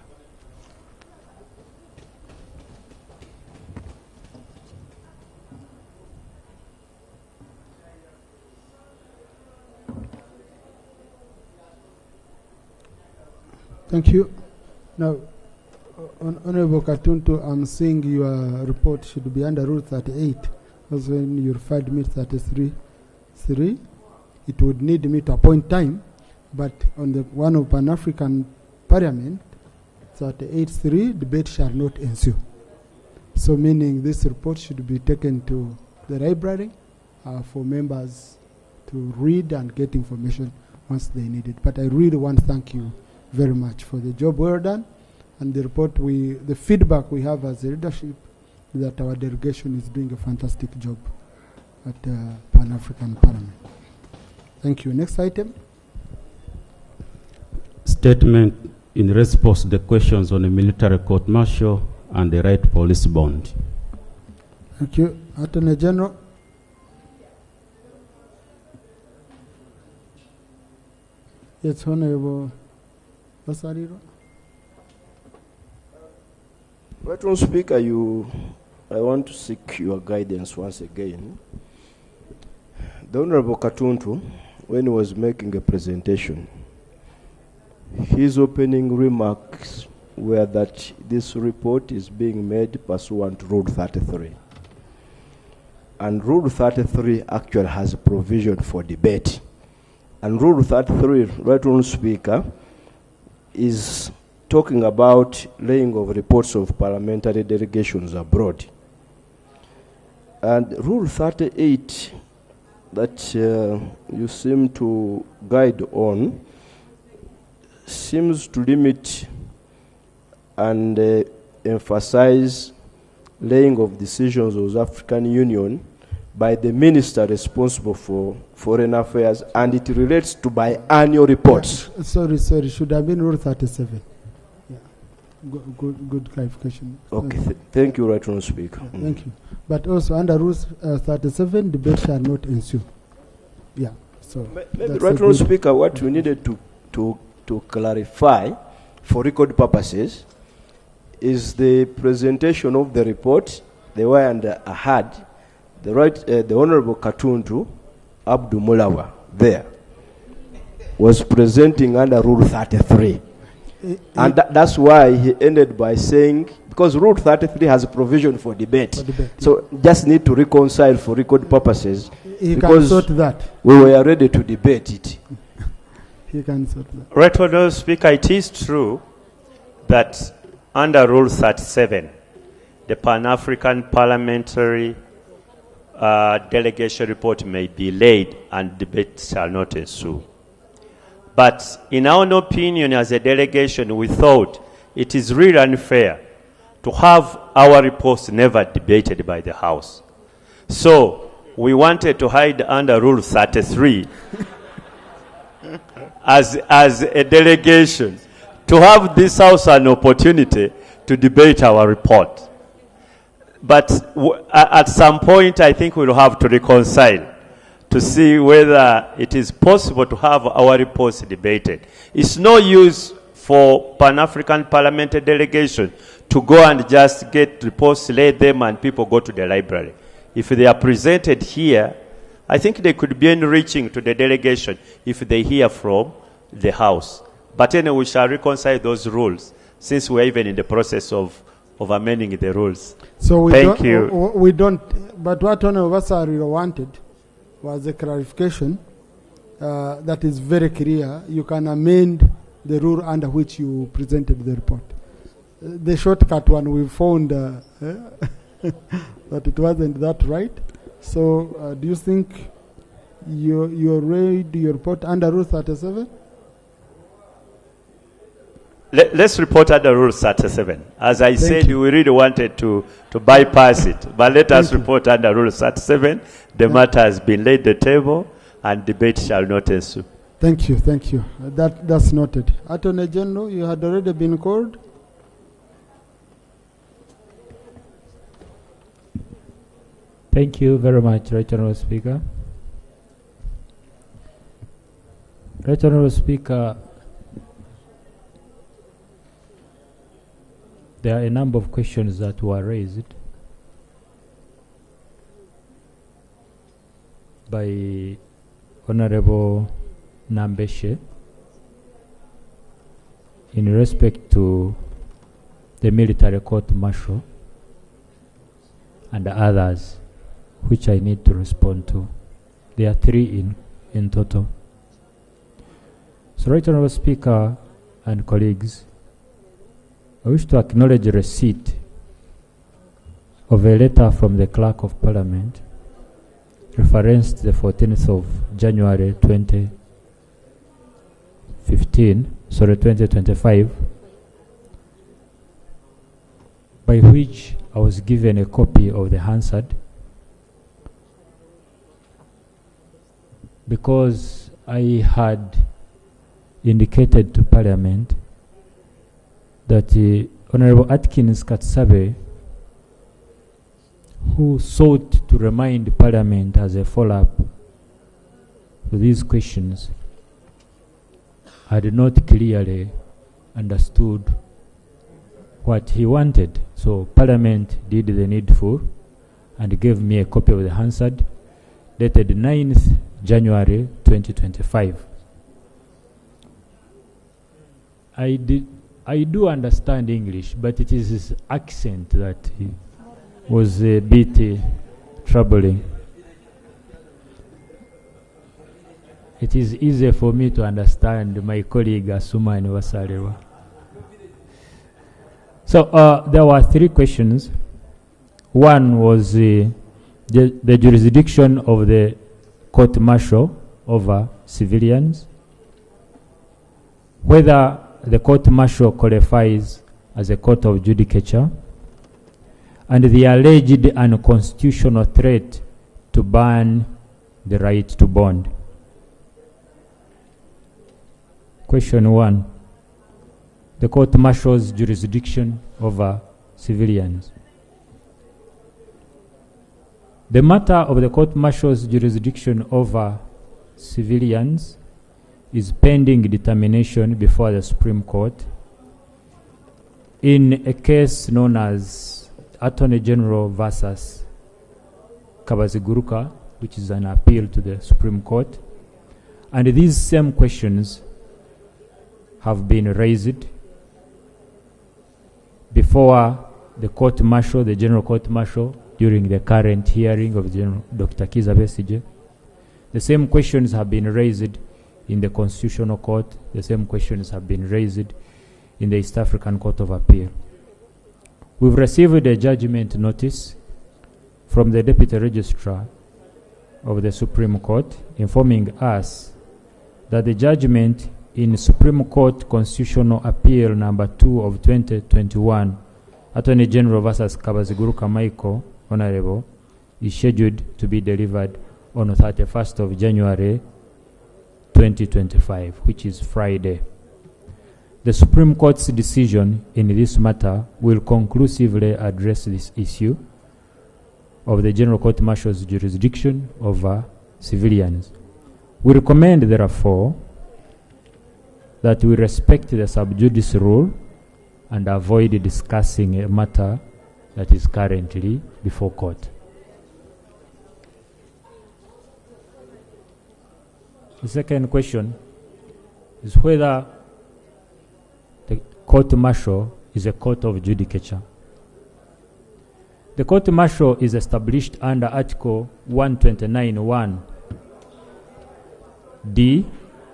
Thank you. Now, Honorable Katuntu, I'm seeing your report should be under Rule 38, because when you referred me 33(3), it would need me to appoint time, but on the one of Pan-African Parliament, 38(3), debate shall not ensue. So meaning this report should be taken to the library for members to read and get information once they need it. But I really want to thank you very much for the job well done, and the report the feedback we have as a leadership is that our delegation is doing a fantastic job at Pan-African Parliament. Thank you. Next item. Statement in response to the questions on the military court-martial and the right police bond. Thank you. Attorney General. Yes, Honorable Basariro. Madam Speaker, I want to seek your guidance once again. The Honorable Katuntu, when he was making a presentation, his opening remarks were that this report is being made pursuant to Rule 33. And Rule 33 actually has a provision for debate. And Rule 33, Right Honourable Speaker, is talking about laying of reports of parliamentary delegations abroad. And Rule 38 that you seem to guide on seems to limit and emphasize laying of decisions of the African Union by the minister responsible for foreign affairs, and it relates to biannual reports. Sorry, should have been Rule 37. Yeah, good clarification. Okay, thank you, Right Honourable Speaker. Thank you. But also under Rule 37, debate shall not ensue. Yeah. So Maybe, that's right, a good- Speaker, what we needed to clarify for record purposes is the presentation of the report, the way I had the Honorable Katuntu Abdu Mulawa there was presenting under Rule 33. And that's why he ended by saying, because Rule 33 has a provision for debate. So just need to reconcile for record purposes. He can because sort that. we were ready to debate it. He can sort that. Right, Honourable Speaker, it is true that under Rule 37, the Pan-African Parliamentary Delegation report may be laid and debate shall not ensue. But in our opinion as a delegation, we thought it is really unfair to have our reports never debated by the House. So we wanted to hide under Rule 33 as a delegation to have this House an opportunity to debate our report. But at some point, I think we'll have to reconcile to see whether it is possible to have our reports debated. It's no use for Pan-African Parliamentary delegation to go and just get reports, lay them, and people go to the library. If they are presented here, I think they could be enriching to the delegation if they hear from the House. But anyway, we shall reconcile those rules since we're even in the process of amending the rules. So we Thank don't, you. We don't. But what Honorable Vasari wanted was a clarification that is very clear. You can amend the rule under which you presented the report. The shortcut one, we found that it wasn't that right. So do you think you read your report under Rule 37? Let's report under Rule 37. As I said, we really wanted to bypass it. But let us report under Rule 37. The matter has been laid the table and debate shall not ensue. Thank you, thank you. That's noted. Attorney General, you had already been called. Thank you very much, Right Honourable Speaker. Right Honourable Speaker, there are a number of questions that were raised by Honourable Nambeshe in respect to the military court martial and others which I need to respond to. There are three in total. So, Right Honourable Speaker and colleagues, I wish to acknowledge the receipt of a letter from the Clerk of Parliament referenced the 14th of January 2025, by which I was given a copy of the Hansard because I had indicated to Parliament that Honorable Atkins Katsabe, who sought to remind Parliament as a follow-up to these questions, had not clearly understood what he wanted. So Parliament did the needful and gave me a copy of the Hansard dated 9th January 2025. I do understand English, but it is his accent that was a bit troubling. It is easier for me to understand my colleague Asuma Wasalewa. So there were three questions. One was the jurisdiction of the court martial over civilians, whether the court martial qualifies as a court of judicature, and the alleged unconstitutional threat to ban the right to bond. Question 1. The court martial's jurisdiction over civilians. The matter of the court martial's jurisdiction over civilians is pending determination before the Supreme Court in a case known as Attorney General versus Kabaziguruka, which is an appeal to the Supreme Court. And these same questions have been raised before the court-martial, the General Court-Martial, during the current hearing of General Dr. Kiza Besigye. The same questions have been raised in the Constitutional Court. The same questions have been raised in the East African Court of Appeal. We've received a judgment notice from the Deputy Registrar of the Supreme Court informing us that the judgment in Supreme Court Constitutional Appeal number 2 of 2021, Attorney General versus Kabaziguruka Michael, Honorable, is scheduled to be delivered on the 31st of January 2025, which is Friday. The Supreme Court's decision in this matter will conclusively address this issue of the General Court-Martial's jurisdiction over civilians. We recommend, therefore, that we respect the sub judice rule and avoid discussing a matter that is currently before court. The second question is whether the court-martial is a court of judicature. The court-martial is established under Article 129(1)(d)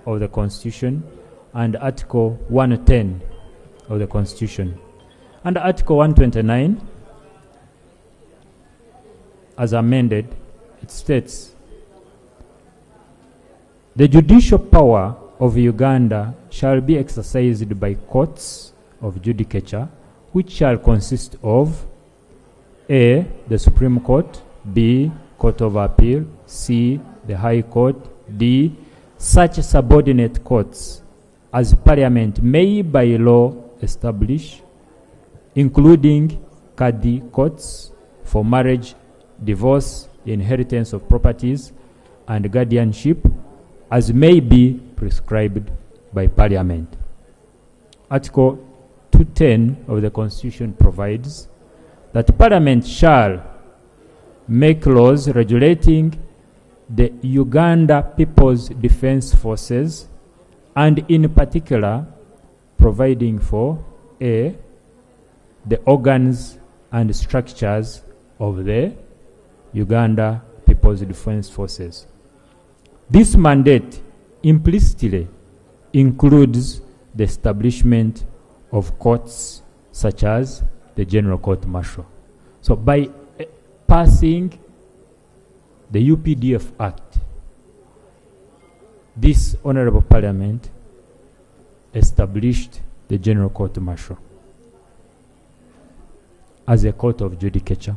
of the Constitution and Article 110 of the Constitution. Under Article 129, as amended, it states, "The judicial power of Uganda shall be exercised by courts of judicature, which shall consist of A, the Supreme Court, B, Court of Appeal, C, the High Court, D, such subordinate courts as Parliament may by law establish, including Kadi courts for marriage, divorce, inheritance of properties, and guardianship, as may be prescribed by Parliament." Article 210 of the Constitution provides that Parliament shall make laws regulating the Uganda People's Defense Forces, and in particular providing for A, the organs and structures of the Uganda People's Defense Forces. This mandate implicitly includes the establishment of courts such as the General Court-Martial. So by passing the UPDF Act, this Honorable Parliament established the General Court-Martial as a court of judicature.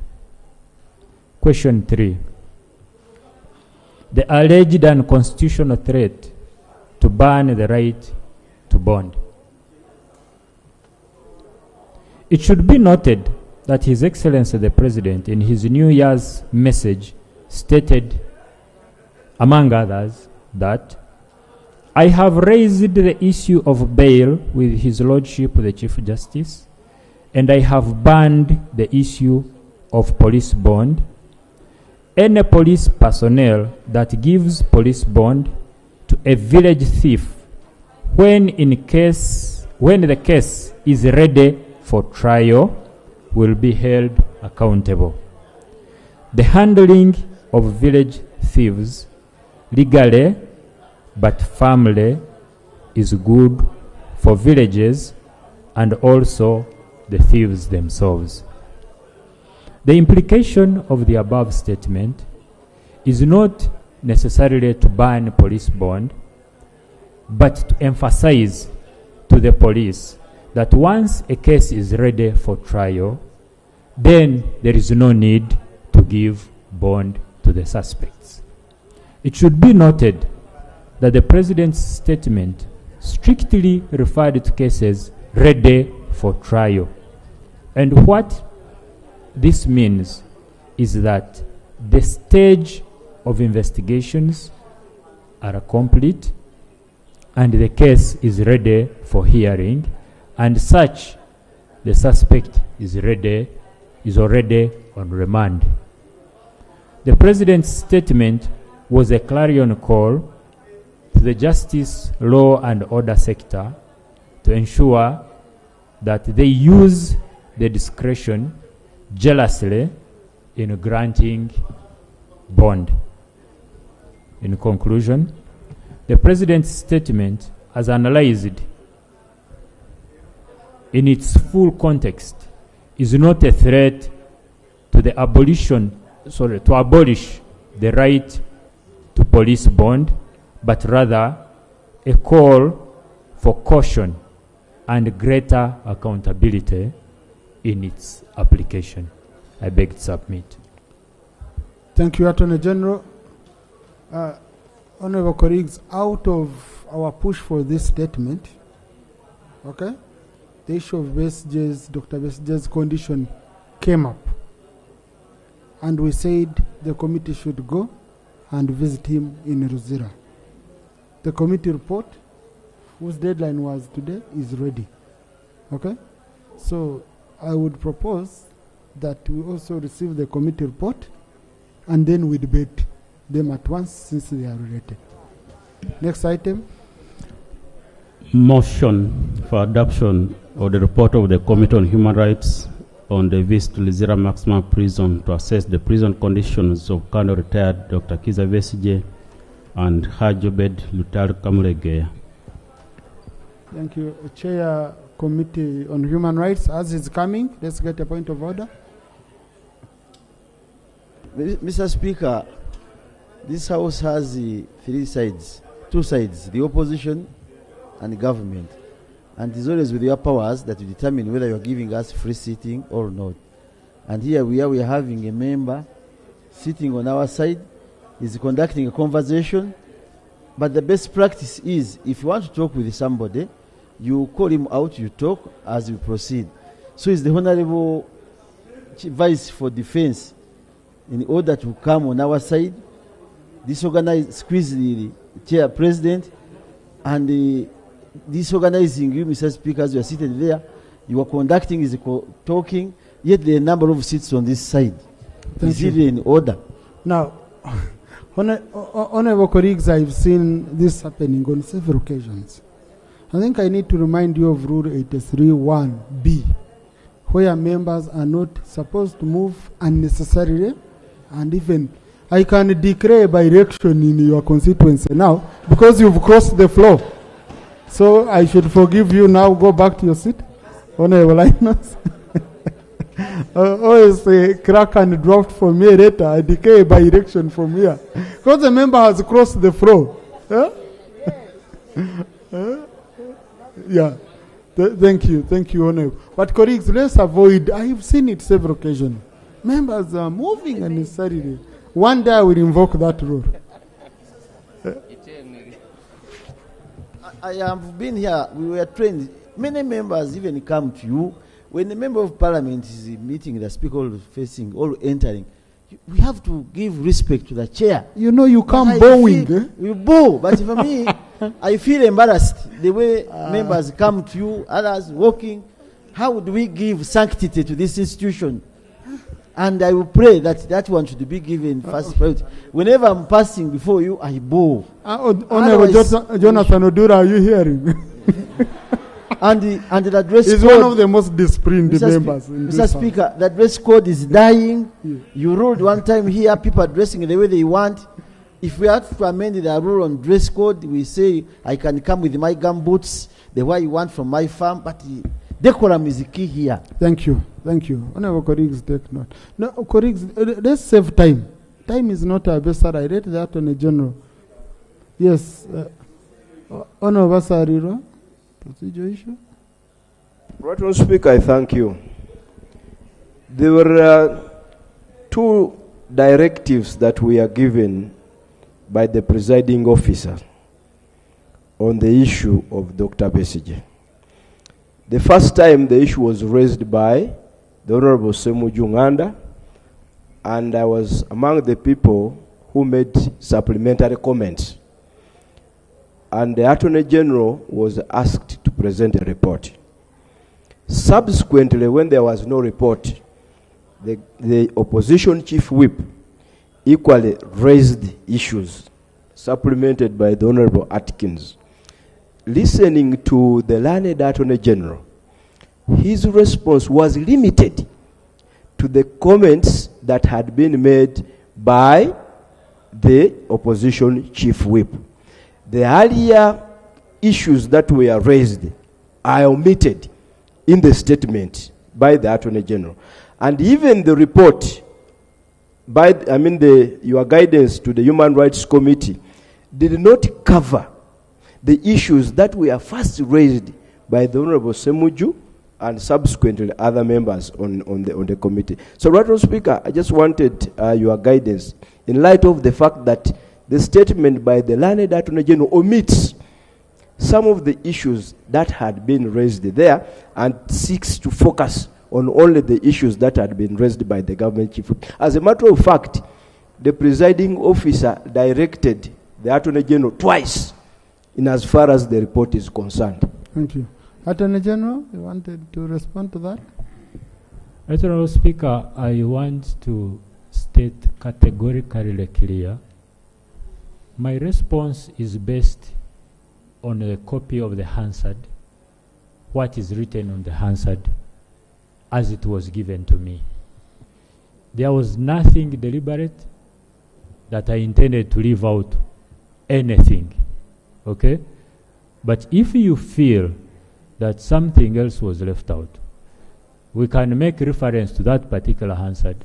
Question 3. The alleged unconstitutional threat to ban the right to bond. It should be noted that His Excellency the President, in his New Year's message, stated, among others, that "I have raised the issue of bail with His Lordship the Chief Justice, and I have banned the issue of police bond. Any police personnel that gives police bond to a village thief when the case is ready for trial will be held accountable. The handling of village thieves legally but firmly is good for villages and also the thieves themselves." The implication of the above statement is not necessarily to ban police bond, but to emphasize to the police that once a case is ready for trial, then there is no need to give bond to the suspects. It should be noted that the President's statement strictly referred to cases ready for trial. And what this means is that the stage of investigations are complete and the case is ready for hearing, and such the suspect is already on remand. The President's statement was a clarion call to the justice, law and order sector to ensure that they use the discretion jealously in granting bond. In conclusion, the President's statement, as analyzed in its full context, is not a threat to the abolish the right to police bond, but rather a call for caution and greater accountability in its application. I beg to submit. Thank you, Attorney General. Honorable colleagues, out of our push for this statement, okay, the issue of Dr. Besigye's condition came up. And we said the committee should go and visit him in Ruzira. The committee report, whose deadline was today, is ready. Okay? So I would propose that we also receive the committee report and then we debate them at once since they are related. Next item. Motion for adoption of the report of the Committee on Human Rights on the visit to Lizira Maximum Prison to assess the prison conditions of Colonel Retired Dr. Kiza Besigye and Haj Obed Lutal Kamulegeya. Thank you. Chair, Committee on Human Rights, as is coming, let's get a point of order. Mr. Speaker, this House has two sides, the opposition and the government. And it is always with your powers that you determine whether you are giving us free sitting or not. And here we are having a member sitting on our side, is conducting a conversation. But the best practice is, if you want to talk with somebody, you call him out, you talk as you proceed. So is the Honorable Vice for Defense, in order to come on our side, squeeze the Chair President, and disorganizing you, Mr. Speaker, as you are seated there, you are conducting is talking, yet there are a number of seats on this side. Is it in order? Now, honorable colleagues, I've seen this happening on several occasions. I think I need to remind you of Rule 83(1)(b), where members are not supposed to move unnecessarily, and even I can declare by election in your constituency now because you've crossed the floor. So I should forgive you now. Go back to your seat. Honorable Linus. Always crack and draft for me later. I declare by election from here. Because the member has crossed the floor. Yeah. Thank you, Honorable. But colleagues, let's avoid, I've seen it several occasions. Members are moving unnecessarily. One day I will invoke that rule. I have been here, we were trained. Many members even come to you. When the member of parliament is meeting, the speaker all facing, all entering, we have to give respect to the chair. You know, you come bowing. You bow, but for me, I feel embarrassed the way members come to you, others walking. How do we give sanctity to this institution? And I will pray that one should be given first priority. Whenever I'm passing before you, I bow. Honorable Jonathan Odura, are you hearing? and the dress code is one of the most disciplined members. Mr. Speaker, the dress code is dying. Yeah. You ruled one time here, people are dressing the way they want. If we have to amend the rule on dress code, we say I can come with my gumboots, the way you want from my farm, but decorum is the key here. Thank you. Honorable colleagues, take note. No, colleagues, let's save time. Time is not our best side. I read that on a general. Yes. Honorable Sariro, procedure issue. Right, Speaker, I thank you. There were two directives that we are given by the presiding officer on the issue of Dr. Besigye. The first time the issue was raised by the Honorable Semu Uganda, and I was among the people who made supplementary comments. and the Attorney General was asked to present a report. Subsequently, when there was no report, the opposition chief whip equally raised issues, supplemented by the Honorable Atkins. Listening to the learned Attorney General, his response was limited to the comments that had been made by the opposition chief whip. The earlier issues that were raised are omitted in the statement by the Attorney General. And even the report by, your guidance to the Human Rights Committee did not cover the issues that were first raised by the Honorable Semuju and subsequently other members on the committee. So, Right Honourable Speaker, I just wanted your guidance in light of the fact that the statement by the learned Attorney General omits some of the issues that had been raised there and seeks to focus on only the issues that had been raised by the government chief. As a matter of fact, the presiding officer directed the Attorney General twice in as far as the report is concerned. Thank you. Attorney General, you wanted to respond to that? Honourable Speaker, I want to state categorically clear. My response is based on a copy of the Hansard, what is written on the Hansard, as it was given to me. There was nothing deliberate that I intended to leave out anything, okay? But if you feel that something else was left out, we can make reference to that particular Hansard.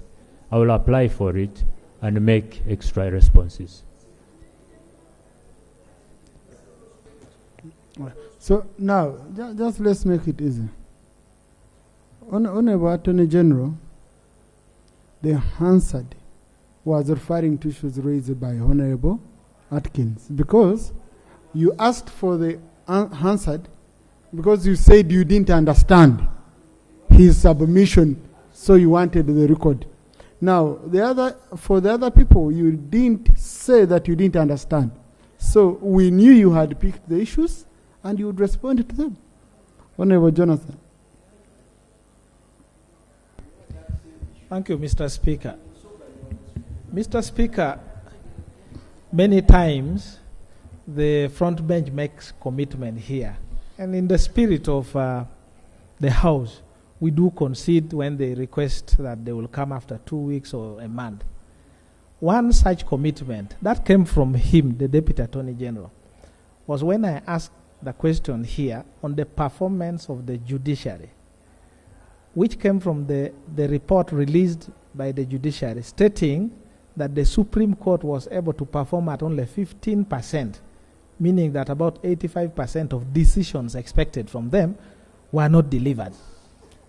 I will apply for it and make extra responses. So now, just let's make it easy. Honorable Attorney General, the Hansard was referring to issues raised by Honorable Atkins, because you asked for the Hansard because you said you didn't understand his submission, so you wanted the record. Now, for the other people, you didn't say that you didn't understand. So we knew you had picked the issues and you would respond to them. Honorable Jonathan. Thank you, Mr. Speaker. Mr. Speaker, many times the front bench makes commitment here. And in the spirit of the House, we do concede when they request that they will come after 2 weeks or a month. One such commitment that came from him, the Deputy Attorney General, was when I asked the question here on the performance of the judiciary, which came from the report released by the judiciary stating that the Supreme Court was able to perform at only 15%, meaning that about 85% of decisions expected from them were not delivered.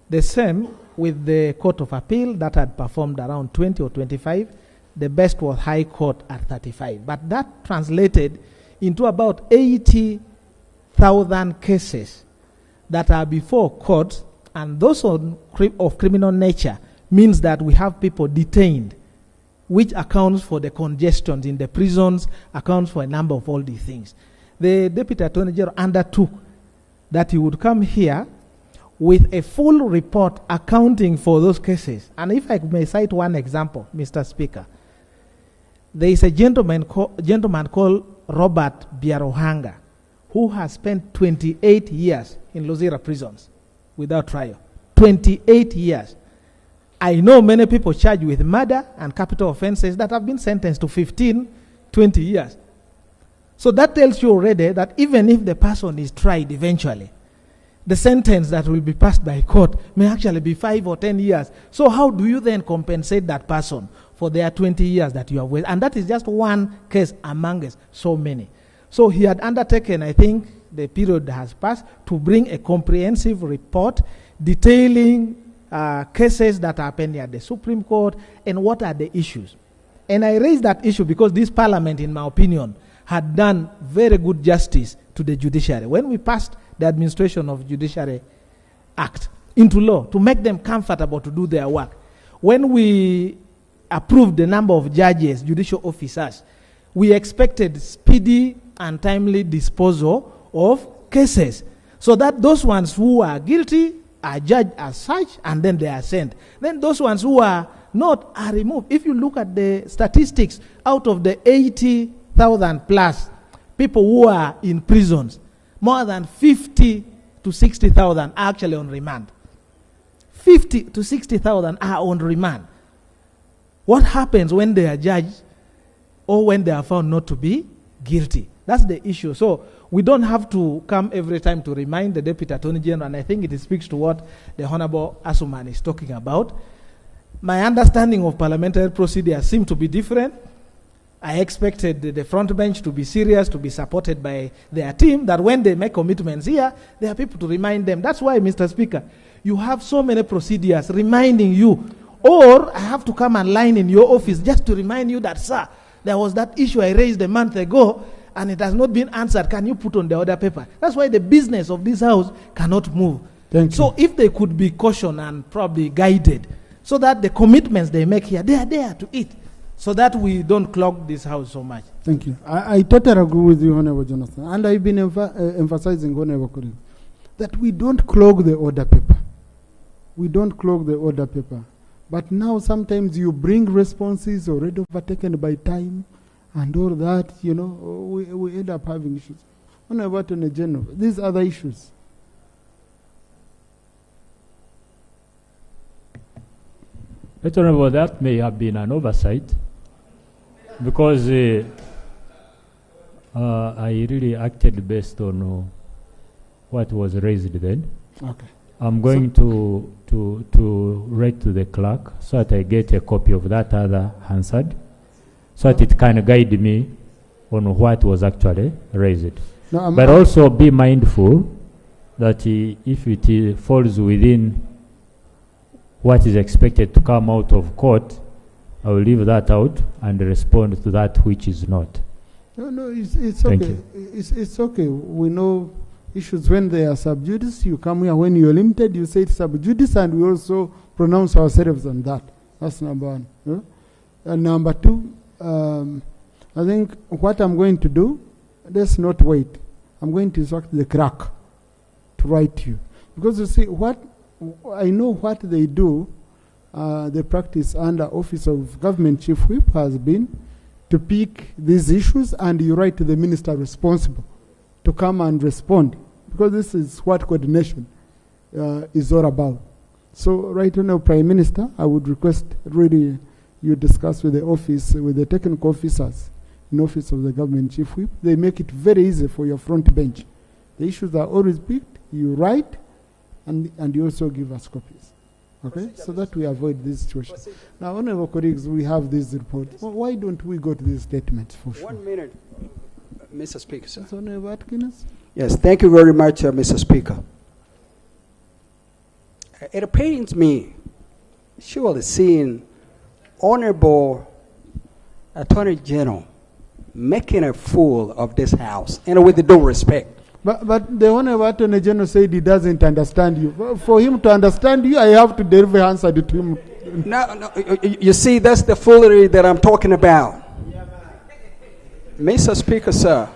The same with the Court of Appeal that had performed around 20 or 25. The best was High Court at 35. But that translated into about 80,000 cases that are before courts, and those of criminal nature means that we have people detained, which accounts for the congestion in the prisons, accounts for a number of all these things. The Deputy Attorney General undertook that he would come here with a full report accounting for those cases. And if I may cite one example, Mr. Speaker, there is a gentleman called Robert Biarohanga, who has spent 28 years in Luzira prisons without trial. 28 years. I know many people charged with murder and capital offenses that have been sentenced to 15, 20 years. So that tells you already that even if the person is tried eventually, the sentence that will be passed by court may actually be 5 or 10 years. So how do you then compensate that person for their 20 years that you have wasted? And that is just one case among us, so many. So he had undertaken, I think the period has passed, to bring a comprehensive report detailing cases that are pending at the Supreme Court and what are the issues. And I raised that issue because this parliament, in my opinion, had done very good justice to the judiciary. When we passed the Administration of Judiciary Act into law to make them comfortable to do their work, when we approved the number of judges, judicial officers, we expected speedy and timely disposal of cases, so that those ones who are guilty are judged as such, and then they are sent. Then those ones who are not are removed. If you look at the statistics, out of the 80,000 plus people who are in prisons, more than 50 to 60,000 are actually on remand. 50 to 60,000 are on remand. What happens when they are judged or when they are found not to be guilty? That's the issue. So we don't have to come every time to remind the Deputy Attorney General, and I think it speaks to what the Honorable Asuman is talking about. My understanding of parliamentary procedures seem to be different. I expected the front bench to be serious, to be supported by their team, that when they make commitments here, there are people to remind them. That's why, Mr. Speaker, you have so many procedures reminding you, or I have to come and line in your office just to remind you that, sir, there was that issue I raised a month ago, and it has not been answered. Can you put on the order paper? That's why the business of this house cannot move. So if they could be cautioned and probably guided, so that the commitments they make here, they are there to it, so that we don't clog this house so much. Thank you. I totally agree with you, Honorable Jonathan. And I've been emphasizing, Honorable Colleague, that we don't clog the order paper. We don't clog the order paper. But now sometimes you bring responses already overtaken by time and all that, you know, we end up having issues. Honorable Attorney General, these other issues. Honorable, that may have been an oversight, because I really acted based on what was raised then. Okay. I'm going to write to the clerk so that I get a copy of that other Hansard, so that it can guide me on what was actually raised. No, but also be mindful that if it falls within what is expected to come out of court, I will leave that out and respond to that which is not. No, it's Thank okay. you. It's okay. We know issues when they are sub judice. You come here when you're limited, you say it's sub judice, and we also pronounce ourselves on that. That's number one. Yeah? And number two, I think what I'm going to do, let's not wait. I'm going to instruct the clerk to write to you. Because you see, I know what they do, the practice under Office of Government Chief Whip has been to pick these issues, and you write to the minister responsible to come and respond, because this is what coordination is all about. So right now, Prime Minister, I would request really you discuss with the office, with the technical officers in Office of the Government Chief Whip. They make it very easy for your front bench. The issues are always picked, you write, and you also give us copies. Okay? So that we avoid this situation. Now, honorable colleagues, we have this report. Well, why don't we go to these statements for sure? 1 minute, Mr. Speaker, sir. Honorable Atkins? Yes, thank you very much, Mr. Speaker. It pains me, surely, seeing Honorable Attorney General making a fool of this House, and with due respect. But the Honorable Attorney General said he doesn't understand you. For him to understand you, I have to deliver answer to him. No, you see, that's the foolery that I'm talking about. Mr. Speaker, sir,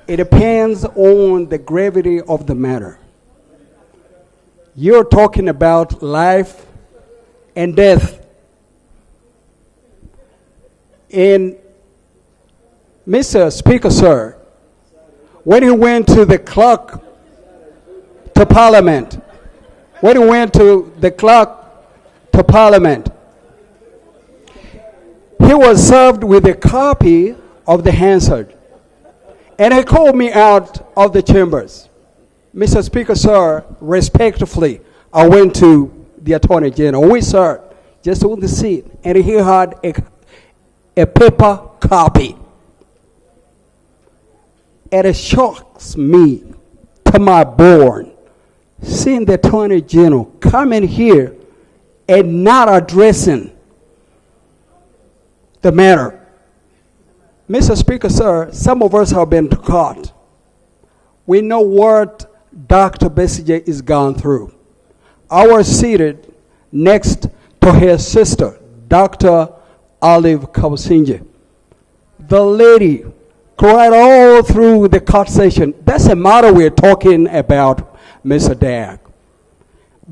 it depends on the gravity of the matter. You're talking about life and death. And Mr. Speaker, sir, when he went to the clerk to Parliament, he was served with a copy of the Hansard. And he called me out of the chambers. Mr. Speaker, sir, respectfully, I went to the Attorney General. We sat just on the seat, and he had a paper copy. And it shocks me to my bone seeing the Attorney General coming here and not addressing the matter. Mr. Speaker, sir, some of us have been caught. We know what Dr. Besige is gone through. I was seated next to his sister, Dr. Olive Kabusinje. The lady cried all through the court session. That's a matter we're talking about, Mr. Dag.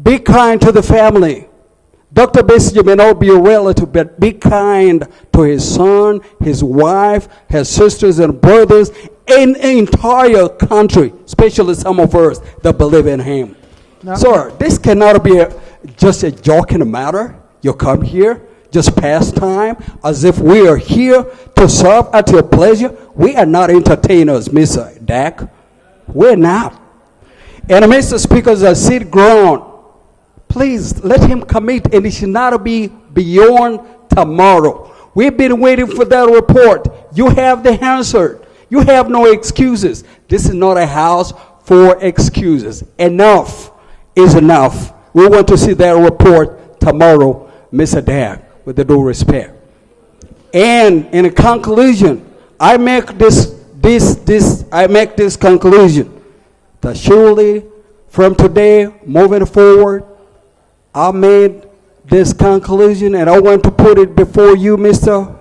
Be kind to the family. Dr. Besigye may not be a relative, but be kind to his son, his wife, his sisters and brothers, in the entire country, especially some of us that believe in him. Now, Sir, this cannot be just a joking matter. You come here, just pass time, as if we are here to serve at your pleasure. We are not entertainers, Mr. Dak. We're not. And Mr. Speaker, as I sit ground, please let him commit, and it should not be beyond tomorrow. We've been waiting for that report. You have the answer. You have no excuses. This is not a house for excuses. Enough is enough. We want to see that report tomorrow, Mr. Dag, with the due respect. And in conclusion, I make this conclusion that surely from today moving forward, I made this conclusion, and I want to put it before you, Mr.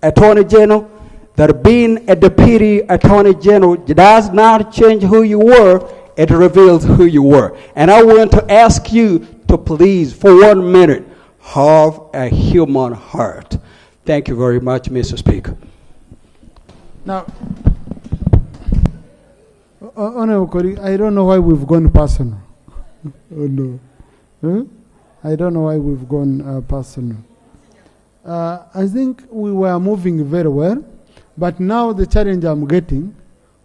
Attorney General, that being a deputy attorney general does not change who you were, it reveals who you were. And I want to ask you to please, for 1 minute, have a human heart. Thank you very much, Mr. Speaker. Now, Honorable colleague, I don't know why we've gone personal. Oh no. Huh? I don't know why we've gone personal. I think we were moving very well, but now the challenge I'm getting,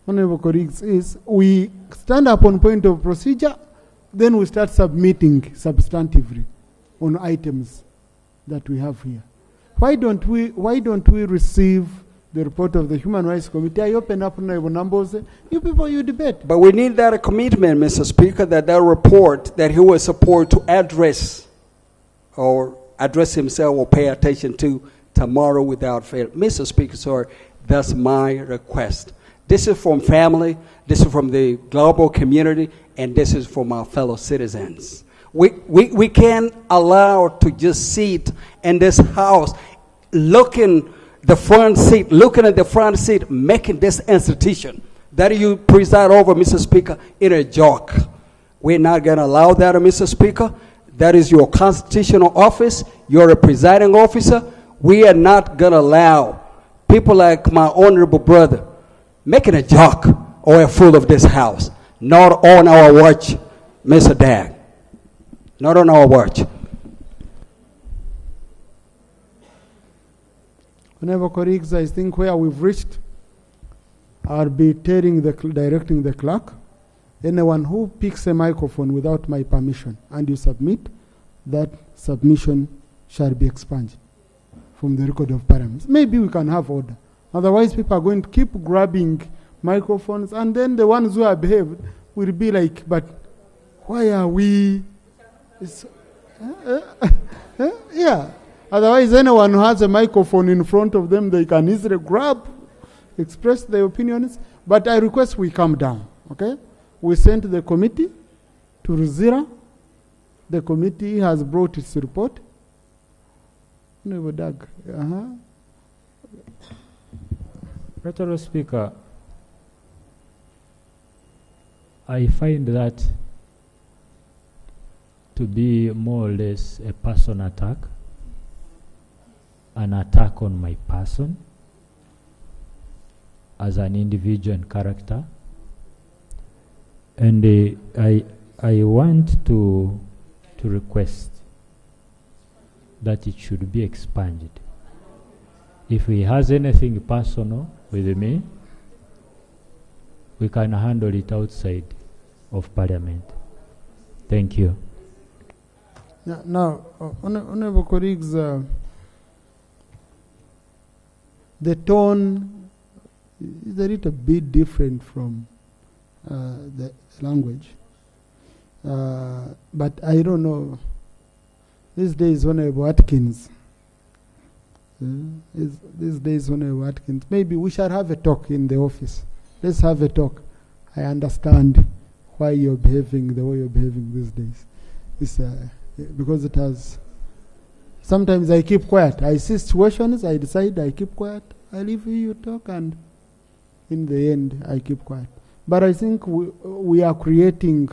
honorable colleagues, is we stand up on point of procedure, then we start submitting substantively on items that we have here. Why don't we receive the report of the Human Rights Committee? I open up honorable numbers. You people, you debate. But we need that commitment, Mr. Speaker, that report that he will support to address himself or pay attention to tomorrow without fail. Mr. Speaker, sorry, that's my request. This is from family, this is from the global community, and this is from our fellow citizens. We can't allow to just sit in this house looking at the front seat, making this institution that you preside over, Mr. Speaker, in a joke. We're not going to allow that, Mr. Speaker. That is your constitutional office. You're a presiding officer. We are not going to allow people like my honorable brother making a joke or a fool of this house. Not on our watch, Mr. Dag. Not on our watch. Honorable colleagues, I think where we've reached, I'll be directing the clerk. Anyone who picks a microphone without my permission and you submit, that submission shall be expunged from the record of Parliament. Maybe we can have order. Otherwise, people are going to keep grabbing microphones, and then the ones who have behaved will be like, but why are we? Yeah. Otherwise, anyone who has a microphone in front of them, they can easily grab, express their opinions. But I request we calm down, okay? We sent the committee to Ruzira. The committee has brought its report. Mr. Speaker, I find that to be more or less a person attack, an attack on my person as an individual and character. And I want to request that it should be expunged. If he has anything personal with me, we can handle it outside of Parliament. Thank you. Now, honorable colleagues, the tone is a little bit different from the language. But I don't know. These days, Honorable Atkins, maybe we shall have a talk in the office. Let's have a talk. I understand why you're behaving the way you're behaving these days. It's because it has. Sometimes I keep quiet. I see situations, I decide I keep quiet. I leave you talk, and in the end, I keep quiet. But I think we are creating,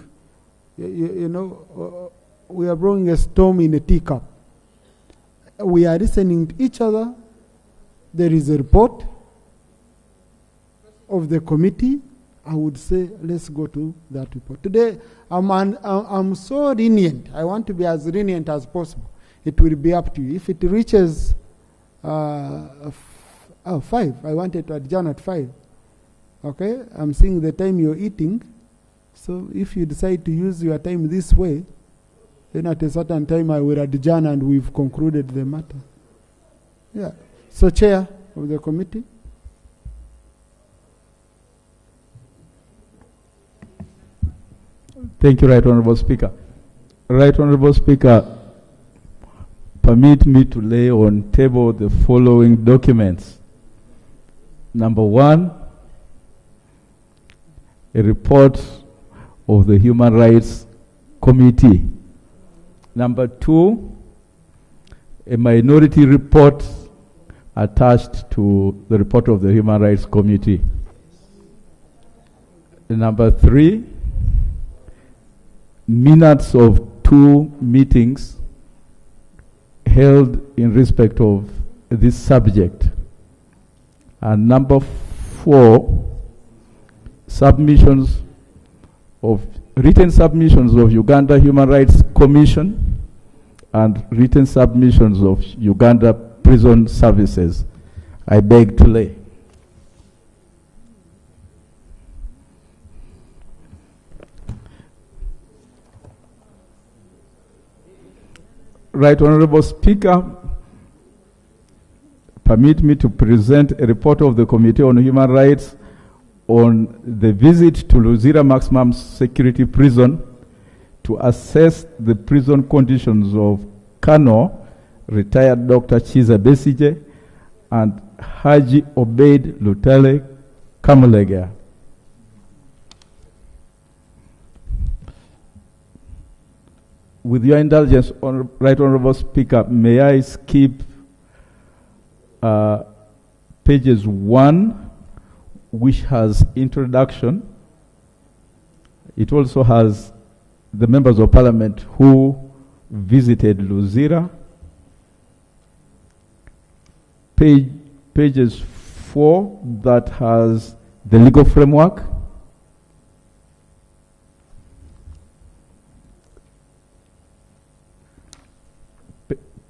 we are brewing a storm in a teacup. We are listening to each other. There is a report of the committee. I would say, let's go to that report. Today, I'm so lenient. I want to be as lenient as possible. It will be up to you. If it reaches 5, I wanted to adjourn at 5. Okay? I'm seeing the time you're eating. So if you decide to use your time this way, then at a certain time I will adjourn and we've concluded the matter. Yeah. So, Chair of the committee. Thank you, Right Honorable Speaker. Right Honorable Speaker, permit me to lay on table the following documents. Number 1, a report of the Human Rights Committee. Number 2, a minority report attached to the report of the Human Rights Committee. Number 3, minutes of 2 meetings held in respect of this subject. And number 4, written submissions of Uganda Human Rights Commission and written submissions of Uganda Prison Services. I beg to lay. Right Honorable Speaker, permit me to present a report of the Committee on Human Rights on the visit to Luzira Maximum Security Prison to assess the prison conditions of Kano, retired Dr. Chiza Besije, and Haji Obeid Lutale Kamulega. With your indulgence, Right Honorable Speaker, may I skip pages 1, which has introduction. It also has the members of parliament who visited Luzira. Pages 4, that has the legal framework.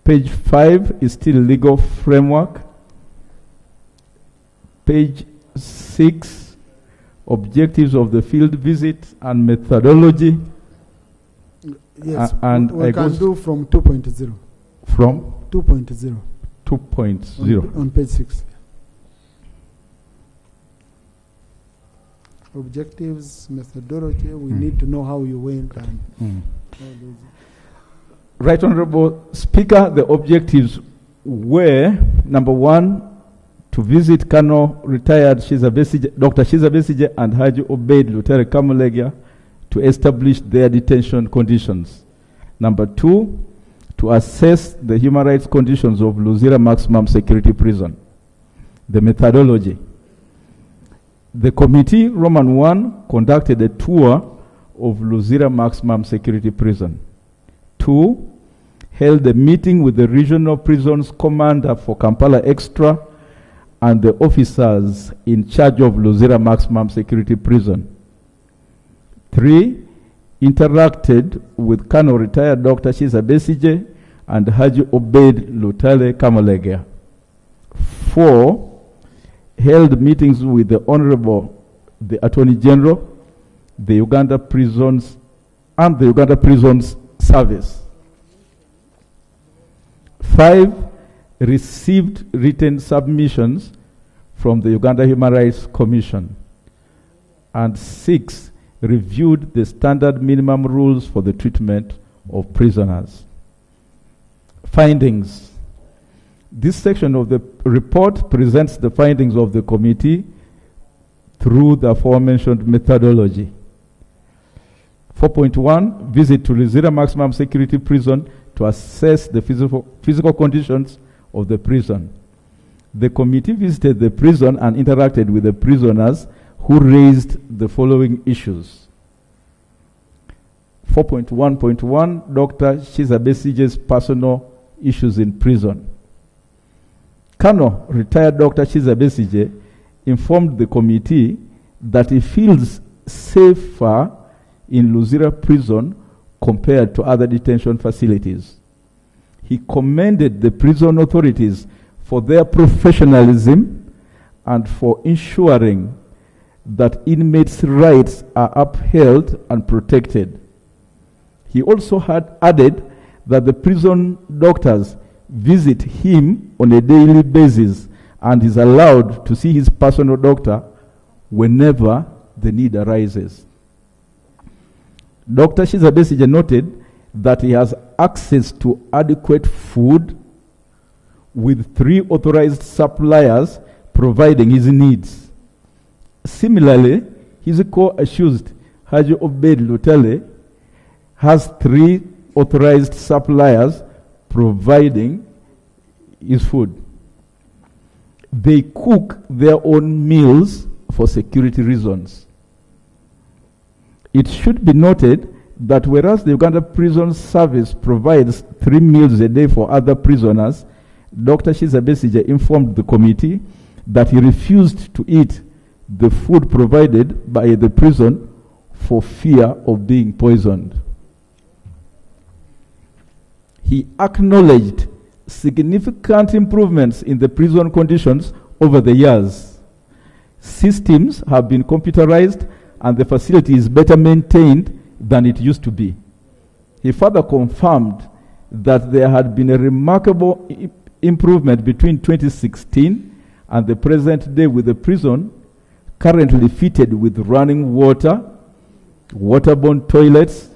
Page 5 is still legal framework. Page 6, objectives of the field visit and methodology. Yes, and we can do from 2.0. From? 2.0. 2.0. On page 6. Objectives, methodology, we need to know how you went. And Right Honorable Speaker, the objectives were, number 1, to visit Kano retired Dr. Chiza Besije and Haji Obeid Lutale Kamulega to establish their detention conditions. Number 2, to assess the human rights conditions of Luzira Maximum Security Prison. The methodology. The committee, Roman 1, conducted a tour of Luzira Maximum Security Prison. 2, held a meeting with the regional prisons commander for Kampala Extra and the officers in charge of Luzira Maximum Security Prison. 3, interacted with Kano retired Dr. Chiza Besije and Haji Obeid Lutale Kamulega. 4, held meetings with the Honorable, the Attorney General, the Uganda Prisons, and the Uganda Prisons Service. 5, received written submissions from the Uganda Human Rights Commission. And 6, reviewed the standard minimum rules for the treatment of prisoners. Findings. This section of the report presents the findings of the committee through the aforementioned methodology. 4.1, visit to Luzira Maximum Security Prison to assess the physical conditions of the prison. The committee visited the prison and interacted with the prisoners who raised the following issues. 4.1.1, Dr. Shiza Besige's personal issues in prison. Colonel, retired Dr. Shiza Besige, informed the committee that he feels safer in Luzira prison compared to other detention facilities. He commended the prison authorities for their professionalism and for ensuring that inmates' rights are upheld and protected. He also had added that the prison doctors visit him on a daily basis and is allowed to see his personal doctor whenever the need arises. Dr. Shiza Besige noted that he has access to adequate food with 3 authorized suppliers providing his needs. Similarly, his co-accused Haji Obeid Lutale has 3 authorized suppliers providing his food. They cook their own meals for security reasons. It should be noted that whereas the Uganda Prison Service provides 3 meals a day for other prisoners, Dr. Shiza Besige informed the committee that he refused to eat the food provided by the prison for fear of being poisoned. He acknowledged significant improvements in the prison conditions over the years. Systems have been computerized and the facility is better maintained than it used to be. He further confirmed that there had been a remarkable improvement between 2016 and the present day, with the prison currently fitted with running water, waterborne toilets,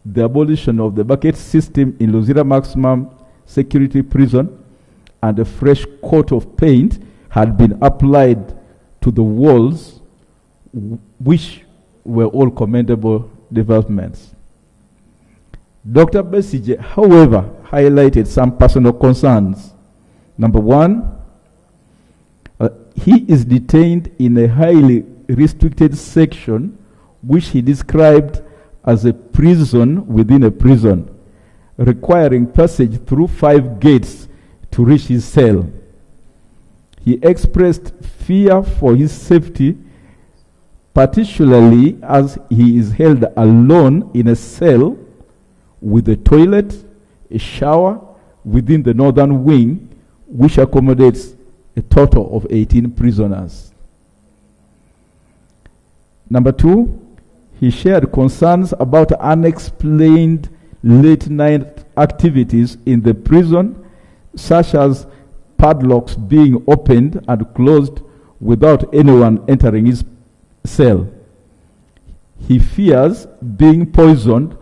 the abolition of the bucket system in Luzira Maximum Security Prison, and a fresh coat of paint had been applied to the walls, which were all commendable developments. Dr. Besige, however, highlighted some personal concerns. Number 1, he is detained in a highly restricted section, which he described as a prison within a prison, requiring passage through 5 gates to reach his cell. He expressed fear for his safety, particularly as he is held alone in a cell with a toilet, a shower within the northern wing, which accommodates a total of 18 prisoners. Number 2, he shared concerns about unexplained late-night activities in the prison, such as padlocks being opened and closed without anyone entering his cell. He fears being poisoned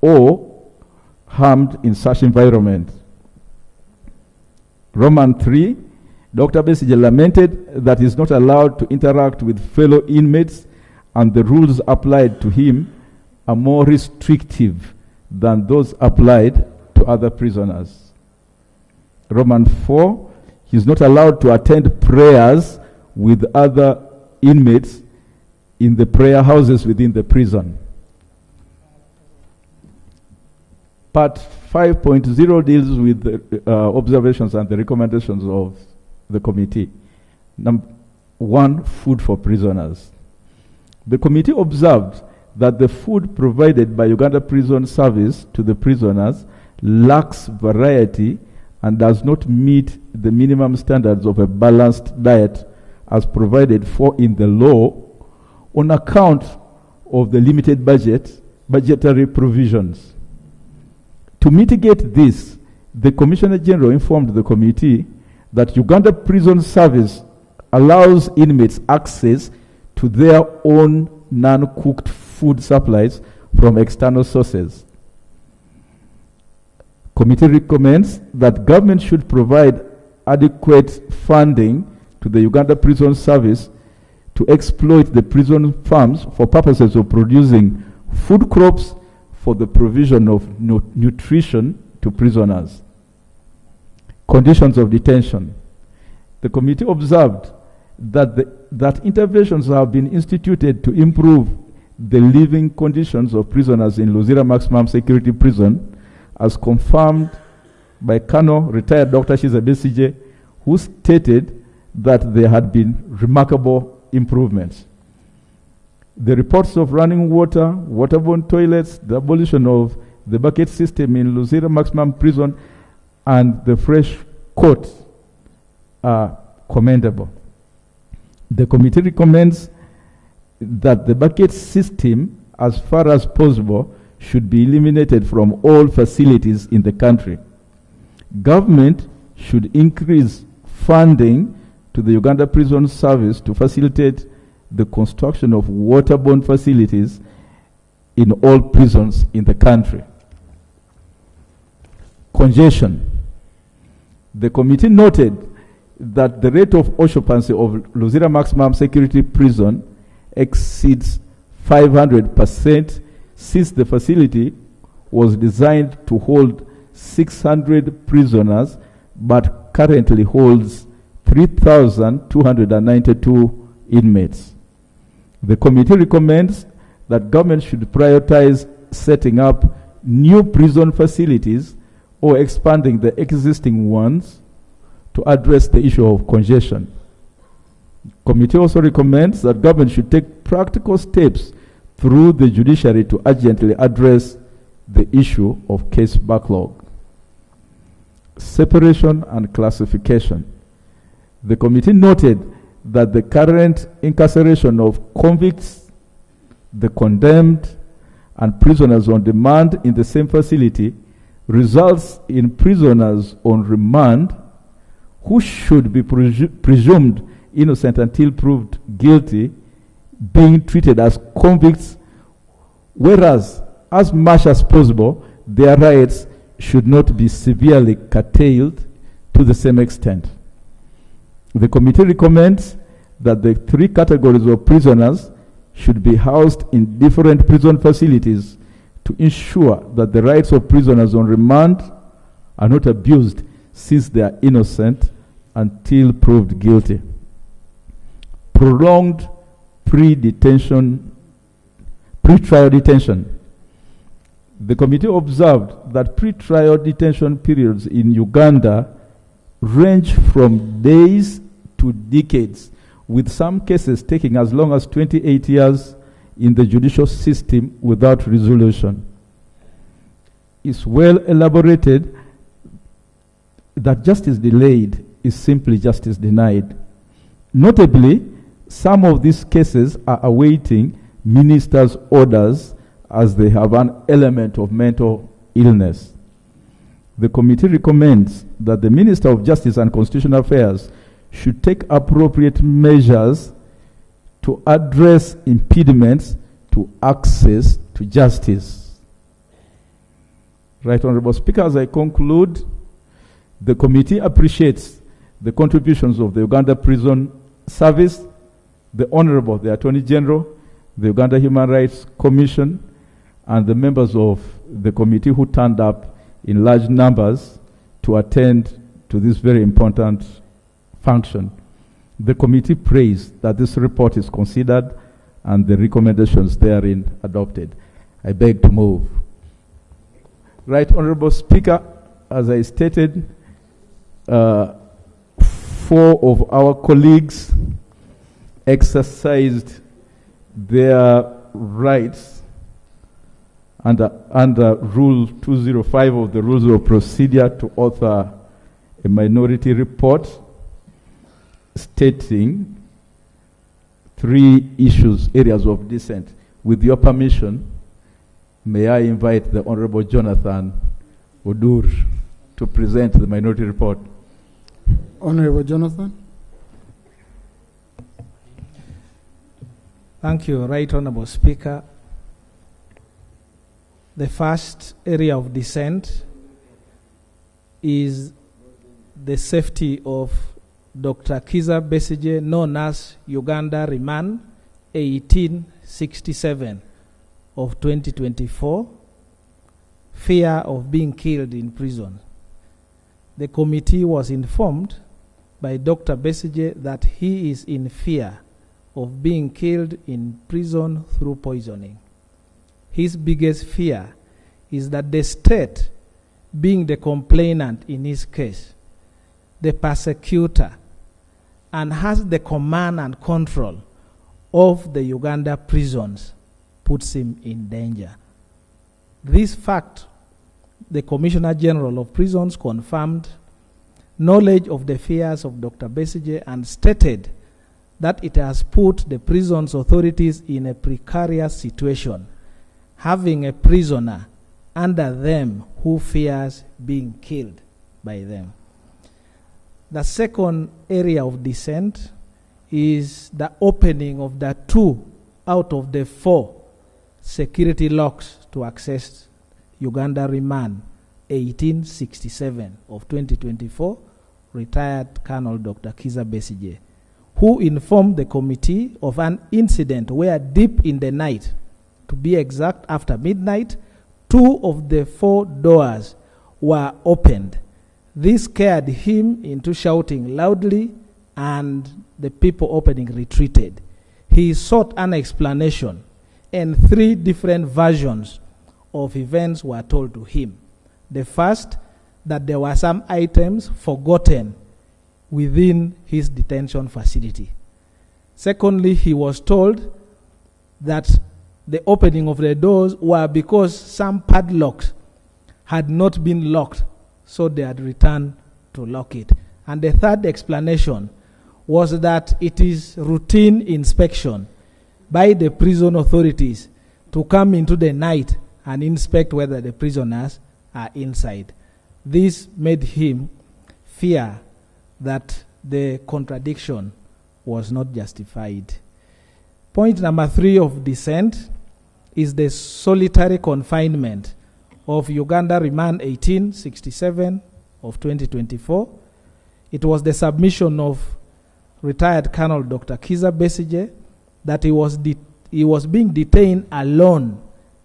or harmed in such environment. Roman 3, Dr. Besige lamented that he is not allowed to interact with fellow inmates, and the rules applied to him are more restrictive than those applied to other prisoners. Roman 4, he is not allowed to attend prayers with other inmates in the prayer houses within the prison. Part 5.0 deals with the observations and the recommendations of the committee. Number 1, food for prisoners. The committee observed that the food provided by Uganda Prison Service to the prisoners lacks variety and does not meet the minimum standards of a balanced diet as provided for in the law on account of the limited budgetary provisions. To mitigate this, the Commissioner General informed the committee that Uganda Prison Service allows inmates access to their own non-cooked food supplies from external sources. Committee recommends that government should provide adequate funding to the Uganda Prison Service to exploit the prison farms for purposes of producing food crops for the provision of nutrition to prisoners. Conditions of detention. The committee observed that interventions have been instituted to improve the living conditions of prisoners in Luzira Maximum Security Prison, as confirmed by Colonel retired Dr. Shiza Besije, who stated that there had been remarkable improvements. The reports of running water, waterborne toilets, the abolition of the bucket system in Luzira Maximum Prison, and the fresh court are commendable. The committee recommends that the bucket system, as far as possible, should be eliminated from all facilities in the country. Government should increase funding to the Uganda Prison Service to facilitate the construction of waterborne facilities in all prisons in the country. Congestion. The committee noted that the rate of occupancy of Luzira Maximum Security Prison exceeds 500% since the facility was designed to hold 600 prisoners but currently holds 3,292 inmates. The committee recommends that government should prioritize setting up new prison facilities or expanding the existing ones to address the issue of congestion. The committee also recommends that government should take practical steps through the judiciary to urgently address the issue of case backlog. Separation and classification. The committee noted that the current incarceration of convicts, the condemned, and prisoners on demand in the same facility results in prisoners on remand who should be presumed innocent until proved guilty being treated as convicts, whereas, as much as possible, their rights should not be severely curtailed to the same extent. The committee recommends that the three categories of prisoners should be housed in different prison facilities to ensure that the rights of prisoners on remand are not abused since they are innocent until proved guilty. Prolonged pre-trial detention. The committee observed that pre-trial detention periods in Uganda range from days to decades, with some cases taking as long as 28 years in the judicial system without resolution. It's well elaborated that justice delayed is simply justice denied. Notably, some of these cases are awaiting ministers' orders as they have an element of mental illness. The committee recommends that the Minister of Justice and Constitutional Affairs should take appropriate measures to address impediments to access to justice. Right Honorable Speaker, as I conclude, the committee appreciates the contributions of the Uganda Prison Service, the Honorable, the Attorney General, the Uganda Human Rights Commission, and the members of the committee who turned up in large numbers to attend to this very important function. The committee prays that this report is considered and the recommendations therein adopted. I beg to move. Right Honorable Speaker, as I stated, 4 of our colleagues exercised their rights under Rule 205 of the Rules of Procedure to author a minority report stating 3 areas of dissent. With your permission, may I invite the Honorable Jonathan Odur to present the minority report. Honorable Jonathan. Thank you, Right Honorable Speaker. The first area of dissent is the safety of Dr. Kiza Besije, known as Uganda Remand 1867 of 2024, fear of being killed in prison. The committee was informed by Dr. Besigye that he is in fear of being killed in prison through poisoning. His biggest fear is that the state, being the complainant in his case, the persecutor, and has the command and control of the Uganda prisons, puts him in danger. This fact, the Commissioner General of Prisons confirmed knowledge of the fears of Dr. Besigye and stated that it has put the prisons authorities in a precarious situation, having a prisoner under them who fears being killed by them. The second area of dissent is the opening of the 2 out of the 4 security locks to access Uganda Remand 1867 of 2024, retired Colonel Dr. Kizza Besigye, who informed the committee of an incident where deep in the night, to be exact after midnight, 2 of the 4 doors were opened. This scared him into shouting loudly, and the people opening retreated. He sought an explanation, and 3 different versions of events were told to him. The first, that there were some items forgotten within his detention facility. Secondly, he was told that the opening of the doors were because some padlocks had not been locked, so they had returned to lock it. And the third explanation was that it is routine inspection by the prison authorities to come into the night and inspect whether the prisoners are inside. This made him fear that the contradiction was not justified. Point number 3 of dissent is the solitary confinement of Uganda Remand 1867 of 2024. It was the submission of retired Colonel Dr. Kizza Besigye that he was being detained alone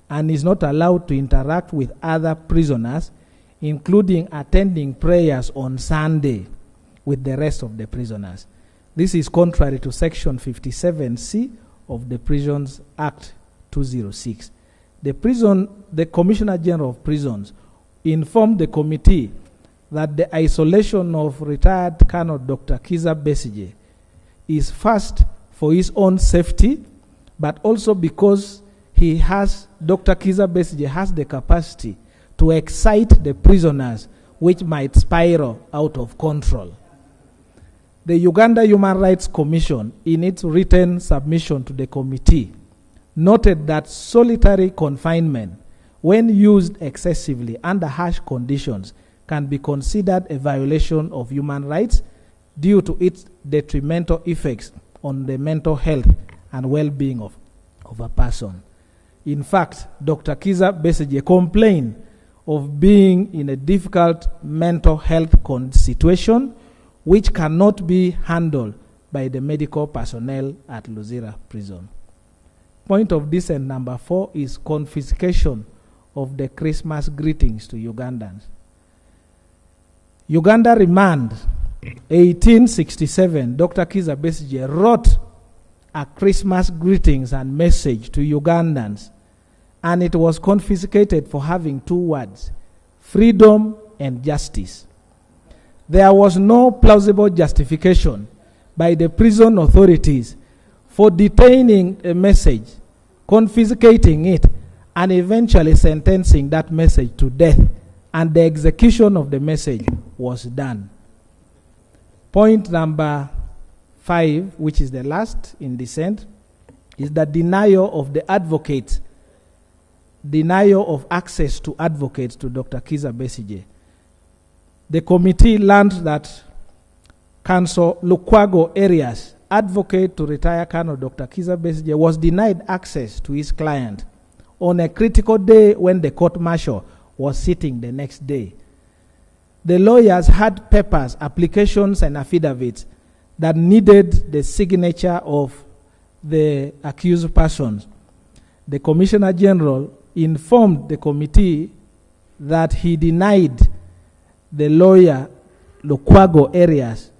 and is not allowed to interact with other prisoners, including attending prayers on Sunday with the rest of the prisoners. This is contrary to Section 57C of the Prisons Act 206. The Commissioner General of Prisons informed the committee that the isolation of retired Colonel Dr. Kizza Besigye is first for his own safety, but also because Dr. Kizza Besigye has the capacity to excite the prisoners, which might spiral out of control. The Uganda Human Rights Commission, in its written submission to the committee, noted that solitary confinement, when used excessively under harsh conditions, can be considered a violation of human rights due to its detrimental effects on the mental health and well-being of a person. In fact, Dr. Kizza Besigye complained of being in a difficult mental health situation which cannot be handled by the medical personnel at Luzira prison. Point of dissent number 4 is confiscation of the Christmas greetings to Ugandans. Uganda Remand 1867, Dr. Kizza Besigye wrote a Christmas greetings and message to Ugandans, and it was confiscated for having 2 words, freedom and justice. There was no plausible justification by the prison authorities for detaining a message, confiscating it, and eventually sentencing that message to death, and the execution of the message was done. Point number 5, which is the last in dissent, is the denial of access to advocates to Dr. Kizza Besigye. The committee learned that Council Lukwago areas advocate to retire Colonel Dr. Kizza Besigye was denied access to his client on a critical day when the court-martial was sitting the next day. The lawyers had papers, applications, and affidavits that needed the signature of the accused persons. The Commissioner General informed the committee that he denied the lawyer Lukwago areas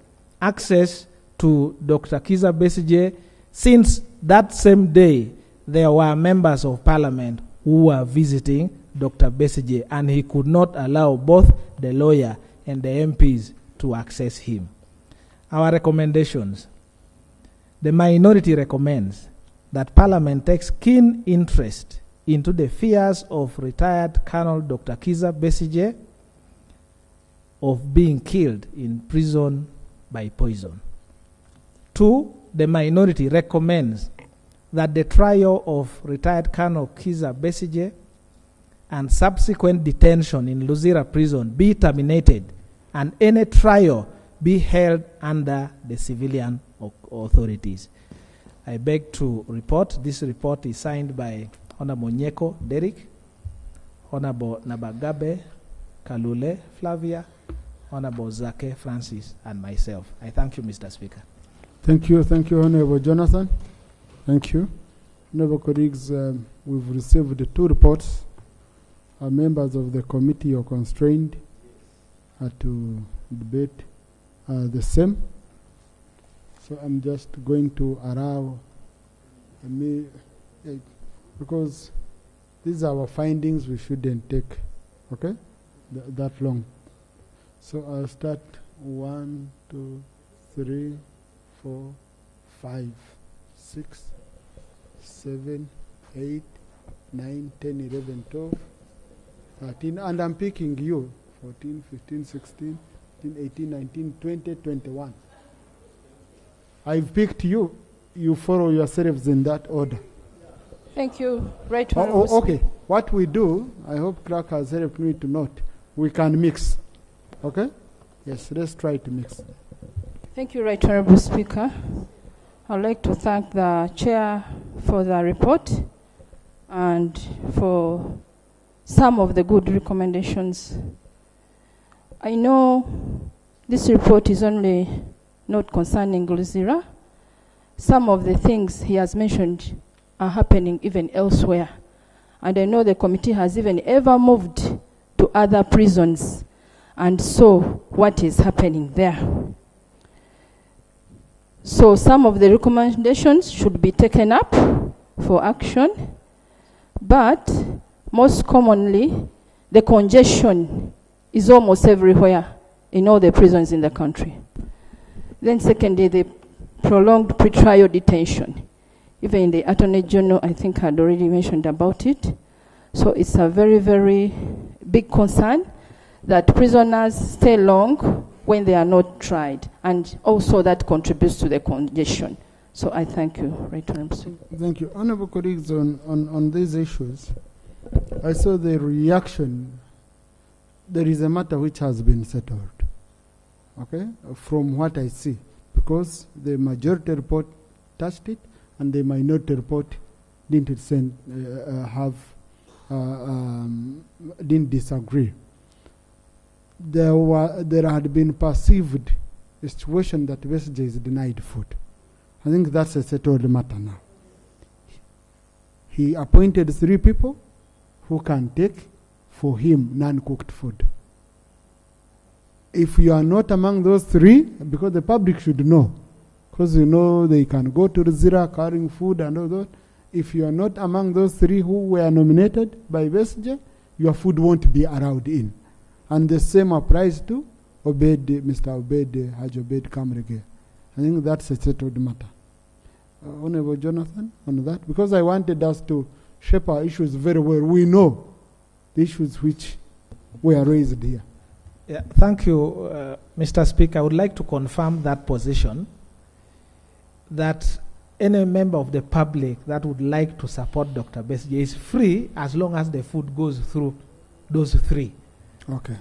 access to Dr. Kiza Besigye, since that same day there were members of parliament who were visiting Dr. Besigye, and he could not allow both the lawyer and the MPs to access him. Our recommendations. The minority recommends that Parliament takes keen interest into the fears of retired Colonel Dr. Kiza Besigye of being killed in prison by poison. 2, the minority recommends that the trial of retired Colonel Kiza Besigye and subsequent detention in Luzira prison be terminated and any trial be held under the civilian authorities. I beg to report. This report is signed by Honorable Nyeko Derek, Honorable Nabagabe Kalule Flavia, Honorable Zake Francis, and myself. I thank you, Mr. Speaker. Thank you, Honorable Jonathan. Thank you. Honorable colleagues, we've received 2 reports. Members of the committee are constrained to debate the same. So I'm just going to allow me, because these are our findings, we shouldn't take, okay, that long. So I'll start 1, 2, 3, 4, 5, 6, 7, 8, 9, 10, 11, 12, 13, and I'm picking you, 14, 15, 16, 17, 18, 19, 20, 21. I've picked you. You follow yourselves in that order. Thank you, Right Honourable okay. What we do, I hope Clark has helped me to note, we can mix. Okay? Yes, let's try to mix. Thank you, Right Honourable Speaker. I'd like to thank the Chair for the report and for some of the good recommendations. I know this report is only not concerning Luzira. Some of the things he has mentioned are happening even elsewhere. And I know the committee has even ever moved to other prisons and saw what is happening there. So some of the recommendations should be taken up for action, but most commonly, the congestion is almost everywhere in all the prisons in the country. Then secondly, the prolonged pretrial detention. Even the Attorney General, I think, had already mentioned about it. So it's a very, very big concern that prisoners stay long when they are not tried, and also that contributes to the congestion. So I thank you, Right Honourable Speaker. Thank you. Honourable colleagues, on these issues, I saw the reaction. There is a matter which has been settled, okay, from what I see, because the majority report touched it and the minority report didn't didn't disagree. There had been perceived a situation that Besigye is denied food. I think that's a settled matter now. He appointed 3 people who can take for him non-cooked food. If you are not among those 3, because the public should know, because you know they can go to the Zira carrying food and all that. If you are not among those 3 who were nominated by Besigye, your food won't be allowed in. And the same applies to Mr. Obed, Haj Obed Kamrege. I think that's a settled matter. Honorable Jonathan, on that, because I wanted us to shape our issues very well. We know the issues which were raised here. Yeah, thank you, Mr. Speaker. I would like to confirm that position, that any member of the public that would like to support Dr. Besigye is free as long as the food goes through those 3. Okay.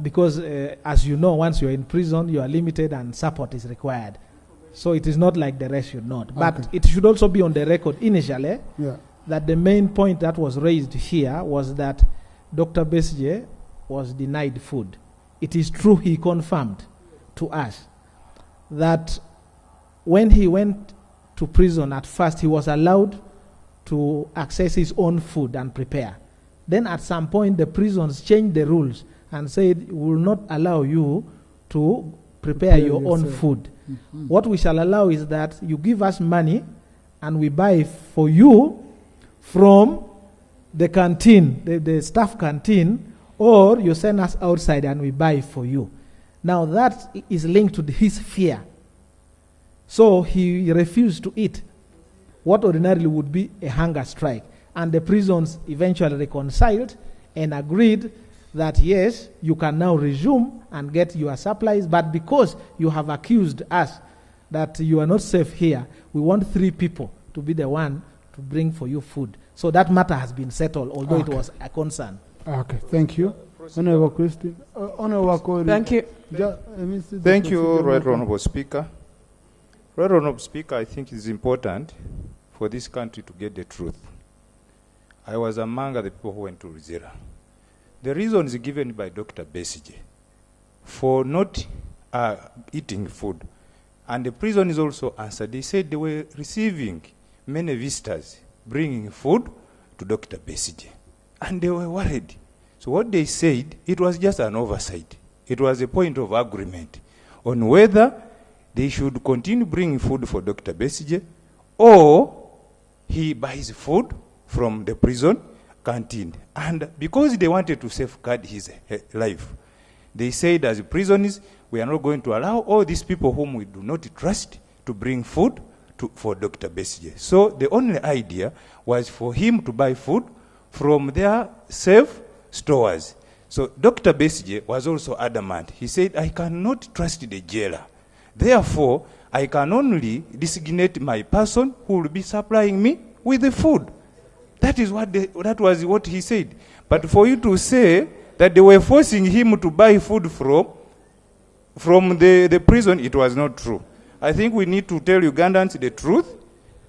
Because, as you know, once you're in prison, you are limited and support is required. So it is not like the rest should not. But Okay. it should also be on the record initially Yeah. that the main point that was raised here was that Dr. Besigye was denied food. It is true, he confirmed to us that when he went to prison at first, he was allowed to access his own food and prepare. Then at some point, the prisons changed the rules and said, we will not allow you to prepare your own yourself. food. What we shall allow is that you give us money and we buy for you from the canteen, the staff canteen, or you send us outside and we buy for you. Now that is linked to his fear. So he refused to eat what ordinarily would be a hunger strike. And the prisons eventually reconciled and agreed that yes, you can now resume and get your supplies, but because you have accused us that you are not safe here, we want 3 people to be the one to bring for you food. So that matter has been settled, although it was a concern. Okay, thank you. Honorable Christine. Honorable Corey. Thank you. Thank you, Right Honorable Speaker. Right Honorable Speaker, I think it's important for this country to get the truth. I was among the people who went to Ruzira. The reason is given by Dr. Besige for not eating food. And the prison is also answered. They said they were receiving many visitors bringing food to Dr. Besige. And they were worried. So what they said, it was just an oversight. It was a point of agreement on whether they should continue bringing food for Dr. Besige or he buys food from the prison canteen. And because they wanted to safeguard his life, they said as prisoners, we are not going to allow all these people whom we do not trust to bring food for Dr. Besige. So the only idea was for him to buy food from their safe stores. So Dr. Besige was also adamant. He said, I cannot trust the jailer. Therefore, I can only designate my person who will be supplying me with the food. That was what he said. But for you to say that they were forcing him to buy food from the prison, it was not true. I think we need to tell Ugandans the truth,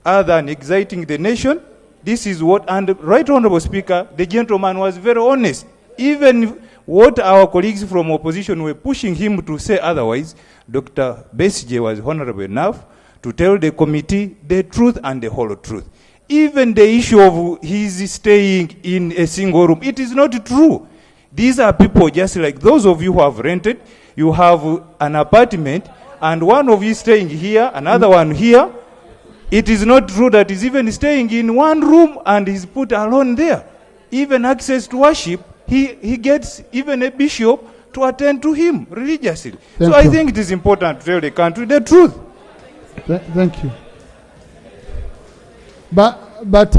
other than exciting the nation. This is what, and Right Honorable Speaker, the gentleman was very honest. Even what our colleagues from opposition were pushing him to say otherwise, Dr. Besige was honorable enough to tell the committee the truth and the whole truth. Even the issue of his staying in a single room, it is not true. These are people just like those of you who have rented. You have an apartment, and one of you staying here, another one here. It is not true that he's even staying in one room and he's put alone there. Even access to worship, he gets even a bishop to attend to him religiously. Thank I you. think it is important to tell the country the truth. Thank you. But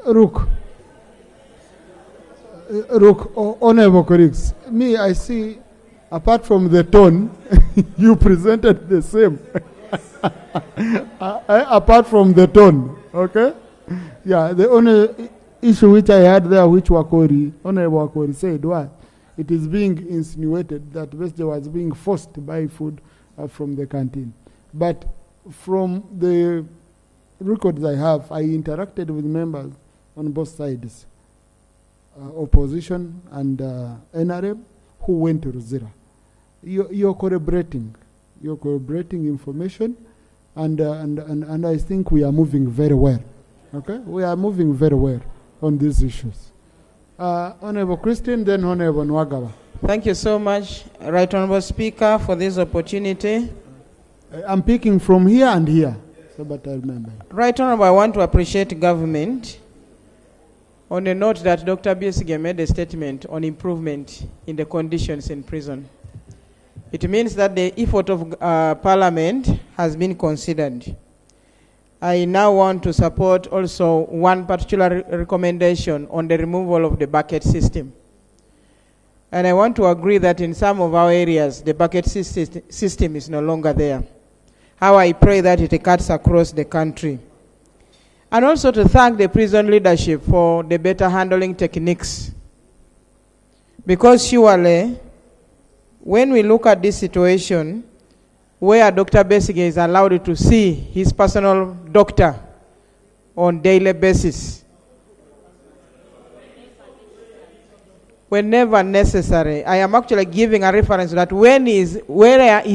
Rook, honorable colleagues, me, I see, apart from the tone, you presented the same. Apart from the tone, okay? Yeah, the only issue which I had there, which Honorable Wakori said, was it is being insinuated that Besige was being forced to buy food from the canteen. But from the records I have, I interacted with members on both sides, opposition and NRM, who went to Ruzira. You're corroborating information, and I think we are moving very well. Okay, we are moving very well on these issues. Honorable Christine, then Honorable Nwagaba. Thank you so much, Right Honorable Speaker, for this opportunity. I'm picking from here and here, so but I remember. Right Honorable, I want to appreciate government on the note that Dr. Besige made a statement on improvement in the conditions in prison. It means that the effort of Parliament has been considered. I now want to support also one particular recommendation on the removal of the bucket system. And I want to agree that in some of our areas, the bucket system is no longer there. How I pray that it cuts across the country. And also to thank the prison leadership for the better handling techniques. Because surely, when we look at this situation, where Dr. Besige is allowed to see his personal doctor on daily basis, whenever necessary, I am actually giving a reference that where he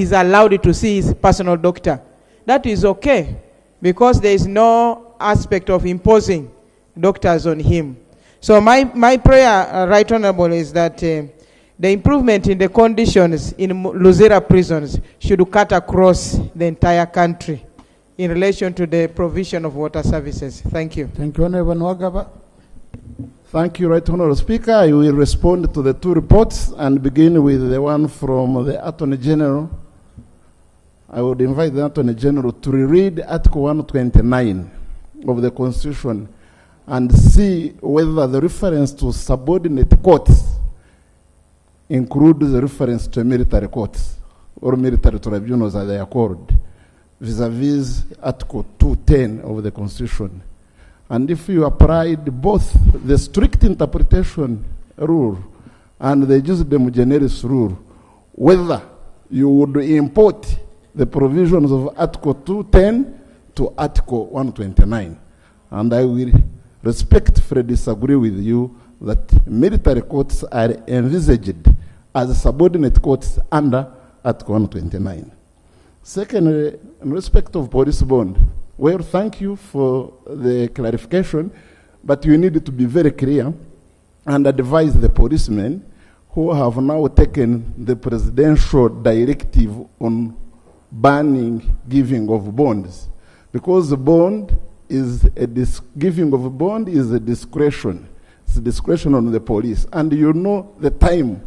is allowed to see his personal doctor, that is okay, because there is no aspect of imposing doctors on him. So my prayer, Right Honorable, is that the improvement in the conditions in Luzira prisons should cut across the entire country in relation to the provision of water services. Thank you. Thank you, Honorable Nwagaba. Thank you, Right Honourable Speaker. I will respond to the two reports and begin with the one from the Attorney General. I would invite the Attorney General to reread Article 129 of the Constitution and see whether the reference to subordinate courts includes the reference to military courts or military tribunals as they are called, vis-a-vis Article 210 of the Constitution. And if you applied both the strict interpretation rule and the jus dem generis rule, whether you would import the provisions of Article 210 to Article 129. And I will respectfully disagree with you that military courts are envisaged as subordinate courts under Article 129. Secondly, in respect of police bond, well, thank you for the clarification, but you need to be very clear and advise the policemen who have now taken the presidential directive on banning giving of bonds, because the bond is giving of a bond is a discretion. It's a discretion on the police, and you know the time,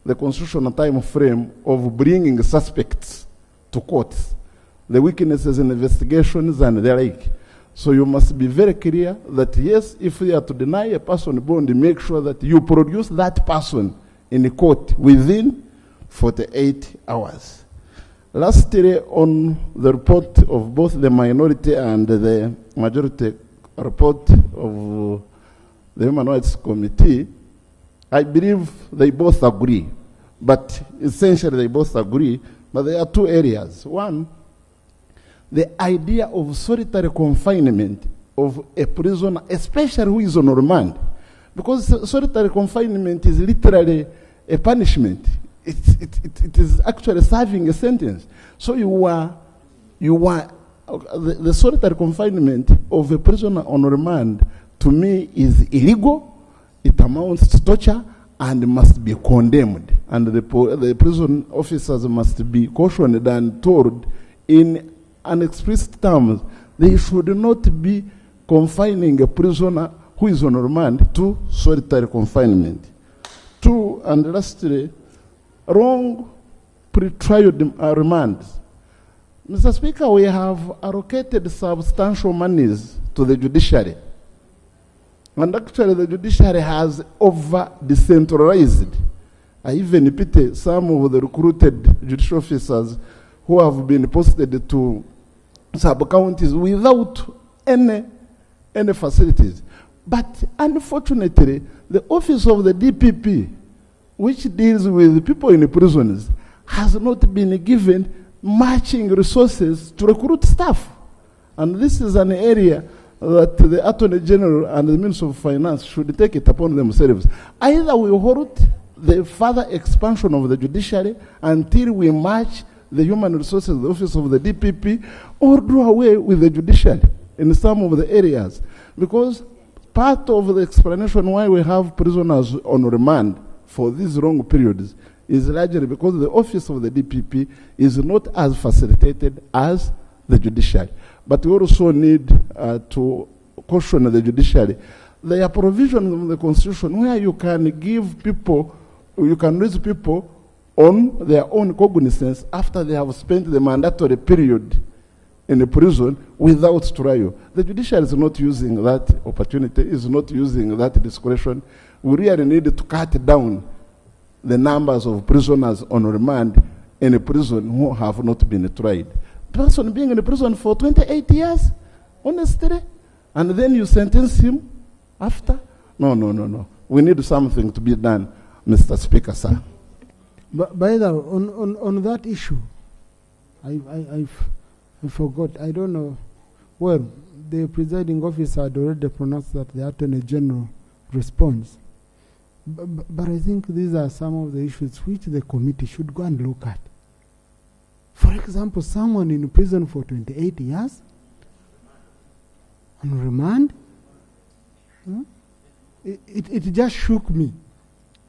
the constitutional time frame of bringing suspects to courts, the weaknesses in investigations and the like. So you must be very clear that yes, if you are to deny a person bond, make sure that you produce that person in the court within 48 hours. Lastly, on the report of both the minority and the majority report of the Human Rights Committee, I believe they both agree. But essentially they both agree, but there are two areas. One, the idea of solitary confinement of a prisoner, especially who is on remand, because solitary confinement is literally a punishment. It is actually serving a sentence. So the solitary confinement of a prisoner on remand, to me, is illegal. It amounts to torture and must be condemned. And the prison officers must be cautioned and told in an explicit terms they should not be confining a prisoner who is on remand to solitary confinement. Two, and lastly, wrong pre-trial remands. Mr. Speaker, we have allocated substantial monies to the judiciary. And actually the judiciary has over-decentralized. I even pity some of the recruited judicial officers who have been posted to sub-counties without any facilities. But unfortunately, the office of the DPP, which deals with people in the prisons, has not been given matching resources to recruit staff. And this is an area that the Attorney General and the Minister of Finance should take it upon themselves. Either we halt the further expansion of the judiciary until we match the human resources of the office of the DPP, or do away with the judiciary in some of the areas. Because part of the explanation why we have prisoners on remand for these long periods is largely because the office of the DPP is not as facilitated as the judiciary. But we also need to caution the judiciary. There are provisions in the Constitution where you can give people, you can raise people on their own cognizance after they have spent the mandatory period in a prison without trial. The judiciary is not using that opportunity, is not using that discretion. We really need to cut down the numbers of prisoners on remand in a prison who have not been tried. Person being in a prison for 28 years, honestly, and then you sentence him after? No. We need something to be done, Mr. Speaker, sir. But by the way, on that issue, I forgot. I don't know. Well, the presiding officer had already pronounced that the Attorney General responds. But I think these are some of the issues which the committee should go and look at. For example, someone in prison for 28 years on remand, it just shook me.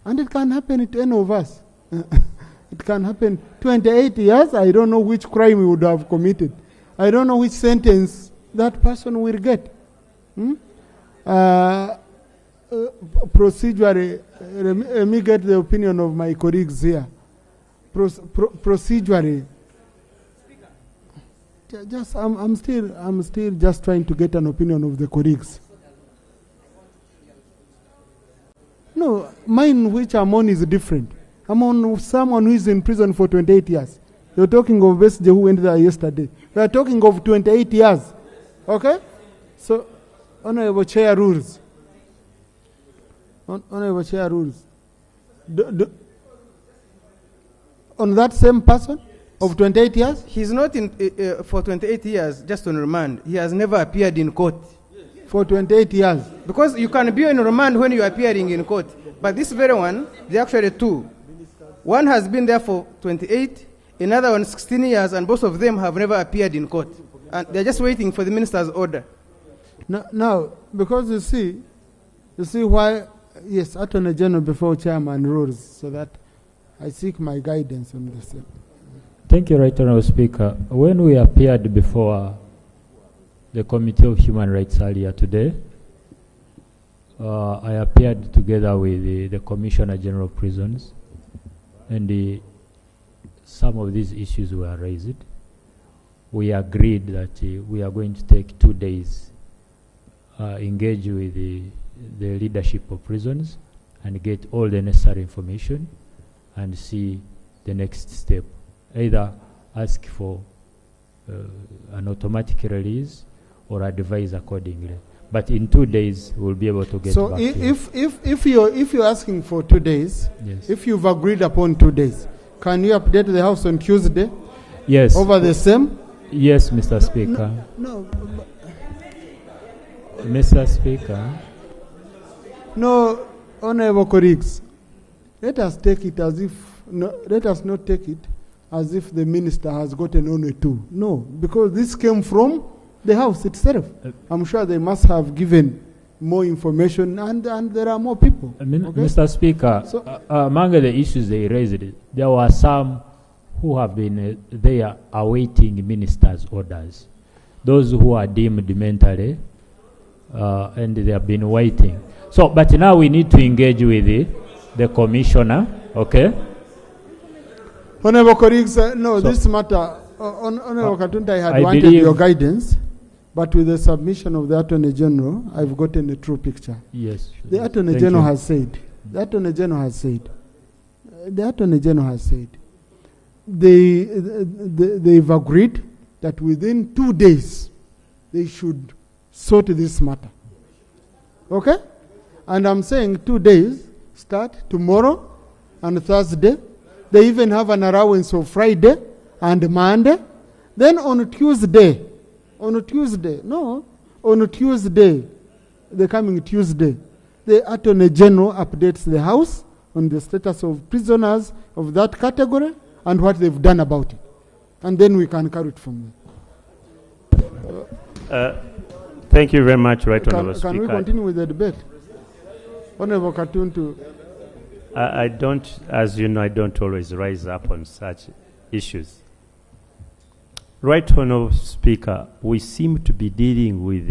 And it can happen to any of us. It can happen. 28 years, I don't know which crime he would have committed. I don't know which sentence that person will get. Procedurally, let me get the opinion of my colleagues here. Procedurally, I'm still just trying to get an opinion of the colleagues. No, mine which I'm on is different. I'm on someone who is in prison for 28 years. You're talking of Besije who went there yesterday. We are talking of 28 years. Okay? So, Honorable Chair rules. Honorable Chair rules. On that same person of 28 years? He's not in for 28 years just on remand. He has never appeared in court. For 28 years? Because you can be on remand when you are appearing in court. But this very one, they're actually two. One has been there for 28, another one 16 years, and both of them have never appeared in court. And they're just waiting for the minister's order. Now, because you see why, yes, Attorney General before Chairman rules, so that I seek my guidance on this. Thank you, Right Honourable Speaker. When we appeared before the Committee of Human Rights earlier today, I appeared together with the Commissioner General of Prisons, and some of these issues were raised. We agreed that we are going to take 2 days, engage with the leadership of prisons and get all the necessary information and see the next step. Either ask for an automatic release or advise accordingly. But in 2 days, we'll be able to get so back. If you're asking for 2 days, yes. If you've agreed upon 2 days, can you update the House on Tuesday? Yes. Over the same? Yes, Mr. Speaker. No. Mr. Speaker. No, honorable colleagues, let us take it as if, let us not take it as if the minister has gotten only 2. No, because this came from the House itself. I'm sure they must have given more information, and there are more people. Okay? Mr. Speaker, so, among the issues they raised, there were some who have been there awaiting ministers' orders. Those who are deemed mentally, and they have been waiting. So, but now we need to engage with the commissioner, okay? Honorable colleagues, no, so, this matter, Honorable Katunta, I had wanted your guidance, but with the submission of the Attorney General, I've gotten a true picture. Yes. The Attorney General has said, they've agreed that within 2 days, they should sort this matter. Okay? And I'm saying 2 days, start tomorrow and Thursday. They even have an allowance of Friday and Monday. Then on Tuesday, the coming Tuesday, the Attorney General updates the House on the status of prisoners of that category and what they've done about it. And then we can carry it from there. Thank you very much, Right Honourable Speaker. Can we continue with the debate? Honourable Katuntu. I don't, as you know, I don't always rise up on such issues. Right Honourable Speaker, we seem to be dealing with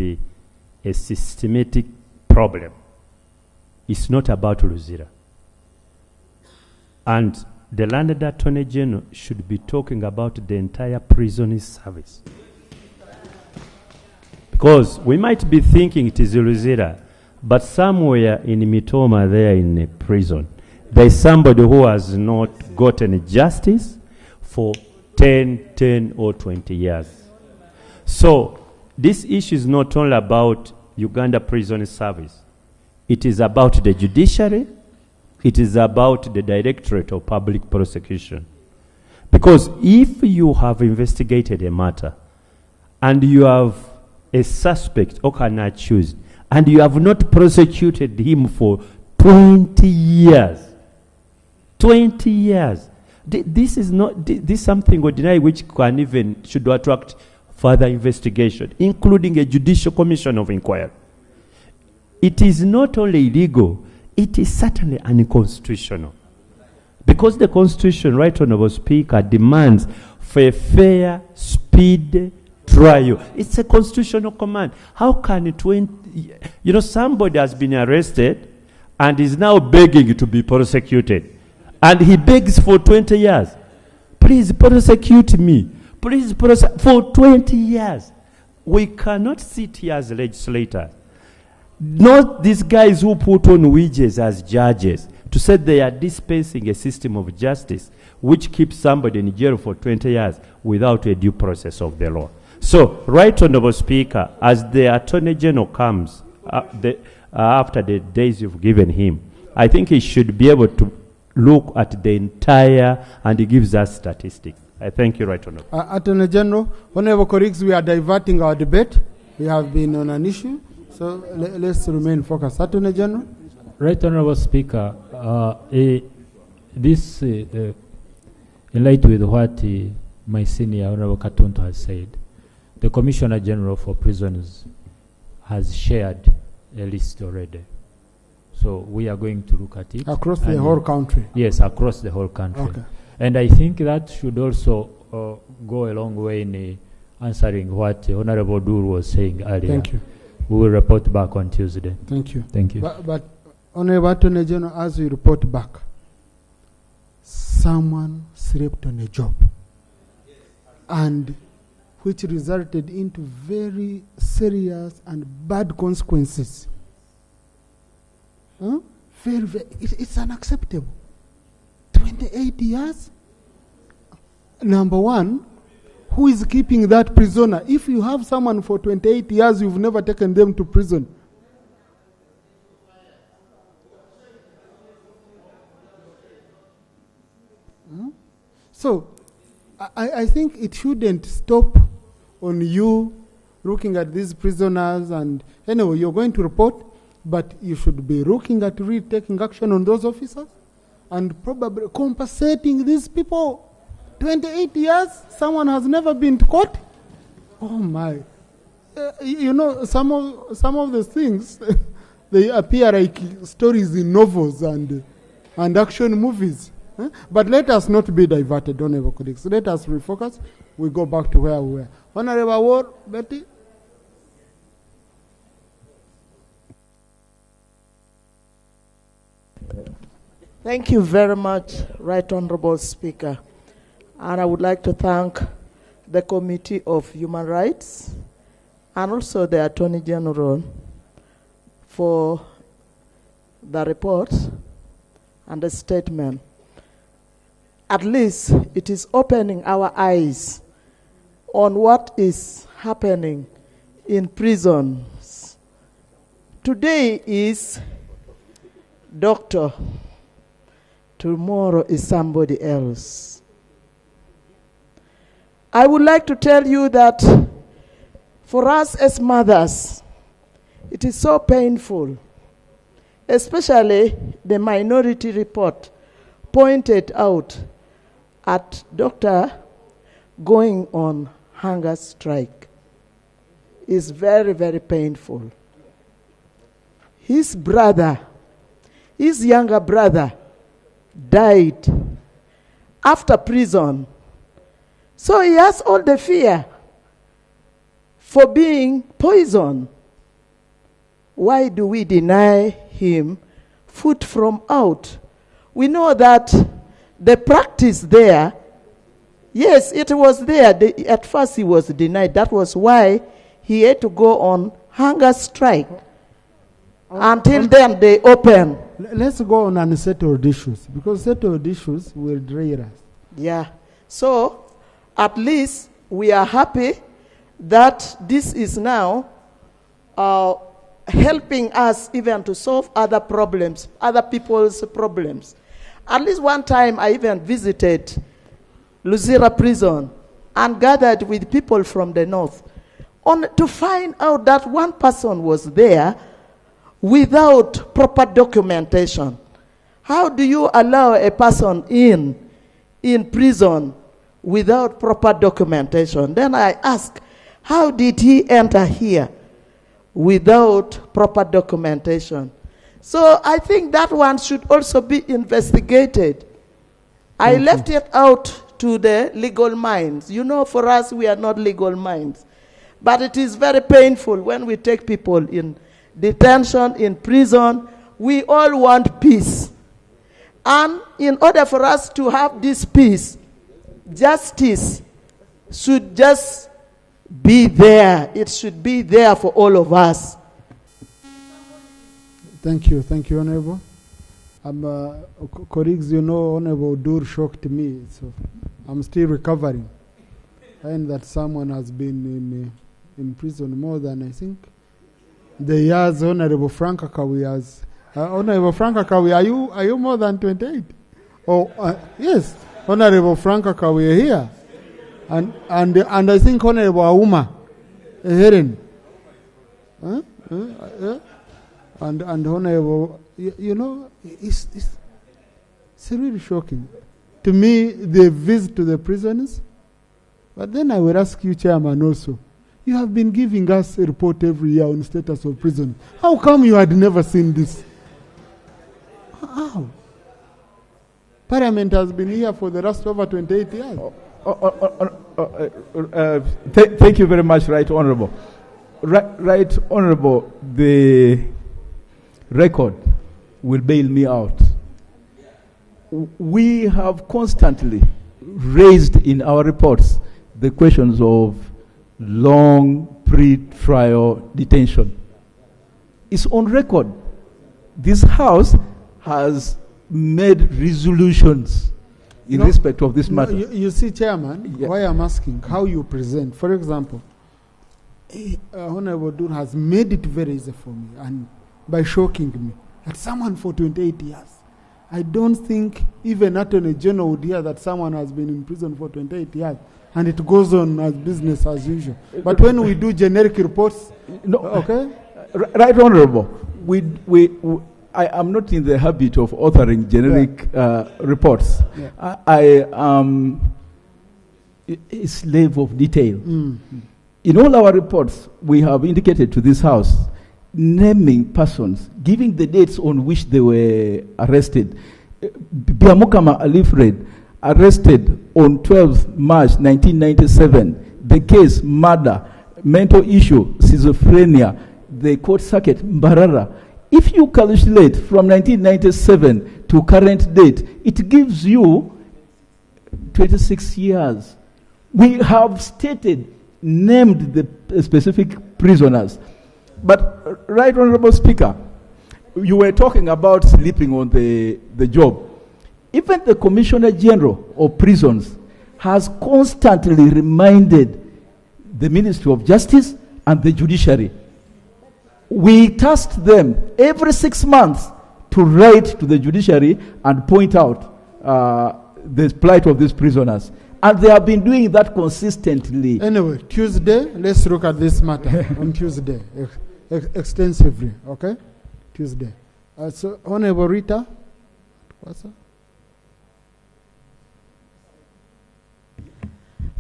a systematic problem. It's not about Luzira. And the landed Attorney General should be talking about the entire prison service. Because we might be thinking it is Luzira, but somewhere in Mitoma there in a prison, there is somebody who has not gotten justice for 10 or 20 years. So this issue is not only about Uganda Prison Service. It is about the judiciary. It is about the Directorate of Public Prosecution. Because if you have investigated a matter and you have a suspect or can accused and you have not prosecuted him for 20 years, 20 years, this is not, this is something ordinary which can even, should attract further investigation, including a judicial commission of inquiry. It is not only illegal, it is certainly unconstitutional. Because the Constitution, Right Honourable Speaker, demands for a fair, speedy trial. It's a constitutional command. How can somebody has been arrested and is now begging to be prosecuted. And he begs for 20 years. Please prosecute me. Please prosecute for 20 years. We cannot sit here as legislators. Not these guys who put on wages as judges to say they are dispensing a system of justice which keeps somebody in jail for 20 years without a due process of the law. So, Right Honourable Speaker, as the Attorney General comes after the days you've given him, I think he should be able to look at the entire, and he gives us statistics. I thank you, Right Honourable. Attorney General, Honourable colleagues, we are diverting our debate. We have been on an issue, so let's remain focused. Attorney General. Right Honourable Speaker, this in light with what my senior Honourable Katuntu has said, the Commissioner General for Prisons has shared a list already. So we are going to look at it. Across the whole country? Yes, across the whole country. Okay. And I think that should also go a long way in answering what Honourable Dur was saying earlier. Thank you. We will report back on Tuesday. Thank you. Thank you. But Honourable Attorney General, as we report back, someone slept on a job, and which resulted into very serious and bad consequences. Huh? It's unacceptable. 28 years? Number one, who is keeping that prisoner? If you have someone for 28 years, you've never taken them to prison. Huh? So, I think it shouldn't stop on you looking at these prisoners, and anyway, you're going to report, but you should be looking at really taking action on those officers and probably compensating these people. 28 years, someone has never been to court? Oh my. Some of the things, they appear like stories in novels and action movies. But let us not be diverted, Honourable colleagues. Let us refocus. We go back to where we were. Honourable Ward, Betty. Thank you very much, Right Honourable Speaker. And I would like to thank the Committee of Human Rights and also the Attorney General for the report and the statement. At least it is opening our eyes on what is happening in prisons. Today is doctor, tomorrow is somebody else. I would like to tell you that for us as mothers, it is so painful, especially the minority report pointed out at doctor going on hunger strike. Is very, very painful. His brother, his younger brother, died after prison. So he has all the fear for being poisoned. Why do we deny him food from out? We know that the practice there, yes, it was there. At first he was denied. That was why he had to go on hunger strike. Until then they open. Let's go on unsettled issues, because settled issues will drain us. Yeah. So at least we are happy that this is now helping us even to solve other problems, other people's problems. At least one time I even visited Luzira prison and gathered with people from the north to find out that one person was there without proper documentation. How do you allow a person in prison without proper documentation? Then I asked, how did he enter here without proper documentation? So I think that one should also be investigated. I Thank left it out to the legal minds. You know, for us, we are not legal minds. But it is very painful when we take people in detention, in prison. We all want peace. And in order for us to have this peace, justice should just be there. It should be there for all of us. Thank you, Honorable. Colleagues, you know, Honorable Dur shocked me, so I'm still recovering. And that someone has been in prison more than, I think, the years Honorable Frank Akawi has. Honorable Frank Akawi, are you more than 28? Oh, yes, Honorable Frank Akawi here, and I think Honorable Auma Heren, and Honorable, you know, it's really shocking to me. The visit to the prisoners, but then I will ask you, Chairman, also. You have been giving us a report every year on status of prisoners. How come you had never seen this? How? Parliament has been here for the last over 28 years. Thank you very much, Right Honourable. Right Honourable, the record will bail me out. We have constantly raised in our reports the questions of long pre-trial detention. It's on record. This House has made resolutions in respect of this matter. You see, Chairman, why I'm asking how you present. For example, Honorable Dur has made it very easy for me, and by shocking me, that someone for 28 years. I don't think even Attorney General would hear that someone has been in prison for 28 years, and it goes on as business as usual. But when we do generic reports, okay? Right Honourable, I am not in the habit of authoring generic reports. Yeah. I am a slave of detail. In all our reports, we have indicated to this House, naming persons, giving the dates on which they were arrested. Biamukama Alifred, arrested on 12 March 1997. The case, murder, mental issue, schizophrenia, the court circuit, Mbarara. If you calculate from 1997 to current date, it gives you 26 years. We have stated, named the specific prisoners. But, Right Honourable Speaker, you were talking about sleeping on the job. Even the Commissioner General of Prisons has constantly reminded the Ministry of Justice and the Judiciary. We tasked them every 6 months to write to the Judiciary and point out the plight of these prisoners. And they have been doing that consistently. Anyway, Tuesday, let's look at this matter on Tuesday, extensively, okay? Tuesday. So, Honorable Rita. What's that?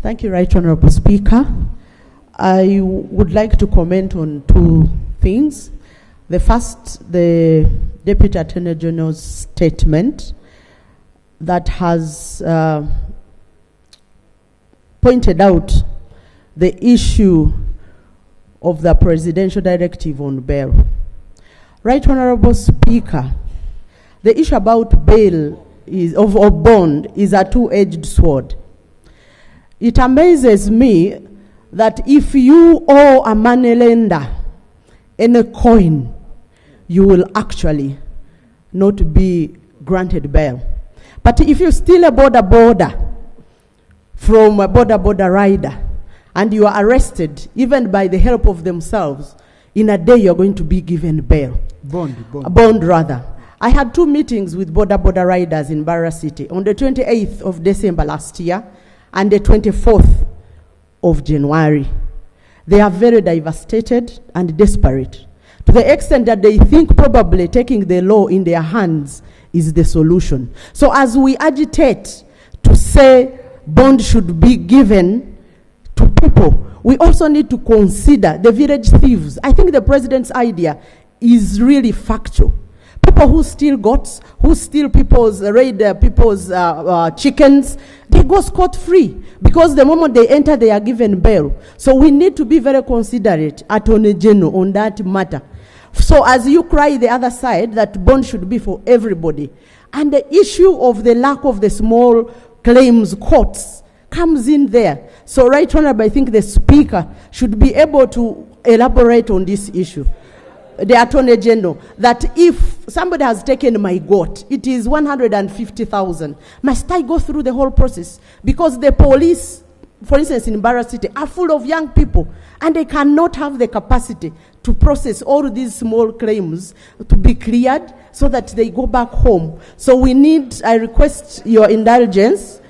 Thank you, Right Honourable Speaker. I would like to comment on two things. The first, the Deputy Attorney General's statement that has pointed out the issue of the presidential directive on bail. Right Honourable Speaker, the issue about bail of bond is a two-edged sword. It amazes me that if you owe a moneylender any coin, you will actually not be granted bail. But if you steal a border from a border rider and you are arrested, even by the help of themselves, in a day you're going to be given bail. Bond rather. I had 2 meetings with border riders in Barra City on the 28th of December last year and the 24th of January. They are very devastated and desperate, to the extent that they think probably taking the law in their hands is the solution. So as we agitate to say bond should be given to people, we also need to consider the village thieves. I think the president's idea is really factual. people who steal goats, who steal people's, raid people's chickens, they go scot-free because the moment they enter, they are given bail. So we need to be very considerate, Attorney General, on that matter. So as you cry the other side, that bond should be for everybody. And the issue of the lack of the small claims courts comes in there. So Right Honorable, I think the Speaker should be able to elaborate on this issue. The Attorney General, that if somebody has taken my goat, it is 150,000. Must I go through the whole process? Because the police, for instance, in Barra City, are full of young people, and they cannot have the capacity to process all these small claims to be cleared so that they go back home. So we need, I request your indulgence,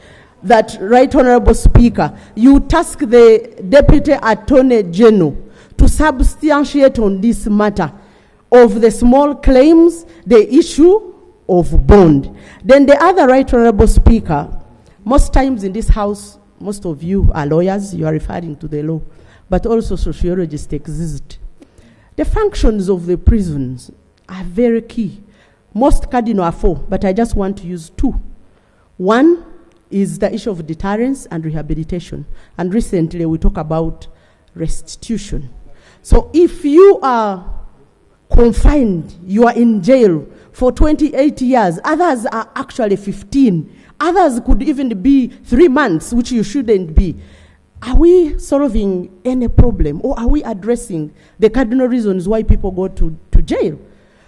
that Right Honorable Speaker, you task the Deputy Attorney General to substantiate on this matter of the small claims, the issue of bond. Then the other, Right Honorable Speaker, most times in this House, most of you are lawyers, you are referring to the law, but also sociologists exist. The functions of the prisons are very key. Most cardinal are 4, but I just want to use 2. One is the issue of deterrence and rehabilitation. And recently we talk about restitution. So if you are confined, you are in jail for 28 years, others are actually 15, others could even be 3 months, which you shouldn't be. Are we solving any problem, or are we addressing the cardinal reasons why people go to jail?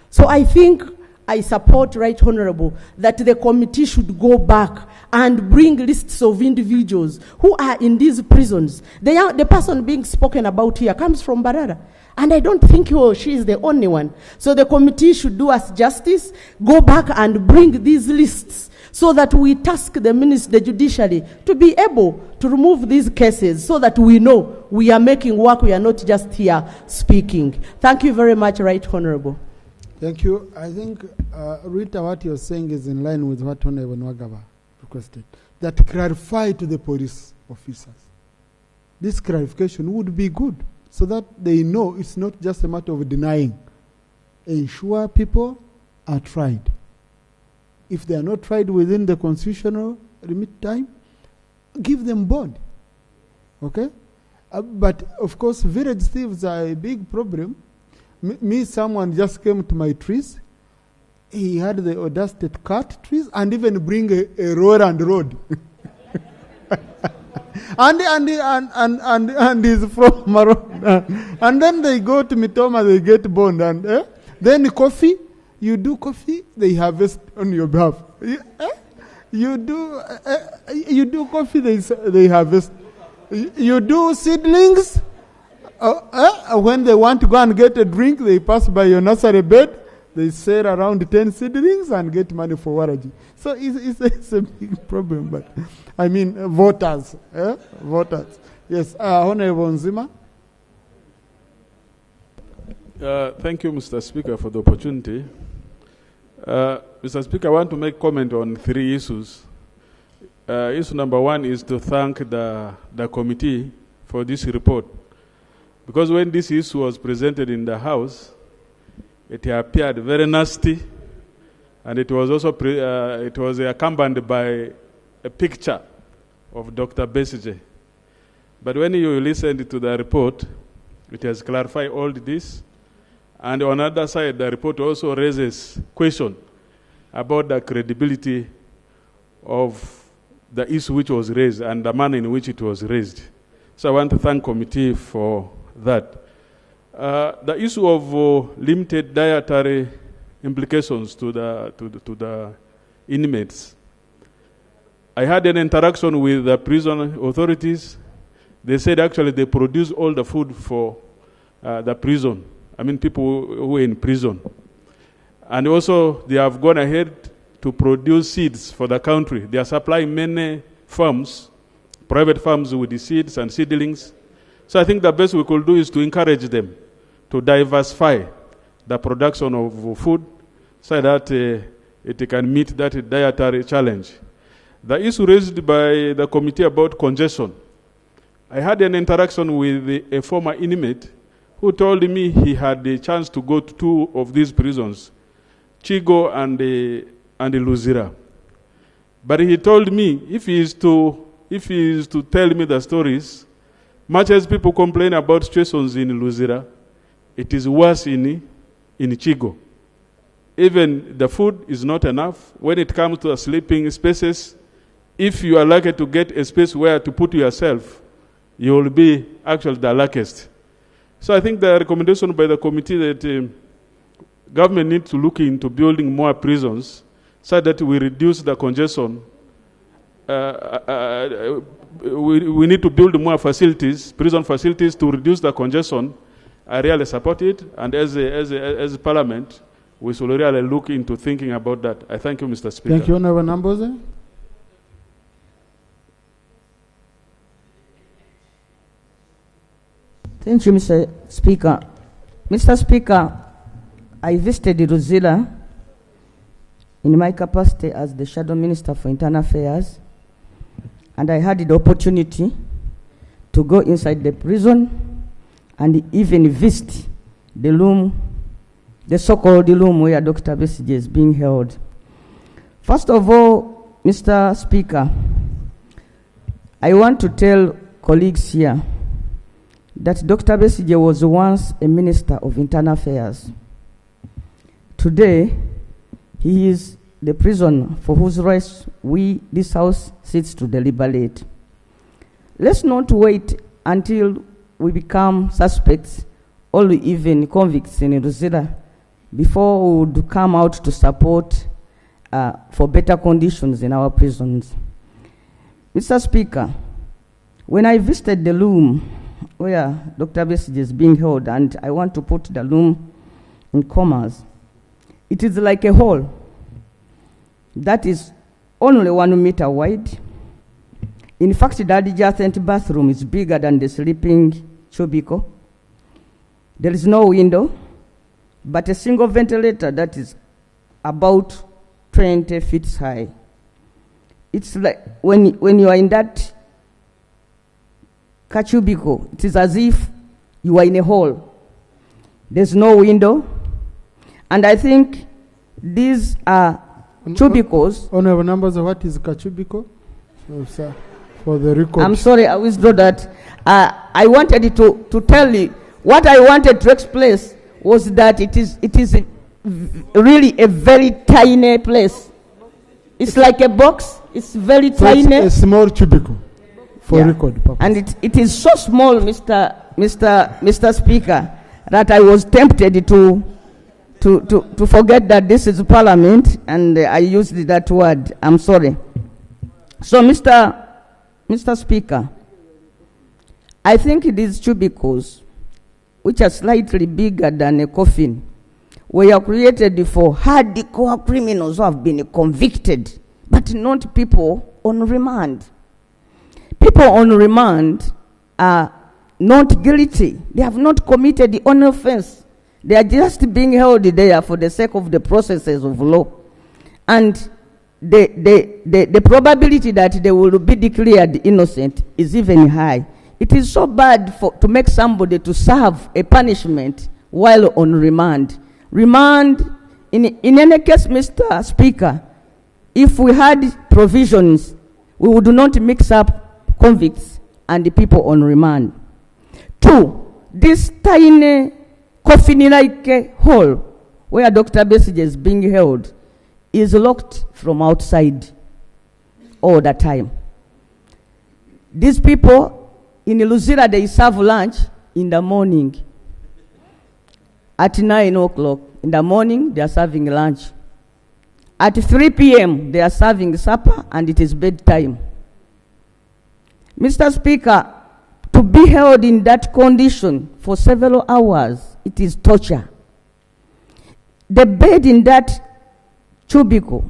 So I think I support Right Honorable that the committee should go back and bring lists of individuals who are in these prisons. The person being spoken about here comes from Barara, and I don't think he or she is the only one. So the committee should do us justice, go back and bring these lists so that we task the minister, the judiciary, to be able to remove these cases so that we know we are making work, we are not just here speaking. Thank you very much, Right Honorable. Thank you. I think, Rita, what you're saying is in line with what Honorable Nwagaba requested, that clarify to the police officers. This clarification would be good so that they know it's not just a matter of denying. Ensure people are tried. If they are not tried within the constitutional limit time, give them bond. Okay? But of course, village thieves are a big problem. Someone just came to my trees. He had the audacity to cut trees and even bring a road and road. and he's from Maroon. And then they go to Mitoma, they get bond. And then coffee, you do coffee, they harvest on your behalf. You do coffee, they harvest. You do seedlings. When they want to go and get a drink, they pass by your nursery bed. They sell around 10 seedlings and get money for waraji. So it's a big problem. But I mean, voters. Voters. Yes, Honorable Nzima. Thank you, Mr. Speaker, for the opportunity. Mr. Speaker, I want to make comment on 3 issues. Issue number 1 is to thank the committee for this report. Because when this issue was presented in the House, it appeared very nasty, and it was also accompanied by a picture of Dr. Besigye. But when you listened to the report, it has clarified all this. And on the other side, the report also raises question about the credibility of the issue which was raised and the manner in which it was raised. So I want to thank the committee for that. The issue of limited dietary implications to the inmates. I had an interaction with the prison authorities. They said actually they produce all the food for the prison. I mean people who are in prison. And also they have gone ahead to produce seeds for the country. They are supplying many farms, private farms with the seeds and seedlings. So I think the best we could do is to encourage them to diversify the production of food so that it can meet that dietary challenge. The issue raised by the committee about congestion. I had an interaction with a former inmate who told me he had the chance to go to 2 of these prisons Chigo and Luzira. But he told me if he is to tell me the stories, much as people complain about situations in Luzira, it is worse in Chigo. Even the food is not enough. When it comes to sleeping spaces, if you are lucky to get a space where to put yourself, you will be actually the luckiest. So I think the recommendation by the committee that government needs to look into building more prisons so that we reduce the congestion. We need to build more facilities, prison facilities, to reduce the congestion. I really support it, and as Parliament, we should really look into thinking about that. I thank you, Mr. Speaker. Thank you, Honourable Namboze. Thank you, Mr. Speaker. Mr. Speaker, I visited Luzira in my capacity as the Shadow Minister for Internal Affairs, and I had the opportunity to go inside the prison and even visit the room, the so-called room where Dr. Besigye is being held. First of all, Mr. Speaker, I want to tell colleagues here that Dr. Besigye was once a Minister of Internal Affairs. Today, he is the prisoner for whose rights this House sits to deliberate. Let's not wait until we become suspects or even convicts in Luzira before we would come out to support for better conditions in our prisons. Mr. Speaker, when I visited the room where Dr. Besigye is being held, and I want to put the room in commas, it is like a hall that is only 1 meter wide. In fact, the adjacent bathroom is bigger than the sleeping cubicle. There is no window, but a single ventilator that is about 20 feet high. It's like when you are in that cubicle, it is as if you are in a hall. There's no window. And I think these are cubicles. Honourable Numbers, what is cubicle? So, sir, for the record. I'm sorry, I withdraw that. I wanted to tell you, what I wanted to express was that it is really a very tiny place. It's like a box. It's very So tiny. it's a small cubicle for record purpose. And it is so small, Mr. Speaker, that I was tempted to forget that this is Parliament, and I used that word. I'm sorry. So, Mr. Speaker, I think these cubicles, which are slightly bigger than a coffin, were created for hardcore criminals who have been convicted, but not people on remand. People on remand are not guilty. They have not committed the own offense. They are just being held there for the sake of the processes of law. And the probability that they will be declared innocent is even high. It is so bad to make somebody to serve a punishment while on remand. Remand, in any case, Mr. Speaker, if we had provisions, we would not mix up convicts and the people on remand. 2, this tiny coffin-like hall where Dr. Besigye is being held is locked from outside all the time. These people in Luzira, they serve lunch in the morning. At 9 o'clock in the morning, they are serving lunch. At 3 p.m., they are serving supper, and it is bedtime. Mr. Speaker, to be held in that condition for several hours, it is torture. The bed in that cubicle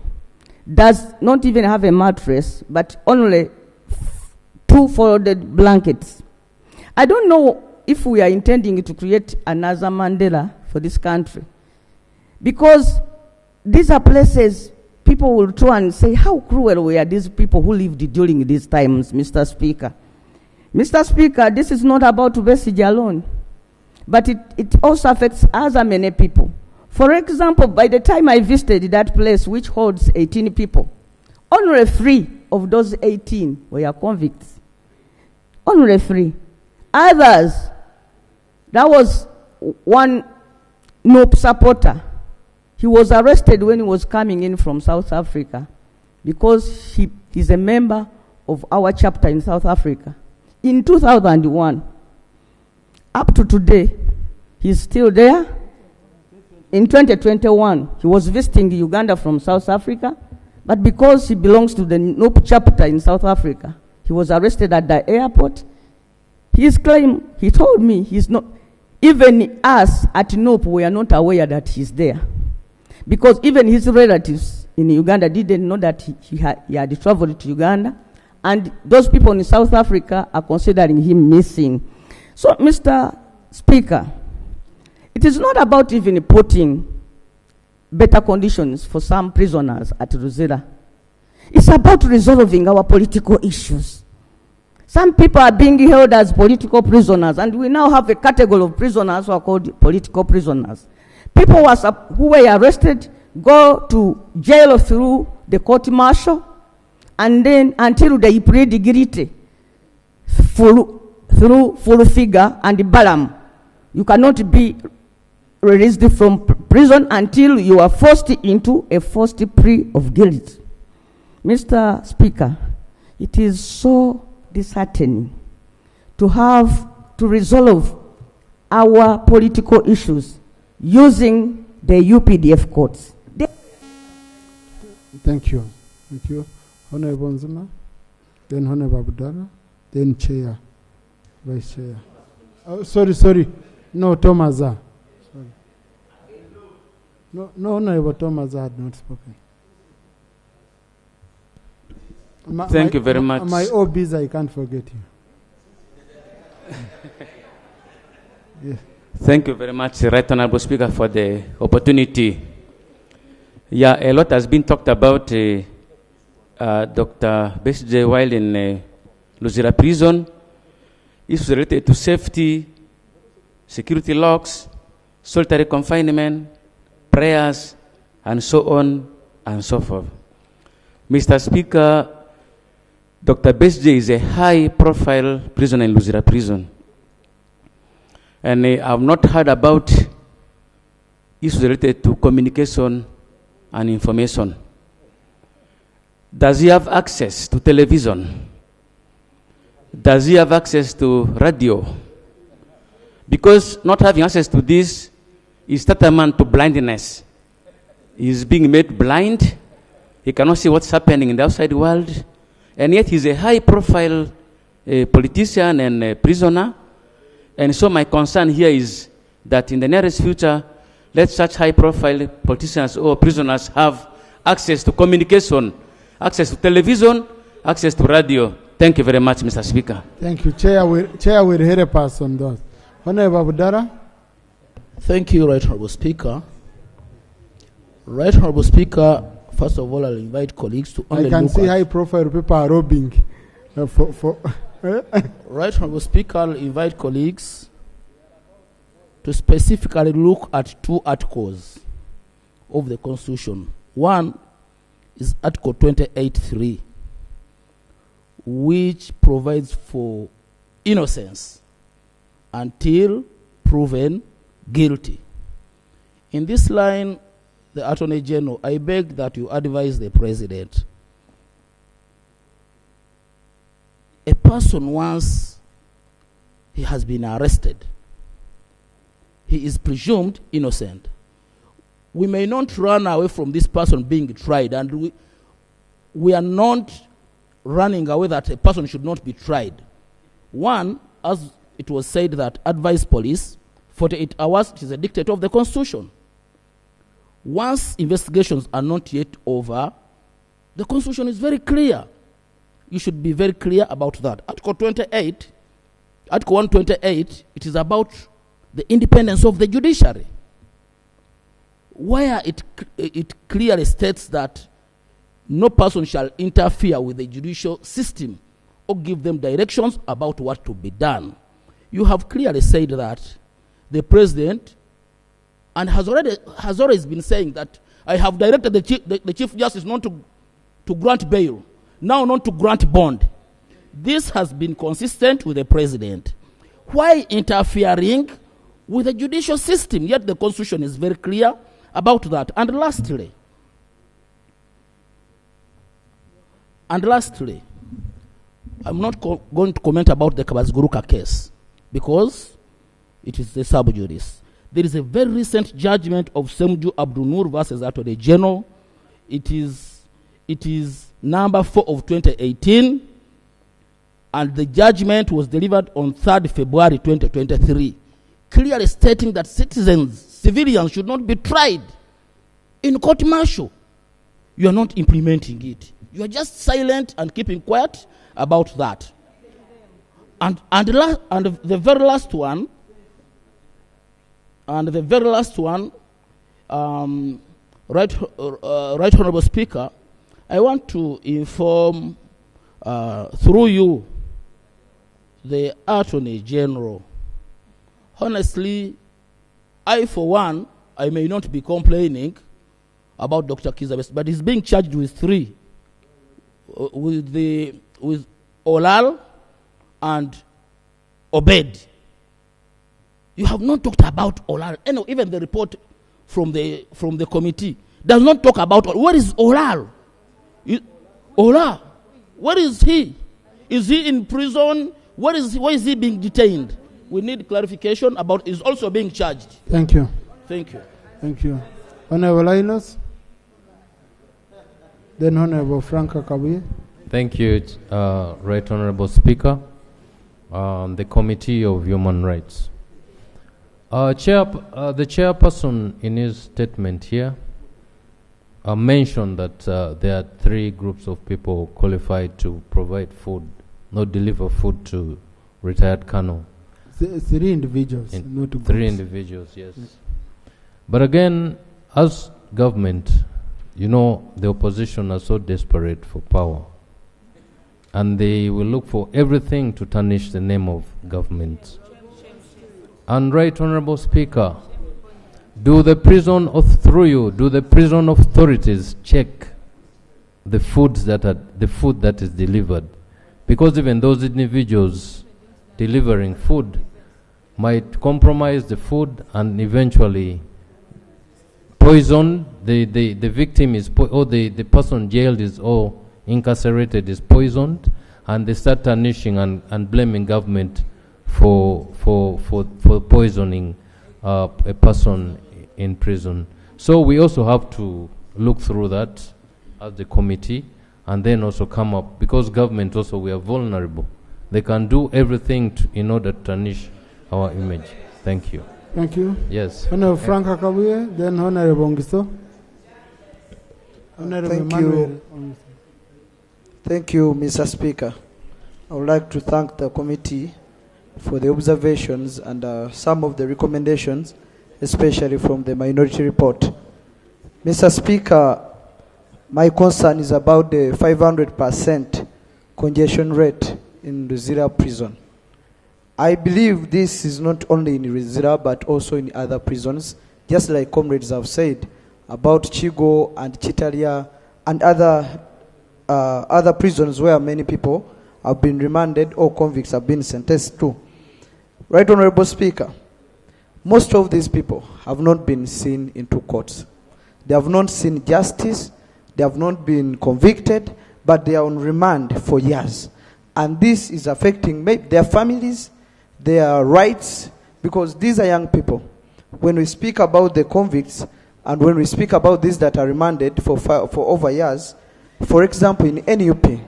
does not even have a mattress, but only 2 folded blankets. I don't know if we are intending to create another Mandela for this country, because these are places people will try and say, how cruel were these people who lived during these times, Mr. Speaker. Mr. Speaker, this is not about Besigye alone, but it also affects other many people For example, by the time I visited that place, which holds 18 people, only 3 of those 18 were convicts. Only 3. Others, that was one NOP supporter. He was arrested when he was coming in from South Africa because he's a member of our chapter in South Africa. In 2001, up to today, he's still there. In 2021, he was visiting Uganda from South Africa, but because he belongs to the NOP chapter in South Africa, he was arrested at the airport. His claim, he told me, he's not, even us at NOP, we are not aware that he's there. Because even his relatives in Uganda didn't know that he had traveled to Uganda, and those people in South Africa are considering him missing. So, Mr. Speaker, it is not about even putting better conditions for some prisoners at Luzira. It's about resolving our political issues. Some people are being held as political prisoners, and we now have a category of prisoners who are called political prisoners. People who were arrested go to jail through the court martial, and then until they plead guilty through full figure and balam. You cannot be released from prison until you are forced into a forced plea of guilt. Mr. Speaker, it is so disheartening to have to resolve our political issues using the UPDF courts. Thank you. Thank you. Honorable Nzima, then Honorable Abdallah, then Chair, Vice Chair. Oh, sorry. No, Thomaza. Sorry. No, Honorable Thomaza had not spoken. Thank you very much. My OBs, I can't forget you. Yes. Thank you very much, Right Honorable Speaker, for the opportunity. Yeah, a lot has been talked about Dr. Besije while in Luzira prison. Issues related to safety, security locks, solitary confinement, prayers, and so on and so forth. Mr. Speaker, Dr. Besije is a high-profile prisoner in Luzira prison. And I have not heard about issues related to communication and information. Does he have access to television? Does he have access to radio? Because not having access to this is tantamount to blindness. He is being made blind. He cannot see what's happening in the outside world. And yet he's a high-profile politician and a prisoner. And so my concern here is that in the nearest future, let such high-profile politicians or prisoners have access to communication, access to television, access to radio. Thank you very much, Mr. Speaker. Thank you. Chair will help us on that. Honorable Abdallah. Thank you, Right Honorable Speaker. Right Honorable Speaker, first of all, I'll invite colleagues to only I can see high-profile people are robbing. Right Honorable Speaker, I'll invite colleagues to specifically look at 2 articles of the Constitution. One is Article 28(3), which provides for innocence until proven guilty. In this line, the Attorney General, I beg that you advise the President. A person, once he has been arrested, he is presumed innocent. We may not run away from this person being tried, and we are not running away that a person should not be tried. One, as it was said, that advise police 48 hours, it is a dictate of the Constitution. Once investigations are not yet over, the Constitution is very clear. You should be very clear about that. Article 28, Article 128, it is about the independence of the judiciary, where it clearly states that no person shall interfere with the judicial system or give them directions about what to be done. You have clearly said that the President and has always been saying that I have directed the Chief Justice not to grant bail, now not to grant bond. This has been consistent with the President. Why interfering with the judicial system? Yet the Constitution is very clear about that. And lastly, I'm not going to comment about the Kabazguruka case because it is a sub judice. There is a very recent judgment of Semju Abdul Nur versus Attorney General. It is number 4 of 2018, and the judgment was delivered on 3rd February 2023, clearly stating that civilians should not be tried in court martial. You are not implementing it. You are just silent and keeping quiet about that. And the very last one, Right Honorable Speaker, I want to inform through you the Attorney General. Honestly, I for one, I may not be complaining about Dr. Kizabes, but he's being charged with 3, with Olal and Obed. You have not talked about Olal. Even the report from the committee does not talk about Olal. Where is Olal? Olal, where is he? Is he in prison? Why is he being detained? We need clarification about. Is also being charged. Thank you. Thank you. Thank you. Honorable Linus. Then Honorable Frank Akabuye. Thank you, Right Honorable Speaker, the Committee of Human Rights. The chairperson in his statement here mentioned that there are 3 groups of people qualified to provide food, not deliver food to retired colonel. 3 individuals, not 2 groups. 3 individuals, yes. But again, as government, you know, the opposition are so desperate for power, and they will look for everything to tarnish the name of government. And Right Honorable Speaker, do the prison authorities check the food that is delivered? Because even those individuals delivering food might compromise the food and eventually poison. The victim is or the person jailed is or incarcerated is poisoned, and they start tarnishing and blaming government for poisoning a person in prison. So we also have to look through that as the committee, and then also come up, because government also, we are vulnerable. They can do everything in order to tarnish our image. Thank you. Thank you. Yes. Honorable Frank Akabuye, then Honorable Ngiso. Thank you. Thank you, Mr. Speaker. I would like to thank the committee for the observations and some of the recommendations, especially from the minority report. Mr. Speaker, my concern is about the 500% congestion rate in Luzira prison. I believe this is not only in Luzira but also in other prisons, just like comrades have said about Chigo and Chitalia and other prisons where many people have been remanded or convicts have been sentenced to. Right Honorable Speaker, most of these people have not been seen in 2 courts. They have not seen justice, they have not been convicted, but they are on remand for years. And this is affecting their families, their rights, because these are young people. When we speak about the convicts, and when we speak about these that are remanded for over years, for example, in NUP,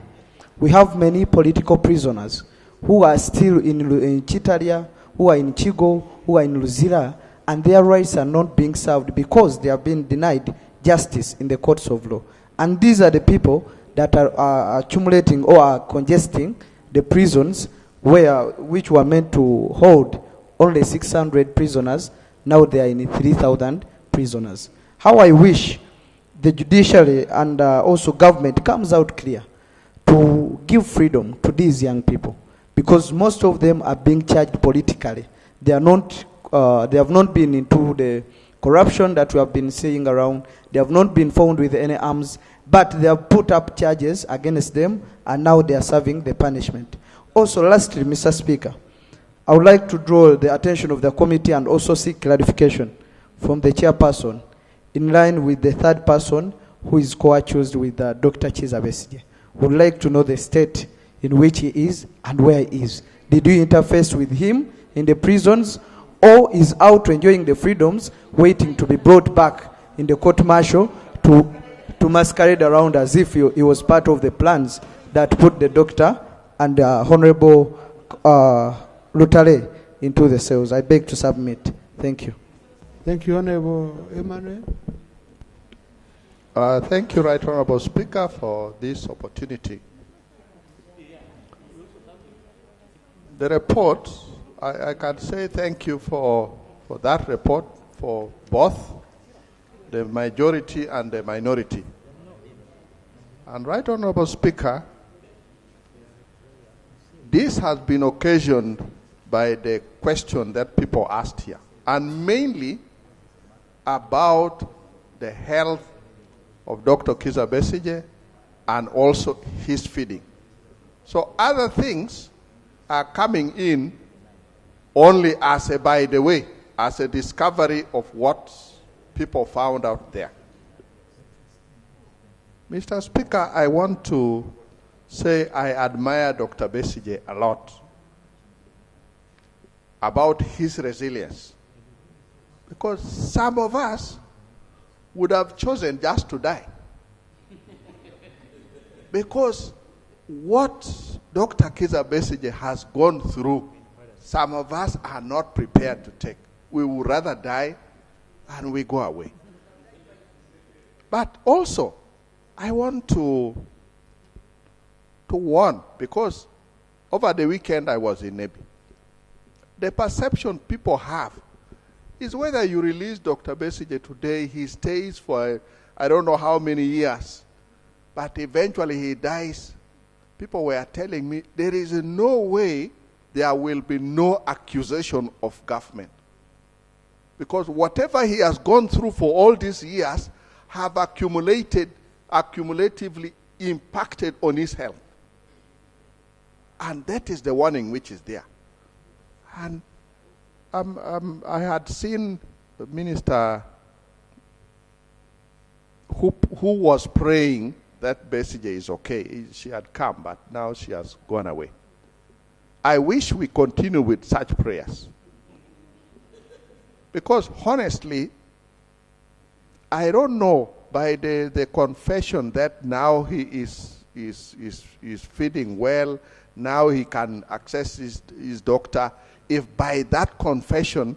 we have many political prisoners who are still in Chitaria, who are in Chigo, who are in Luzira, and their rights are not being served because they have been denied justice in the courts of law. And these are the people that are accumulating or are congesting the prisons which were meant to hold only 600 prisoners. Now they are in 3,000 prisoners. How I wish the judiciary and also government comes out clear to give freedom to these young people, because most of them are being charged politically. They have not been into the corruption that we have been seeing around. They have not been found with any arms, but they have put up charges against them, and now they are serving the punishment. Also, lastly, Mr. Speaker, I would like to draw the attention of the committee and also seek clarification from the chairperson in line with the third person who is co-accused with Dr. Chiza Besigye. Would like to know the state in which he is and where he is. Did you interface with him in the prisons, or is out enjoying the freedoms, waiting to be brought back in the court martial to masquerade around as if he was part of the plans that put the doctor and Honorable Lutale into the cells? I beg to submit. Thank you. Thank you, Honorable Emmanuel. Thank you, Right Honorable Speaker, for this opportunity. The report, I can say thank you for that report, for both the majority and the minority. And Right Honorable Speaker, this has been occasioned by the question that people asked here, and mainly about the health of Dr. Chiza Besigye and also his feeding. So other things are coming in only as a by the way, as a discovery of what people found out there. Mr. Speaker, I want to say I admire Dr. Besigye a lot about his resilience, because some of us would have chosen just to die. Because what Dr. Chiza Besigye has gone through, some of us are not prepared to take. We would rather die and we go away. But also, I want to warn, because over the weekend I was in Nebi. The perception people have is whether you release Dr. Besigye today, he stays for I don't know how many years, but eventually he dies. People were telling me there is no way there will be no accusation of government. Because whatever he has gone through for all these years have accumulatively impacted on his health. And that is the warning which is there. And I had seen the minister who was praying that Besigye is okay. She had come, but now she has gone away. I wish we continue with such prayers. Because honestly, I don't know, by the confession that now he is feeding well, now he can access his doctor. If by that confession,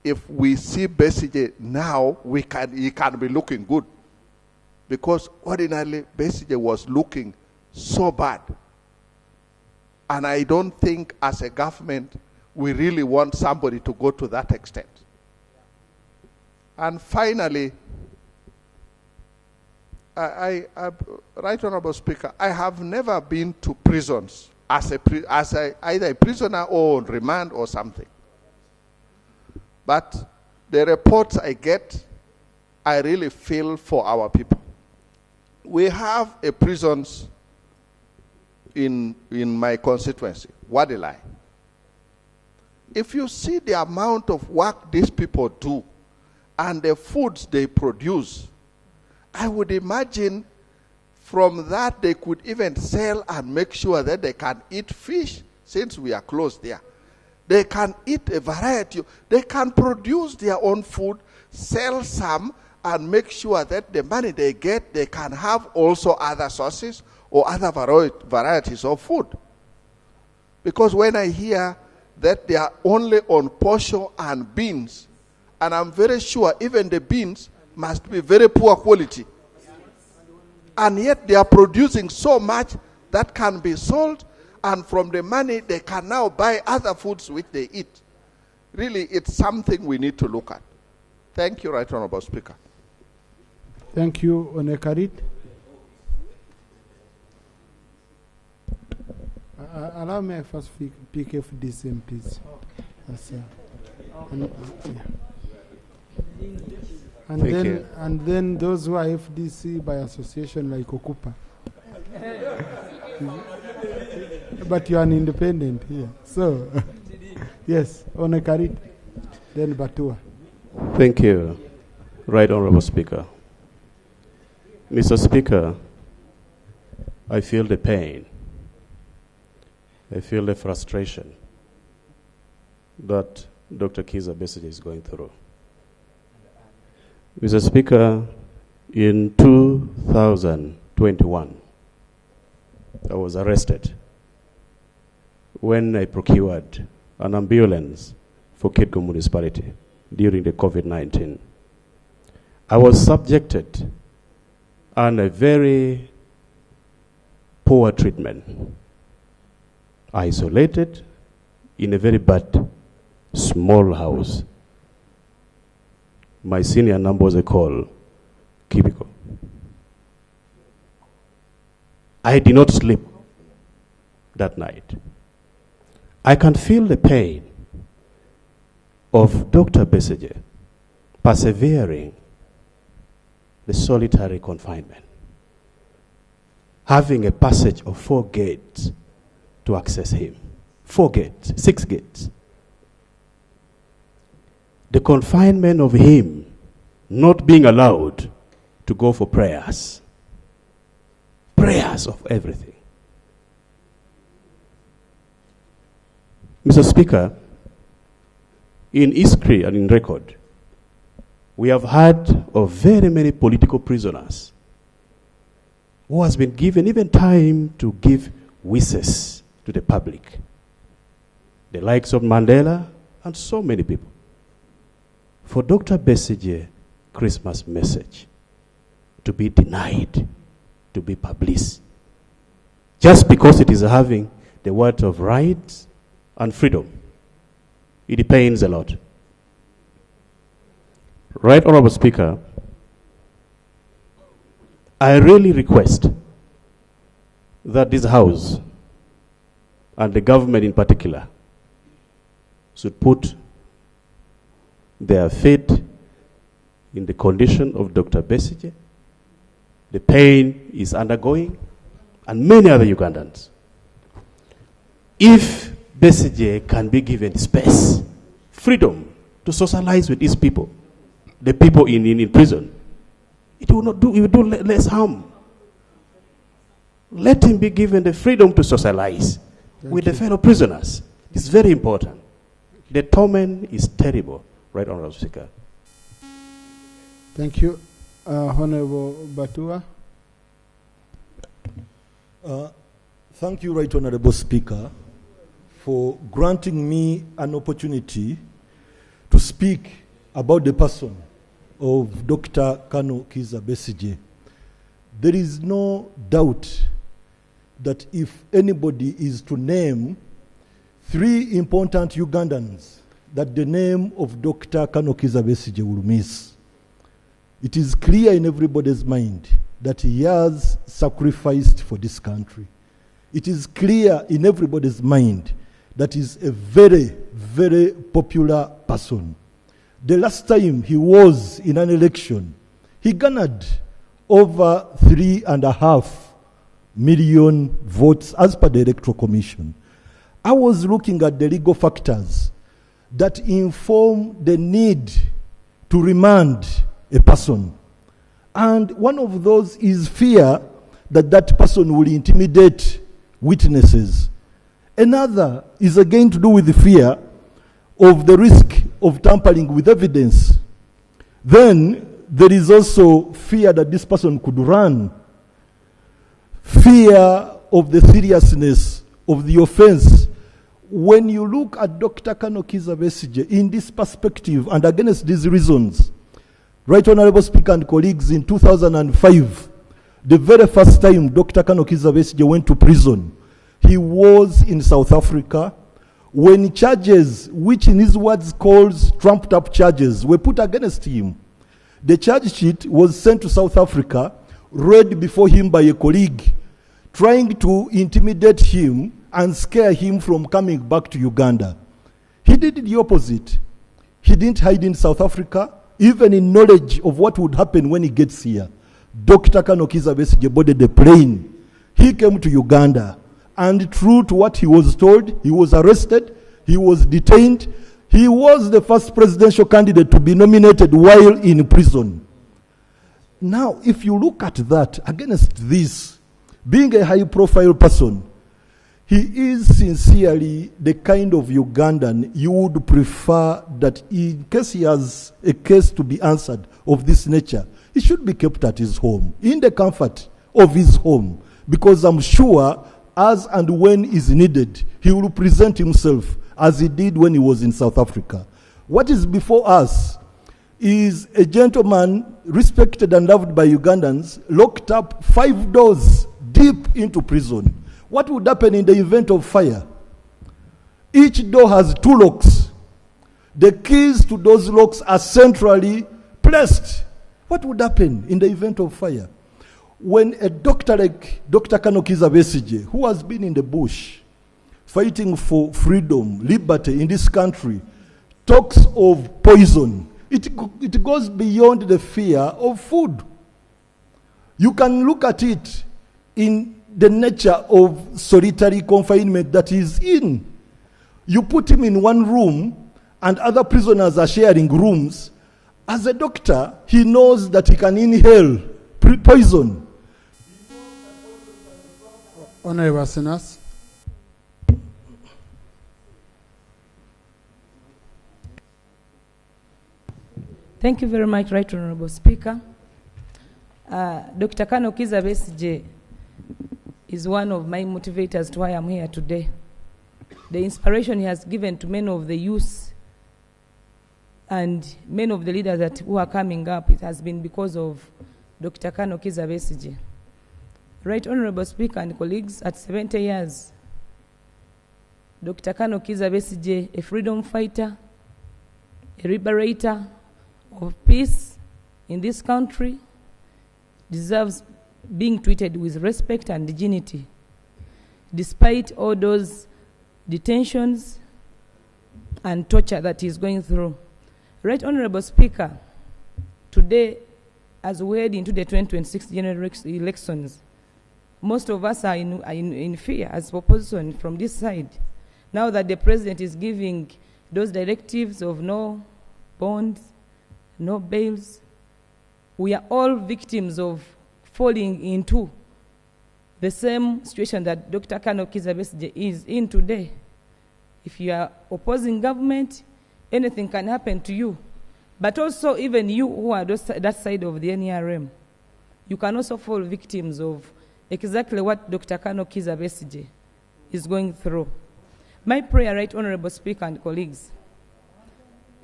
if we see Besigye now, he can be looking good. Because ordinarily, Besigye was looking so bad. And I don't think as a government, we really want somebody to go to that extent. And finally, Right Honorable Speaker, I have never been to prisons as either a prisoner or on remand or something. But the reports I get, I really feel for our people. We have a prisons in my constituency, Wadilai. If you see the amount of work these people do and the foods they produce, I would imagine from that they could even sell and make sure that they can eat fish, since we are close there. They can eat a variety. They can produce their own food, sell some, and make sure that the money they get, they can have also other sources or other varieties of food. Because when I hear that they are only on posho and beans, and I'm very sure even the beans must be very poor quality. And yet they are producing so much that can be sold, and from the money they can now buy other foods which they eat. Really, it's something we need to look at. Thank you, Right Honorable Speaker. Thank you, Onekarit. Allow me first pick FDCM, please. Yes, yeah. And Thank then, you. and then those who are FDC by association like Okupa. But you are an independent here. So, yes, Onekarit, then Batua. Thank you, Right Honorable Speaker. Mr. Speaker, I feel the pain. I feel the frustration that Dr. Kizza Besigye is going through. Mr. Speaker, in 2021, I was arrested when I procured an ambulance for Kitgum municipality during the COVID-19. I was subjected on a very poor treatment, isolated in a very bad small house. My senior number was a call, cubicle. I did not sleep that night. I can feel the pain of Dr. Besigye persevering the solitary confinement, having a passage of 4 gates to access him. 4 gates, 6 gates. The confinement of him not being allowed to go for prayers. Prayers of everything. Mr. Speaker, in history and in record, we have heard of very many political prisoners who has been given even time to give wishes to the public. The likes of Mandela and so many people. For Dr. Besigye Christmas message to be denied, to be published, just because it is having the word of rights and freedom, it pains a lot. Right Honorable Speaker, I really request that this House and the government in particular should put their faith in the condition of Dr. Besigye, the pain is undergoing, and many other Ugandans. If Besigye can be given space, freedom to socialize with these people, the people in prison, it will do less harm. Let him be given the freedom to socialize with the fellow prisoners. It's very important. The torment is terrible. Right, Honorable Speaker. Thank you. Honorable Batua. Thank you, Right Honorable Speaker, for granting me an opportunity to speak about the person of Dr. Kano Kizza Besigye. There is no doubt that if anybody is to name 3 important Ugandans that the name of Dr. Kano Kizza Besigye will miss. It is clear in everybody's mind that he has sacrificed for this country. It is clear in everybody's mind that he is a very, very popular person. The last time he was in an election, he garnered over 3.5 million votes as per the Electoral Commission. I was looking at the legal factors that inform the need to remand a person. And one of those is fear that that person will intimidate witnesses. Another is again to do with the fear of the risk of tampering with evidence. Then there is also fear that this person could run. Fear of the seriousness of the offense. When you look at Dr. Kano Kizza Besigye in this perspective and against these reasons, Right Honorable Speaker and colleagues, in 2005, the very first time Dr. Kano Kizza Besigye went to prison, he was in South Africa when charges, which in his words calls trumped up charges, were put against him. The charge sheet was sent to South Africa, read before him by a colleague, trying to intimidate him and scare him from coming back to Uganda. He did the opposite. He didn't hide in South Africa, even in knowledge of what would happen when he gets here, Dr. Kano Kizza Besigye boarded the plane. He came to Uganda, and true to what he was told, he was arrested, he was detained. He was the first presidential candidate to be nominated while in prison. Now, if you look at that against this, being a high-profile person, he is sincerely the kind of Ugandan you would prefer that in case he has a case to be answered of this nature, he should be kept at his home, in the comfort of his home, because I'm sure as and when is needed, he will present himself as he did when he was in South Africa. What is before us is a gentleman respected and loved by Ugandans, locked up 5 doors deep into prison. What would happen in the event of fire? Each door has 2 locks. The keys to those locks are centrally placed. What would happen in the event of fire? When a doctor like Dr. Kano Kizza Besigye, who has been in the bush, fighting for freedom, liberty in this country, talks of poison, it goes beyond the fear of food. You can look at it in the nature of solitary confinement that he's in. You put him in one room and other prisoners are sharing rooms. As a doctor, he knows that he can inhale poison. Honorable Senators. Thank you very much, Right Honorable Speaker. Dr. Kano Kizza Besigye is one of my motivators to why I'm here today. The inspiration he has given to many of the youth and many of the leaders who are coming up, it has been because of Dr. Kano Kizza Besigye. Right Honorable Speaker and colleagues, at 70 years, Dr. Kano Kizza Besigye, a freedom fighter, a liberator of peace in this country, deserves being treated with respect and dignity, despite all those detentions and torture that he's going through. Right Honorable Speaker, today, as we head into the 2026 general elections, most of us are in fear as opposition from this side. Now that the president is giving those directives of no bonds, no bails, we are all victims of falling into the same situation that Dr. Kano Kizza Besigye is in today. If you are opposing government, anything can happen to you. But also even you who are that side of the NRM, you can also fall victims of exactly what Dr. Kano Kizza Besigye is going through. My prayer, Right Honorable Speaker and colleagues,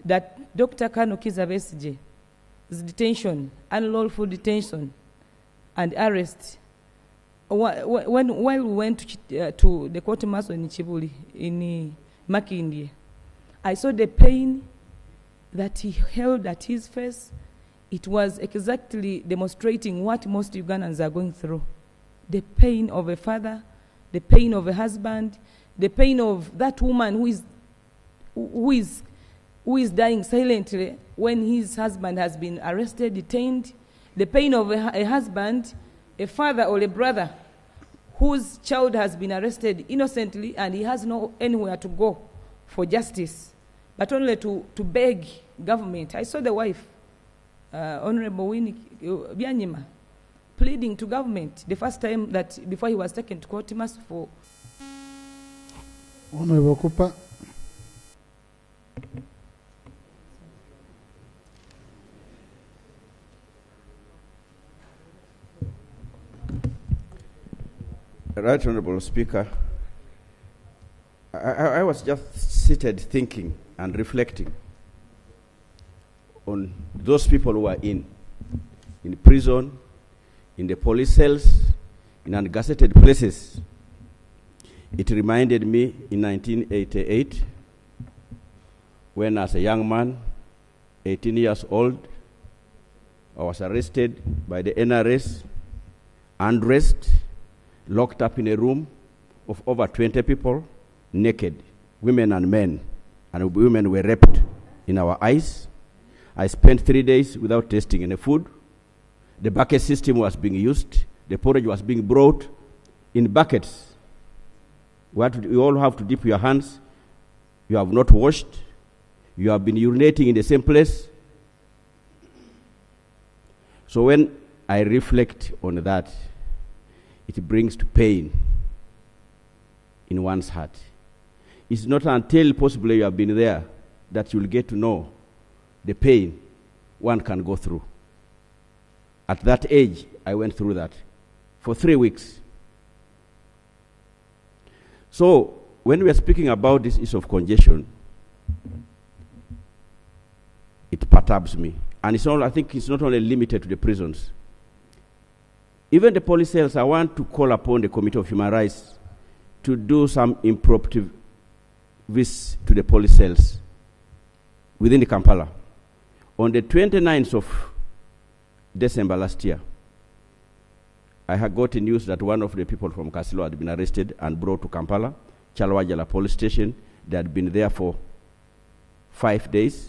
that Dr. Kano Kizza Besigye's detention, unlawful detention, and arrest, while we went to the court martial in Chibuli, in Makindye, I saw the pain that he held at his face. It was exactly demonstrating what most Ugandans are going through. The pain of a father, the pain of a husband, the pain of that woman who is dying silently when his husband has been arrested, detained, the pain of a husband, a father or a brother whose child has been arrested innocently and he has no anywhere to go for justice, but only to beg government. I saw the wife, Honorable Winnie Byanyima, pleading to government the first time that before he was taken to court for. Honorable Cooper. Right Honorable Speaker, I was just seated thinking and reflecting on those people who are in prison, in the police cells, in ungazetted places. It reminded me in 1988 when, as a young man, 18 years old, I was arrested by the NRS, undressed, locked up in a room of over 20 people, naked, women and men, and women were raped in our eyes. I spent 3 days without tasting any food. The bucket system was being used. The porridge was being brought in buckets. You all have to dip your hands. You have not washed. You have been urinating in the same place. So when I reflect on that, it brings to pain in one's heart. It's not until possibly you have been there that you'll get to know the pain one can go through. At that age, I went through that for 3 weeks. So when we are speaking about this issue of congestion, it perturbs me. And I think it's not only limited to the prisons. Even the police cells, I want to call upon the Committee of Human Rights to do some impromptu visits to the police cells within the Kampala. On the 29th of December last year, I had got news that one of the people from Kasilo had been arrested and brought to Kampala, Chalwajala police station. They had been there for 5 days.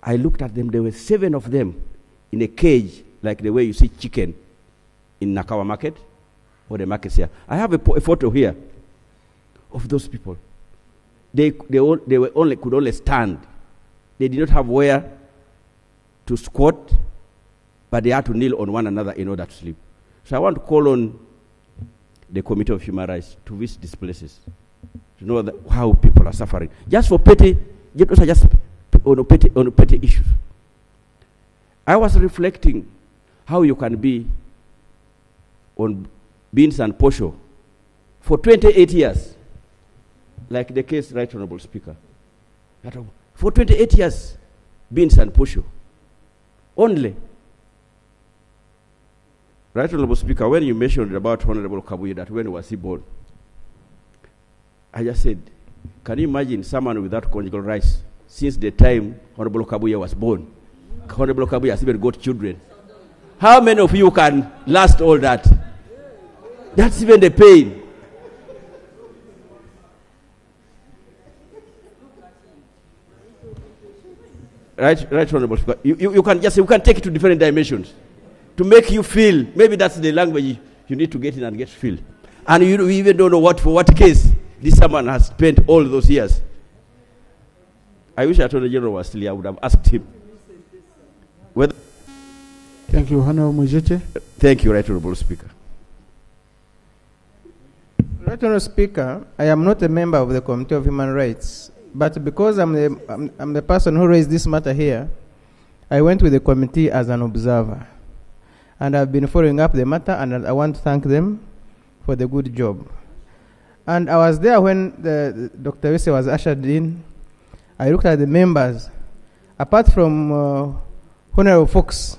I looked at them, there were 7 of them in a cage, like the way you see chicken in Nakawa market, or the markets here. I have a photo here of those people. They could only stand. They did not have where to squat, but they had to kneel on one another in order to sleep. So I want to call on the Committee of Human Rights to visit these places, to know how people are suffering. Just for petty issues. I was reflecting how you can be on beans and posho for 28 years, like the case, Right Honorable Speaker. For 28 years, beans and posho. Only. Right Honorable Speaker, when you mentioned about Honorable Kabuye, that when was he born, I just said, can you imagine someone without conjugal rights since the time Honorable Kabuye was born? Honorable Kabuye has even got children. How many of you can last all that? That's even the pain. Right, Honorable Speaker. You can take it to different dimensions to make you feel. Maybe that's the language you need to get in and get feel. And you even don't know for what case this someone has spent all those years. I wish Attorney General was still here. I would have asked him whether. Thank you, Honorable Mujeche. Thank you, Right Honorable Speaker. Right Honorable Speaker, I am not a member of the Committee of Human Rights, but because I'm the person who raised this matter here, I went with the committee as an observer. And I've been following up the matter, and I want to thank them for the good job. And I was there when Dr. Wese was ushered in. I looked at the members. Apart from Honorable Fox,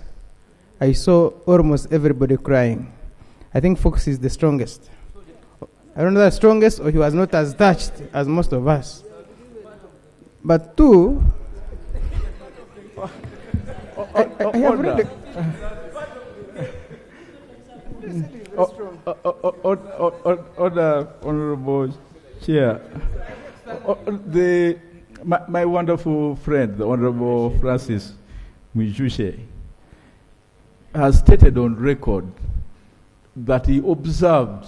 I saw almost everybody crying. I think Fox is the strongest. I don't know the strongest, or he was not as touched as most of us. But two, I have read Honorable Chair, my wonderful friend, the Honorable Francis Mwijushe, has stated on record that he observed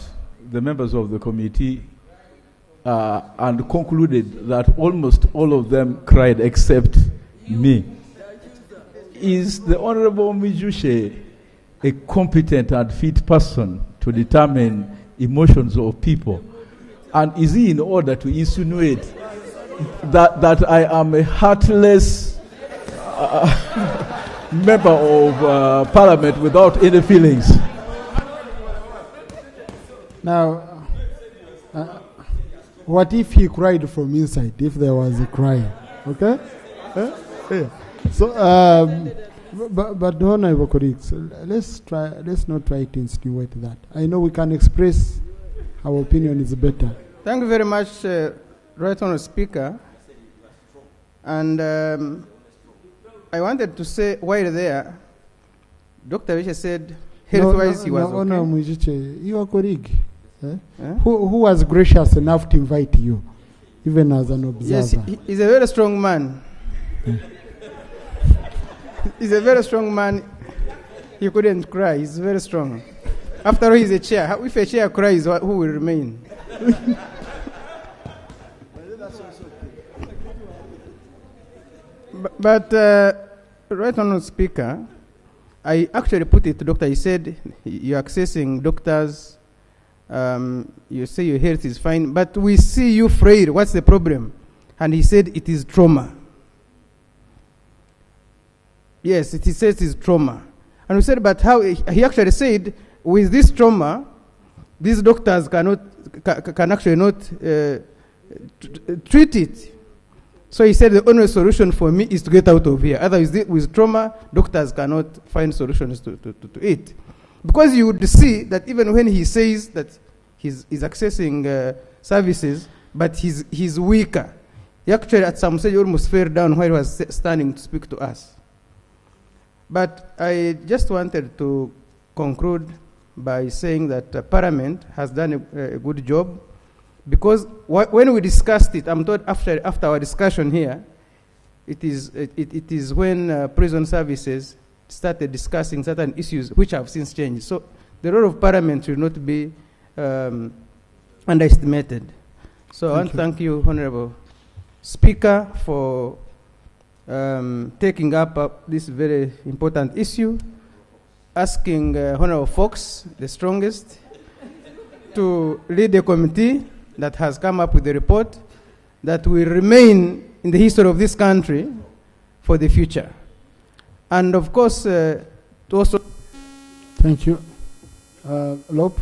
the members of the committee and concluded that almost all of them cried except me. Is the Honorable Mwijushe a competent and fit person to determine emotions of people? And is he in order to insinuate that I am a heartless member of parliament without any feelings? Now, what if he cried from inside, if there was a cry? Okay? Yeah. So, but honorable colleagues, let's not try to insinuate that. I know we can express our opinion is better. Thank you very much, Right Honourable Speaker. And I wanted to say, while there, Dr. Wese said, health-wise, he was okay. No, Mwijushe, your colleague, who was gracious enough to invite you, even as an observer. Yes, he's a very strong man. He's a very strong man. He couldn't cry. He's very strong. After all, he's a chair. If a chair cries, who will remain? But right on Speaker, I actually put it to doctor. He said you're accessing doctors. You say your health is fine, but we see you frail. What's the problem? And he said it is trauma. Yes, he says it's trauma. And we said, but how? He actually said, with this trauma, these doctors can actually not treat it. So he said the only solution for me is to get out of here. Otherwise, with trauma, doctors cannot find solutions to it. Because you would see that even when he says that he's accessing services, but he's weaker. He actually at some stage almost fell down while he was standing to speak to us. But I just wanted to conclude by saying that Parliament has done a good job, because when we discussed it, I'm told after our discussion here, it is when prison services started discussing certain issues which have since changed. So the role of Parliament will not be underestimated. So I want to thank you, Honorable Speaker, for taking up this very important issue, asking Honorable Fox, the strongest, to lead the committee that has come up with the report that will remain in the history of this country for the future. And of course, to also... Thank you. Lope?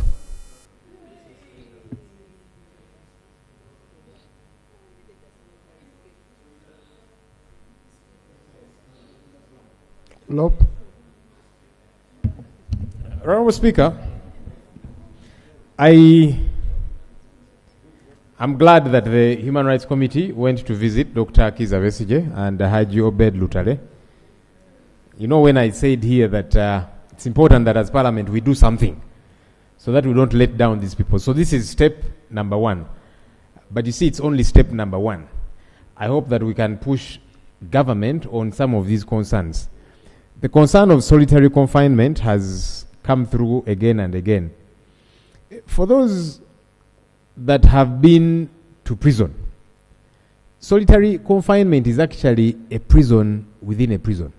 Lope? Honorable Speaker, I'm glad that the Human Rights Committee went to visit Dr. Kizza Besigye and Haji Obed Lutale. You know, when I said here that it's important that as Parliament we do something so that we don't let down these people. So this is step number one. But you see, it's only step number one. I hope that we can push government on some of these concerns. The concern of solitary confinement has come through again and again. For those that have been to prison, solitary confinement is actually a prison within a prison.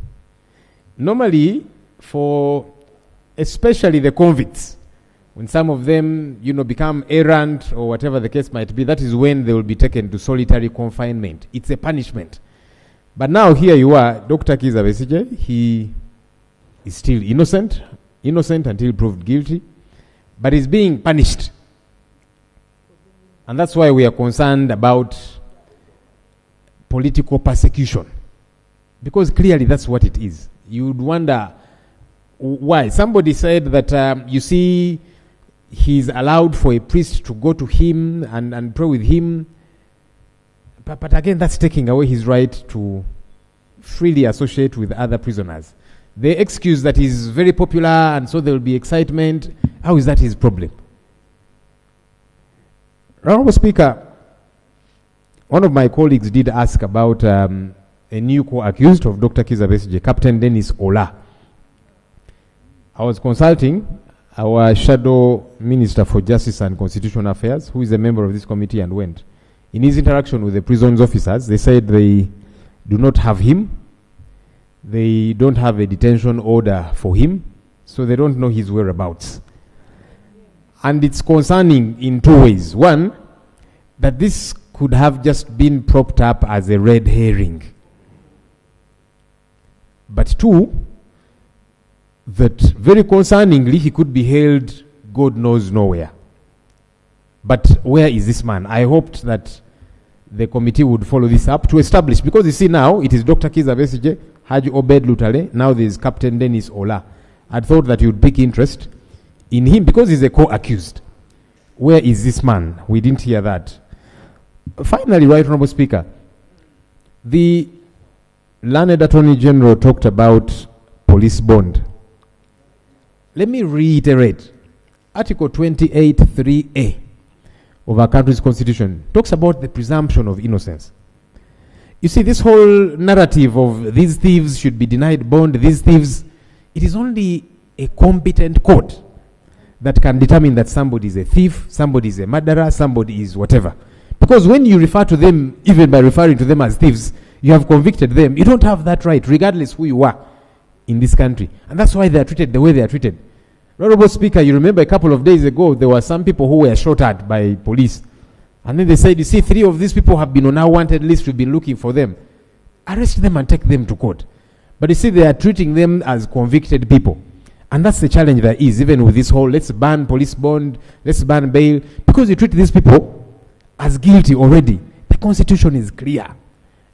Normally, for especially the convicts, when some of them, become errant or whatever the case might be, that is when they will be taken to solitary confinement. It's a punishment. But now here you are, Dr. Kizza Besigye, he is still innocent until proved guilty, but is being punished. And that's why we are concerned about political persecution. Because clearly that's what it is. You would wonder why. Somebody said that, you see, he's allowed for a priest to go to him and pray with him. But again, that's taking away his right to freely associate with other prisoners. They excuse that he's very popular and so there will be excitement. How is that his problem? Honorable Speaker, one of my colleagues did ask about a new co-accused of Dr. Kizza Besigye, Captain Dennis Ola. I was consulting our Shadow Minister for Justice and Constitutional Affairs, who is a member of this committee, and went. In his interaction with the prisons officers, they said they do not have him. They don't have a detention order for him, so they don't know his whereabouts. And it's concerning in two ways. One, that this could have just been propped up as a red herring. But two, that very concerningly, he could be held God knows nowhere. But where is this man? I hoped that the committee would follow this up to establish, because you see now, it is Dr. Kizza Besigye, Haji Obed Lutale, now there is Captain Dennis Ola. I thought that you would pick interest in him because he's a co-accused. Where is this man? We didn't hear that. Finally, Right Honorable Speaker, the learned Attorney General talked about police bond. Let me reiterate. Article 28(3)(a) of our country's constitution talks about the presumption of innocence. You see, this whole narrative of these thieves should be denied bond, these thieves, it is only a competent court that can determine that somebody is a thief, somebody is a murderer, somebody is whatever. Because when you refer to them, even by referring to them as thieves, you have convicted them. You don't have that right, regardless who you are in this country. And that's why they are treated the way they are treated. Honorable Speaker, you remember a couple of days ago, there were some people who were shot at by police. And then they said, you see, 3 of these people have been on our wanted list. We've been looking for them. Arrest them and take them to court. But you see, they are treating them as convicted people. And that's the challenge there is, even with this whole, let's ban police bond, let's ban bail. Because you treat these people as guilty already. The Constitution is clear.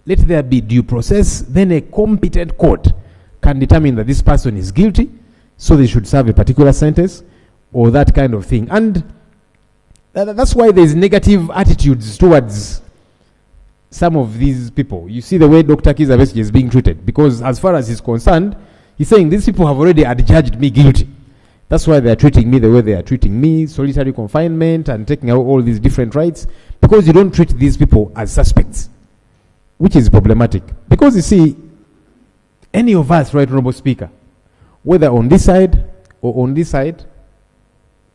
Let there be due process. Then a competent court can determine that this person is guilty, so they should serve a particular sentence or that kind of thing. And that's why there's negative attitudes towards some of these people. You see the way Dr. Kizza Besigye is being treated, because as far as he's concerned, he's saying these people have already adjudged me guilty. That's why they are treating me the way they are treating me, solitary confinement and taking out all these different rights, because you don't treat these people as suspects, which is problematic. Because you see, any of us, Right Honorable Speaker, whether on this side or on this side,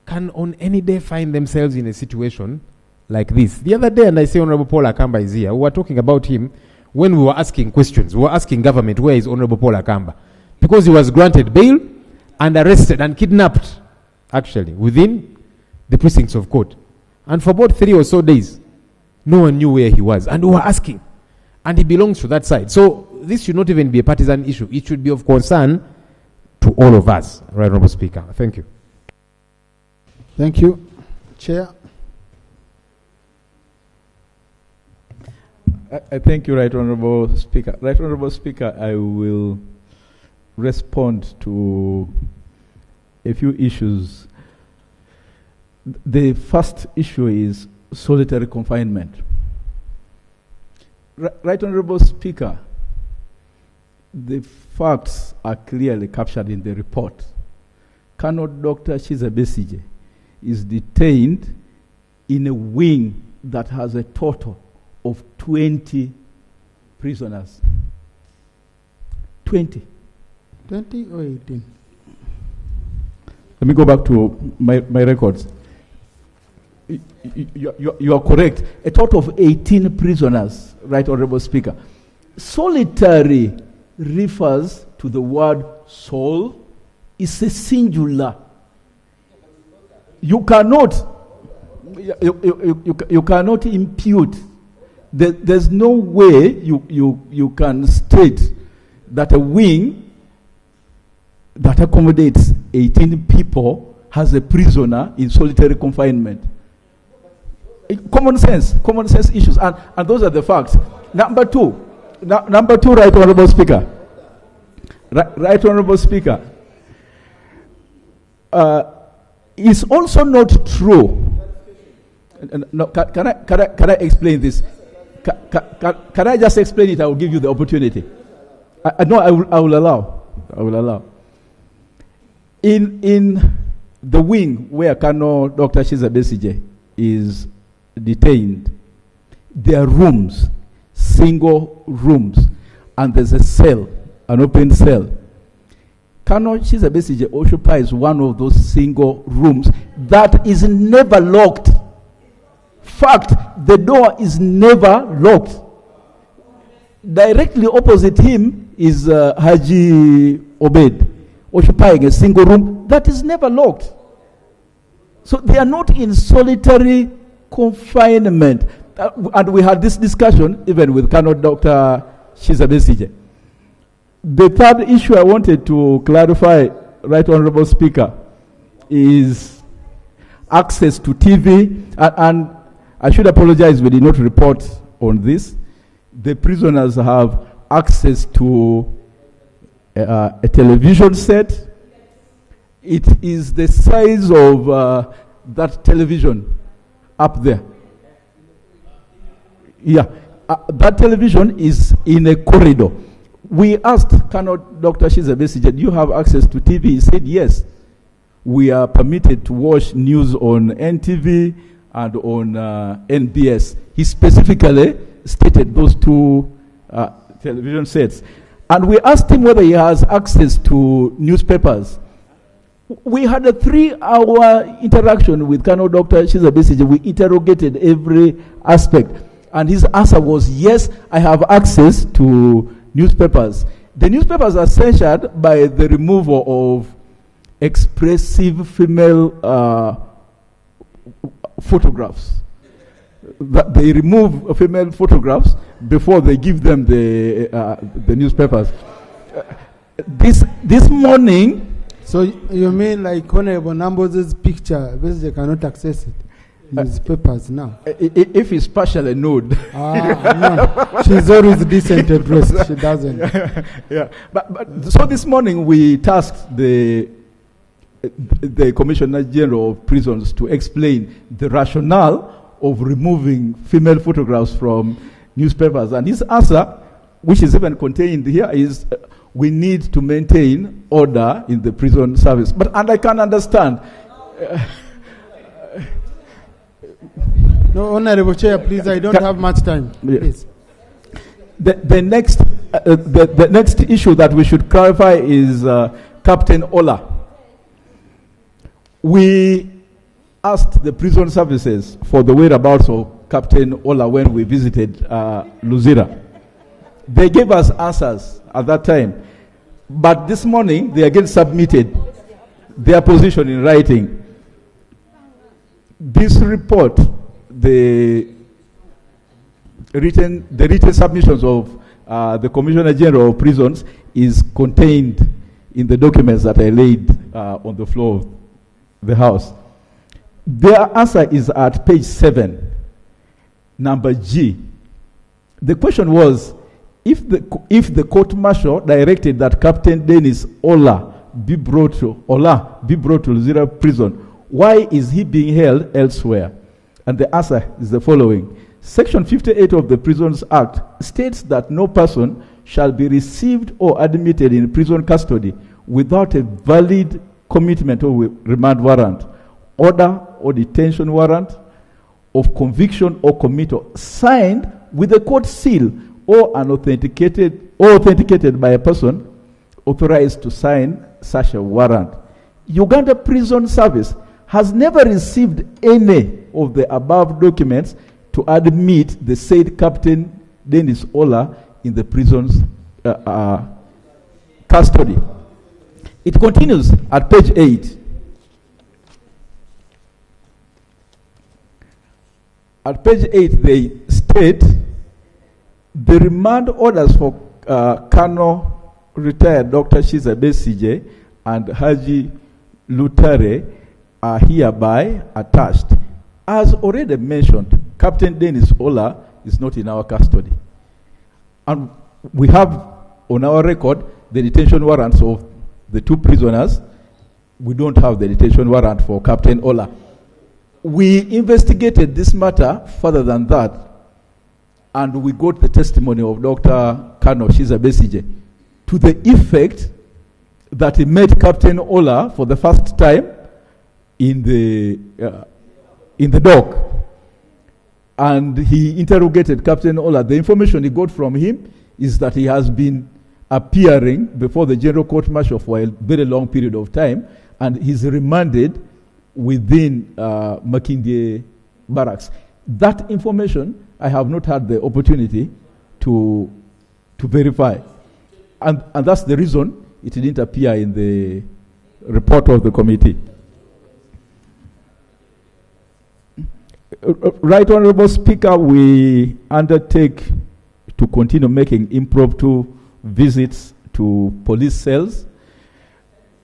can on any day find themselves in a situation like this. The other day, and I say Honorable Paul Akamba is here, we were talking about him when we were asking questions. We were asking government, where is Honorable Paul Akamba? Because he was granted bail and arrested and kidnapped, actually, within the precincts of court. And for about 3 or so days, no one knew where he was. And we were asking. And he belongs to that side. So this should not even be a partisan issue. It should be of concern to all of us, Right Honorable Speaker. Thank you. Thank you. Chair. I thank you, Right Honorable Speaker. Right Honorable Speaker, I will respond to a few issues. The first issue is solitary confinement. Right Honorable Speaker, the facts are clearly captured in the report. Colonel Dr. Kizza Besigye is detained in a wing that has a total of 20 prisoners. 20. 20 or 18? Let me go back to my records. You are correct. A total of 18 prisoners, Right Honorable Speaker. Solitary refers to the word soul. It's a singular. You cannot impute. There's no way you can state that a wing that accommodates 18 people has a prisoner in solitary confinement. Common sense issues, and those are the facts. Number two, Right Honorable Speaker. Right Honorable Speaker. It's also not true. No, can I explain this? Can I just explain it? I will give you the opportunity. No, I will allow. In the wing where Colonel Dr. Kizza Besigye is detained, there are rooms, single rooms, and there's a cell, an open cell. Colonel Kizza Besigye occupies one of those single rooms that is never locked. Fact, the door is never locked. Directly opposite him is Haji Obed, occupying a single room that is never locked. So they are not in solitary confinement. And we had this discussion even with Colonel Dr. Kizza Besigye. The third issue I wanted to clarify, Right Honorable Speaker, is access to TV. And I should apologize, we did not report on this. The prisoners have access to a television set. It is the size of that television up there. Yeah, that television is in a corridor. We asked Colonel Dr. Kizza Besigye, do you have access to TV? He said yes. We are permitted to watch news on NTV and on NBS. He specifically stated those two television sets. And we asked him whether he has access to newspapers. We had a 3-hour interaction with Colonel Dr. Shiza Besige. We interrogated every aspect. And his answer was, yes, I have access to newspapers. The newspapers are censured by the removal of expressive female photographs. That they remove female photographs before they give them the newspapers. This morning. So you mean like Honorable Nambo's picture, basically they cannot access it in his papers now? If it's partially nude. No. She's always decently dressed. She doesn't. Yeah. But so this morning we tasked the Commissioner General of Prisons to explain the rationale of removing female photographs from newspapers. And his answer, which is even contained here, is we need to maintain order in the prison service. And I can understand. No, Honorable Chair, please, I don't have much time. Please. The next issue that we should clarify is Captain Ola. We asked the prison services for the whereabouts of Captain Ola when we visited Luzira. They gave us answers at that time. But this morning, they again submitted their position in writing. This report, the written submissions of the Commissioner General of Prisons is contained in the documents that I laid on the floor of the House. Their answer is at page 7, number G. The question was, if the court-martial directed that Captain Dennis Ola be brought to Luzira prison, why is he being held elsewhere? And the answer is the following. Section 58 of the Prisons Act states that no person shall be received or admitted in prison custody without a valid commitment or remand warrant, order or detention warrant of conviction or committal signed with a court seal or authenticated by a person authorized to sign such a warrant. Uganda Prison Service has never received any of the above documents to admit the said Captain Dennis Ola in the prison's custody. It continues at page 8. At page 8, they state the remand orders for Colonel retired Dr. Shiza Besige and Haji Lutare are hereby attached. As already mentioned, Captain Dennis Ola is not in our custody. And we have on our record the detention warrants of the 2 prisoners. We don't have the detention warrant for Captain Ola. We investigated this matter further than that, and we got the testimony of Dr. Colonel Shiza Besige to the effect that he met Captain Ola for the first time in the dock, and he interrogated Captain Ola. The information he got from him is that he has been appearing before the General Court Martial for a very long period of time, and he's remanded within Makindye Barracks. That information I have not had the opportunity to verify, and that's the reason it didn't appear in the report of the committee. Right Honorable Speaker, we undertake to continue making impromptu visits to police cells.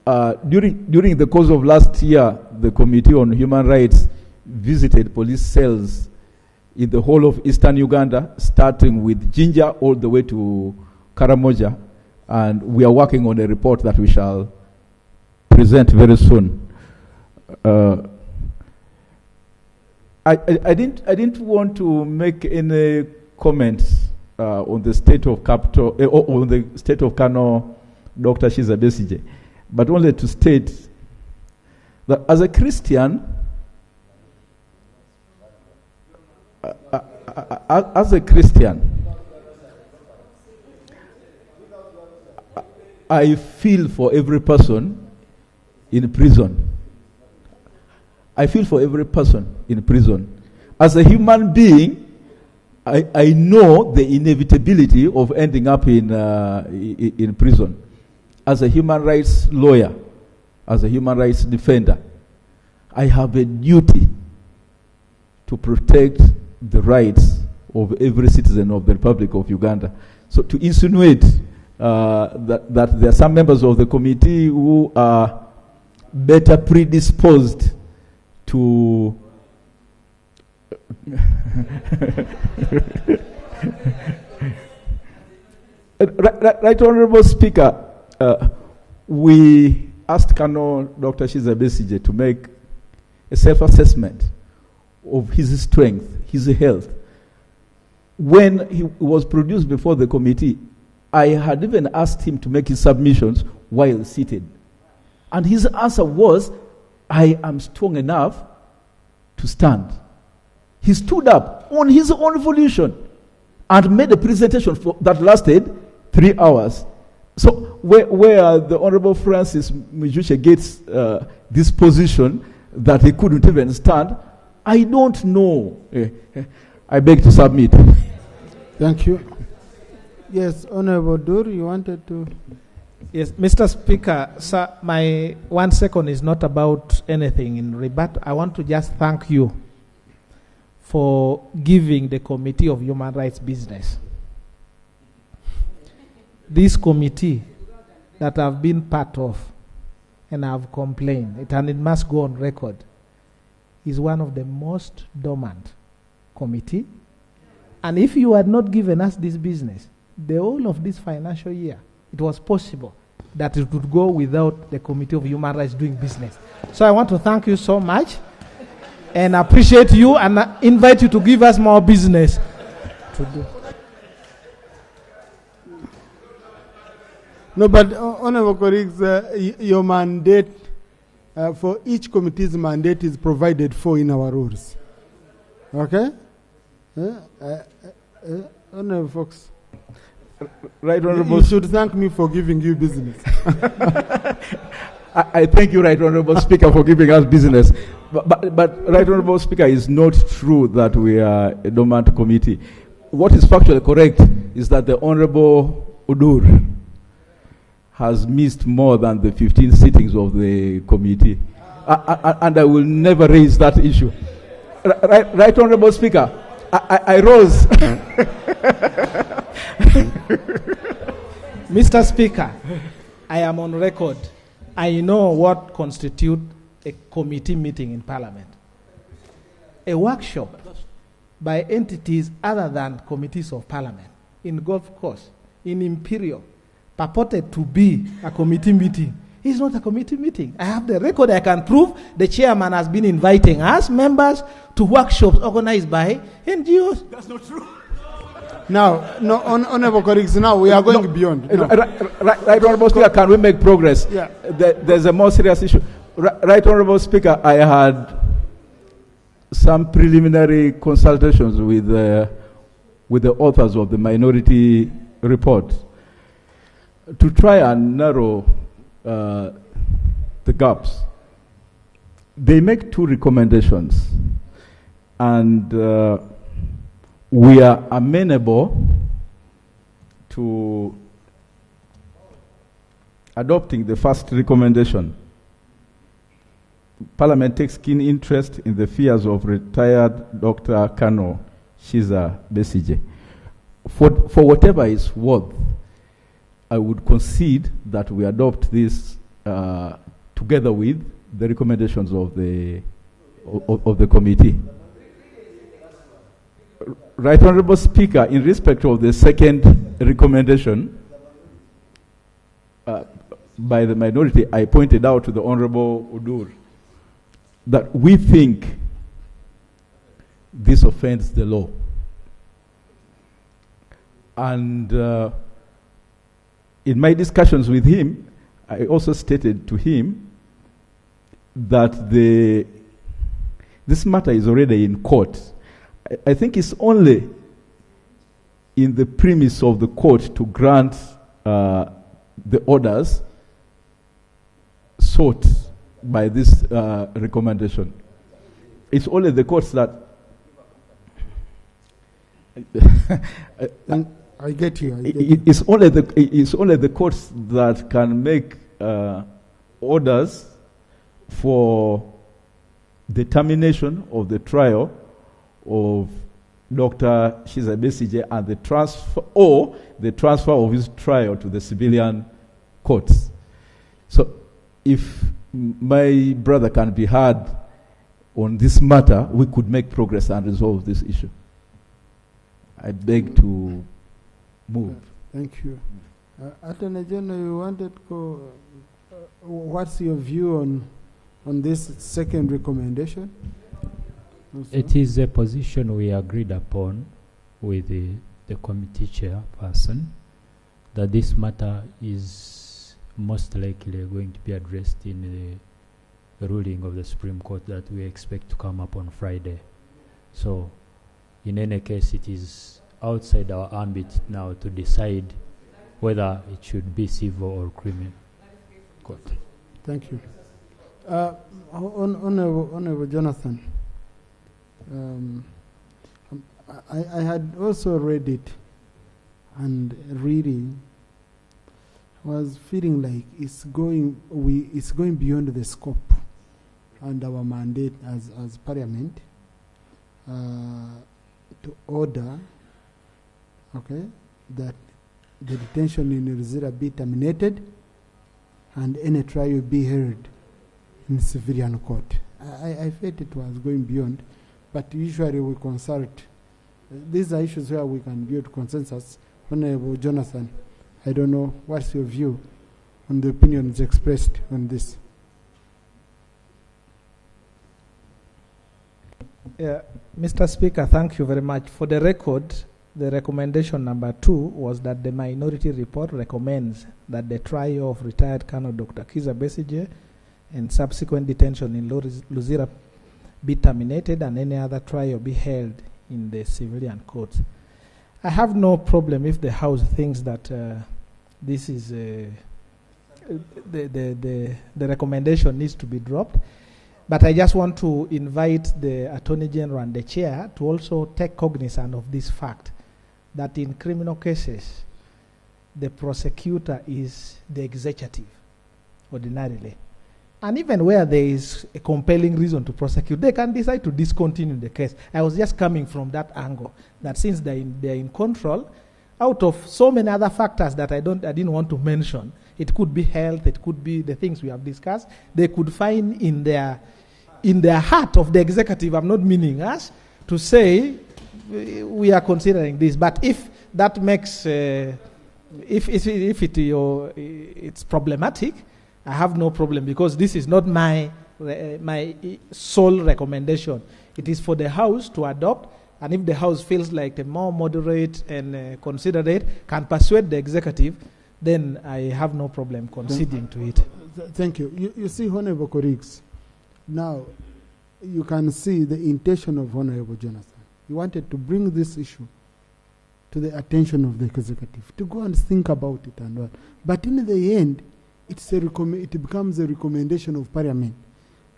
During the course of last year, the Committee on Human Rights visited police cells in the whole of eastern Uganda, starting with Jinja all the way to Karamoja, and we are working on a report that we shall present very soon. I didn't want to make any comments on the state of capital on the state of Kano, Dr. Shiza Besige, but only to state that as a Christian, I feel for every person in prison. I feel for every person in prison. As a human being, I know the inevitability of ending up in prison. As a human rights lawyer, as a human rights defender, I have a duty to protect the rights of every citizen of the Republic of Uganda. So to insinuate that there are some members of the committee who are better predisposed to Right Honorable Speaker, we asked Colonel Dr. Shiza Besije to make a self-assessment of his strength, his health. When he was produced before the committee, I had even asked him to make his submissions while seated. And his answer was, I am strong enough to stand. He stood up on his own volition and made a presentation that lasted 3 hours. So where the Honorable Francis Mujushe gets this position that he couldn't even stand, I don't know. I beg to submit. Thank you. Yes, Honorable Dur, you wanted to... Yes, Mr. Speaker, sir, my 1 second is not about anything in rebut. I want to just thank you for giving the Committee of Human Rights business. This committee that I've been part of and I've complained, and it must go on record, is one of the most dormant committee. And if you had not given us this business, the whole of this financial year, it was possible that it would go without the Committee of Human Rights doing business. So I want to thank you so much and appreciate you and invite you to give us more business to do. No, but Honorable colleagues, your mandate, for each committee's mandate is provided for in our rules. Okay? Honorable Fox. Right Honorable, you should thank me for giving you business. I thank you, Right Honorable Speaker, for giving us business. But Right Honorable Speaker, it's not true that we are a dormant committee. What is factually correct is that the Honorable Udur has missed more than the 15 sittings of the committee. And I will never raise that issue. Right Honorable Speaker, I rose. Mr. Speaker, I am on record. I know what constitutes a committee meeting in Parliament. A workshop by entities other than committees of Parliament in Golf Course, in Imperial, purported to be a committee meeting. It's not a committee meeting. I have the record. I can prove the chairman has been inviting us members to workshops organized by NGOs. That's not true. Now, no, honorable colleagues, now we are going beyond. No. Right Honorable Speaker, can we make progress? Yeah. There's a more serious issue. Right Honorable Speaker, I had some preliminary consultations with the authors of the minority report to try and narrow the gaps. They make 2 recommendations, and we are amenable to adopting the first recommendation. Parliament takes keen interest in the fears of retired Dr. Colonel Shiza Besije. For whatever is worth, I would concede that we adopt this together with the recommendations of the committee. Right Honorable Speaker, in respect of the second recommendation by the minority, I pointed out to the Honorable Udur that we think this offends the law. And in my discussions with him, I also stated to him that this matter is already in court. I think it's only in the premise of the court to grant the orders sought by this recommendation. It's only the courts that. I get you. I get you. It's only the courts that can make orders for determination of the trial of Dr. Shiza Besije and the transfer of his trial to the civilian courts. So, if my brother can be heard on this matter, we could make progress and resolve this issue. I beg to move. Thank you. Attorney General, you wanted to go, what's your view on this second recommendation? It is a position we agreed upon with the committee chairperson that this matter is most likely going to be addressed in the ruling of the Supreme Court that we expect to come up on Friday. So, in any case, it is outside our ambit now to decide whether it should be civil or criminal court. Thank you. Honorable Jonathan, I had also read it, and reading was feeling like it's going beyond the scope and our mandate as Parliament to order, that the detention in Luzira be terminated and any trial be held in civilian court. I felt it was going beyond, but usually we consult. These are issues where we can build consensus. Honorable Jonathan, I don't know, what's your view on the opinions expressed on this? Yeah, Mr. Speaker, thank you very much. For the record, the recommendation number 2 was that the minority report recommends that the trial of retired Colonel Dr. Kiza Besije and subsequent detention in Luzira be terminated and any other trial be held in the civilian courts. I have no problem if the House thinks that this is the recommendation needs to be dropped. But I just want to invite the Attorney General and the Chair to also take cognizance of this fact that in criminal cases, the prosecutor is the executive, ordinarily. And even where there is a compelling reason to prosecute, they can decide to discontinue the case. I was just coming from that angle, that since they're in control, out of so many other factors that I didn't want to mention, it could be health, it could be the things we have discussed, they could find in their heart of the executive, I'm not meaning us, to say, we are considering this. But if that makes, it's problematic, I have no problem, because this is not my sole recommendation. It is for the House to adopt, and if the House feels like the more moderate and considerate can persuade the executive, then I have no problem conceding to it. Thank you. You see, Honorable colleagues, now you can see the intention of Honorable Jonathan. He wanted to bring this issue to the attention of the executive, to go and think about it and all. But in the end, it becomes a recommendation of Parliament.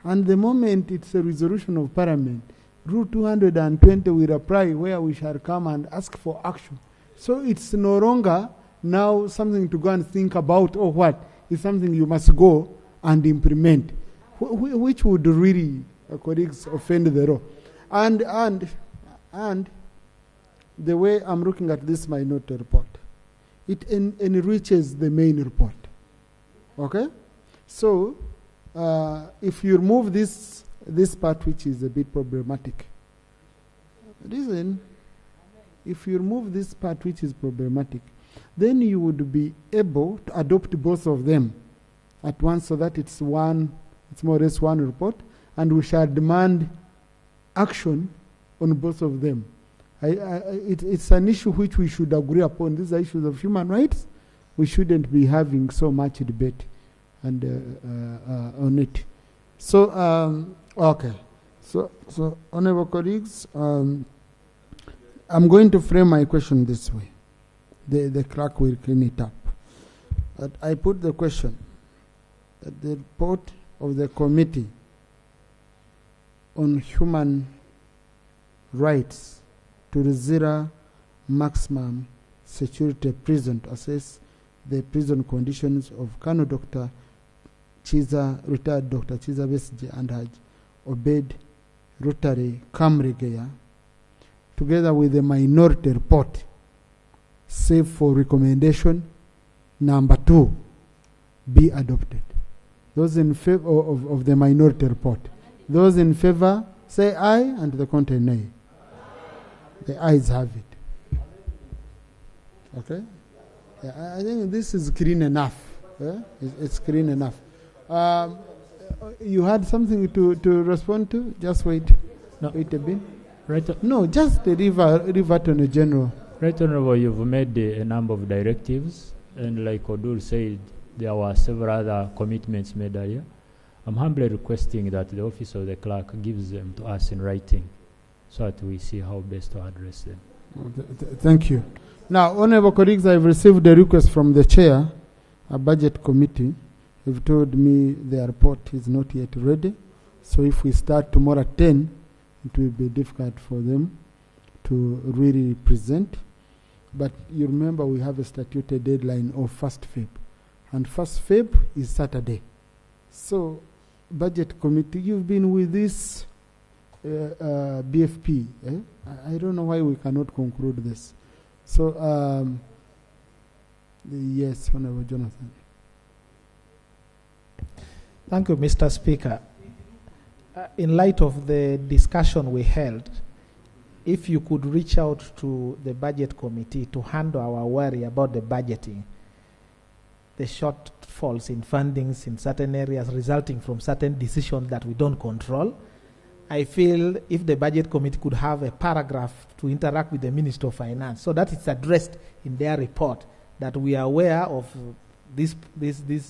And the moment it's a resolution of Parliament, Rule 220 will apply, where we shall come and ask for action. So it's no longer now something to go and think about or what. It's something you must go and implement, which would really, colleagues, offend the law. And the way I'm looking at this minority report, it enriches the main report. Okay? So, if you remove this part which is a bit problematic, if you remove this part which is problematic, then you would be able to adopt both of them at once, so that it's more or less one report, and we shall demand action on both of them. It's an issue which we should agree upon. These are issues of human rights. We shouldn't be having so much debate and on it. So, okay. So, honorable colleagues, I'm going to frame my question this way. The clerk will clean it up. But I put the question that the report of the Committee on Human Rights to the Zira Maximum Security Prison to assess the prison conditions of Kano Dr. Chiza, retired Dr. Chiza Besije and Haj Obed Rotary Kamregeya, together with the minority report, save for recommendation number 2, be adopted. Those in favor of the minority report. Those in favor say aye, and the contrary nay. The ayes have it. Okay? Yeah, I think this is clean enough. Yeah? It's clean enough. You had something to respond to? Just wait. No. Wait a bit. Right. No, just the revert on a general. Right, Honorable, you've made a number of directives, and like Odul said, there were several other commitments made earlier. I'm humbly requesting that the Office of the Clerk gives them to us in writing so that we see how best to address them. Thank you. Now, honorable colleagues, I've received a request from the chair, a budget committee. They've told me their report is not yet ready. So if we start tomorrow at 10, it will be difficult for them to really present. But you remember we have a statutory deadline of 1st Feb. And 1st Feb is Saturday. So, budget committee, you've been with this BFP. I don't know why we cannot conclude this. So, yes, Honorable Jonathan. Thank you, Mr. Speaker. In light of the discussion we held, if you could reach out to the budget committee to handle our worry about the budgeting, the shortfalls in fundings in certain areas resulting from certain decisions that we don't control. I feel if the budget committee could have a paragraph to interact with the Minister of Finance so that it's addressed in their report, that we are aware of this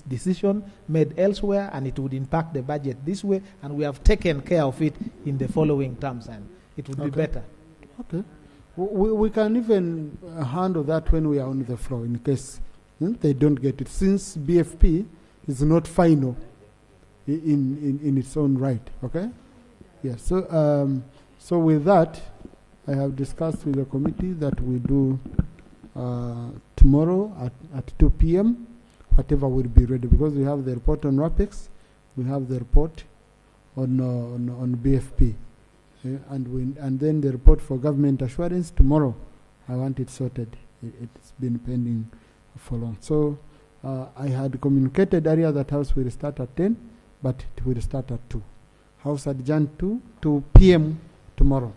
decision made elsewhere and it would impact the budget this way, and we have taken care of it in the following terms, and it would be better. Okay. We can even handle that when we are on the floor in case they don't get it, since BFP is not final in its own right. Okay? Yes. So, so with that, I have discussed with the committee that we do tomorrow at 2 p.m. whatever will be ready, because we have the report on RAPEX, we have the report on BFP, and then the report for government assurance tomorrow. I want it sorted. It's been pending for long. So I had communicated earlier that House will start at 10, but it will start at 2. House adjourned to 2 p.m. tomorrow.